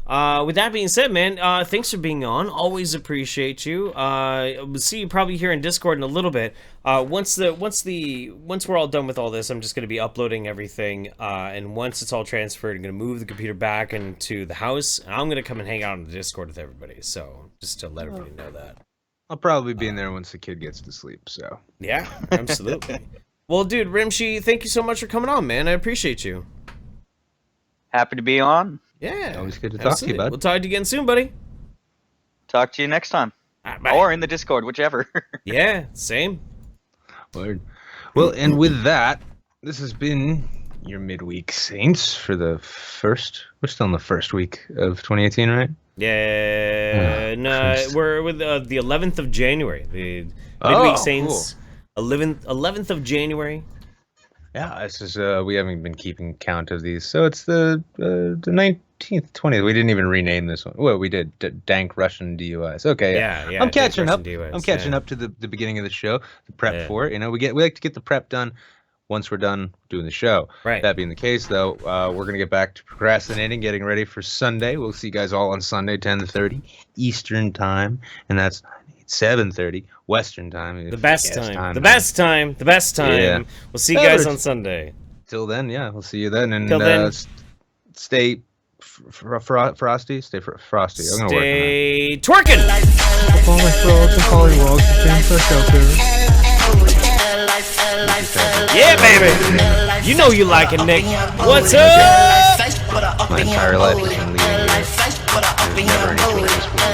with that being said, man, thanks for being on. Always appreciate you. We'll see you probably here in Discord in a little bit. Once we're all done with all this, I'm just gonna be uploading everything. And once it's all transferred, I'm gonna move the computer back into the house, and I'm gonna come and hang out on the Discord with everybody. So, just to let everybody know that. I'll probably be in there once the kid gets to sleep, so. Yeah, absolutely. Well, dude, Rimshi, thank you so much for coming on, man. I appreciate you. Happy to be on. Yeah. Always good to talk to you, bud. We'll talk to you again soon, buddy. Talk to you next time. Or in the Discord, whichever. Yeah, same. Word. Well, and with that, this has been your midweek Saints for the first... We're still in the first week of 2018, right? Yeah, no, we're with the 11th of January. The Midweek Saints, cool. 11th of January. Yeah, this is we haven't been keeping count of these, so it's the 19th, 20th. We didn't even rename this one. Well, we did Dank Russian DUIs. Okay, yeah. I'm catching up. DUIs, I'm catching up to the beginning of the show, the prep for it. You know, we like to get the prep done once we're done doing the show. Right. That being the case, though, we're going to get back to procrastinating, getting ready for Sunday. We'll see you guys all on Sunday, 10:30 Eastern Time, and that's 7:30 Western Time. The best time. The best time. Yeah. We'll see you guys on Sunday. Till then, yeah, we'll see you then. And till then, stay frosty. Stay frosty. I'm gonna stay twerking. Up all my frogs and pollywogs and fresh out there. Yeah, baby. You know you like it, Nick. What's up? My entire life has been leading here. There's never any choices for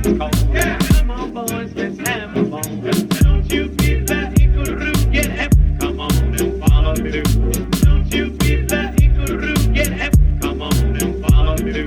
Come on, boys, let's have a ball. Don't you be that eagle get hep. Come on and follow me, do. Don't you be that eagle get hep. Come on and follow me, do.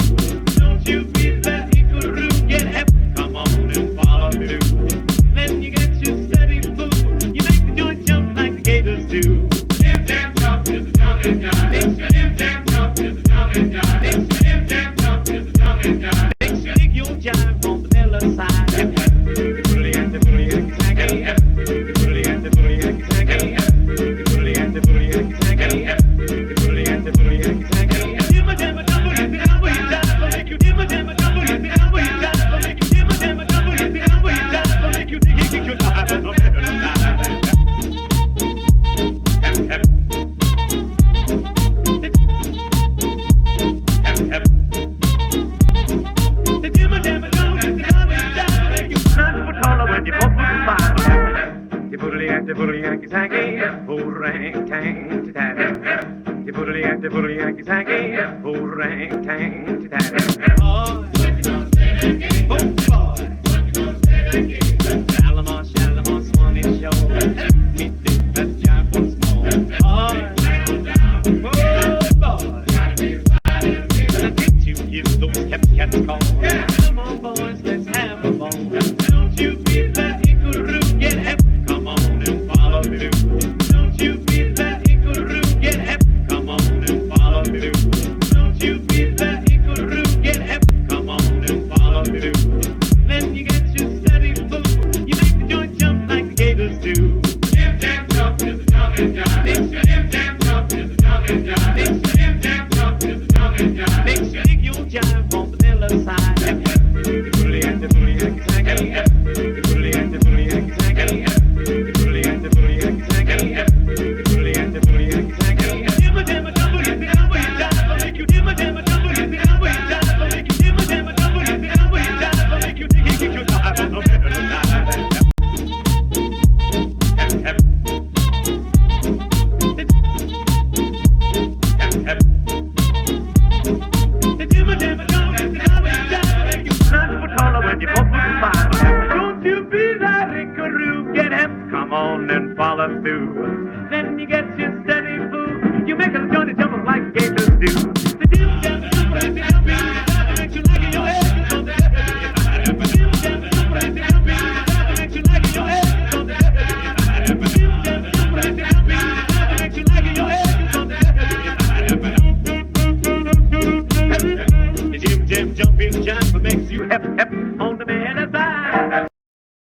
Orang tang tatty. Dibbly yanky tanky. Orang tang tatty. Oh boy. Shalimar, Swanee Show. Me think that jive was more. Oh boy. I get you hear those cats call. Come on, boys, let's have a ball. Don't you feel that Ikaru get hep? Come on and follow me. Don't you feel that Ikaru get hep? Come on and follow me. Don't you feel that Ikaru get hep? Come on and follow me. Then you get your steady food. You make the joint jump like the Gators do. Jam jump to the jump and jive. Jam jump to the jump and jive. Jam jump to the jump and jive. Make sure you jive on the vanilla side. The booty and the booty and the tanky. The booty and the booty and the tanky. The booty and the booty and the tanky. The booty and the booty and the tanky. Dimma dimma double, you think I'm way jive. I'll make you dimma dimma double, you think I'm way jive. I'll make you dimma dimma double, you think I'm way jive. I'll make you dig it, get your jive on the vanilla side. Don't you be that Ikaru, get him, come on and follow through. Then you get your steady food, you make a joint jump like Gators do.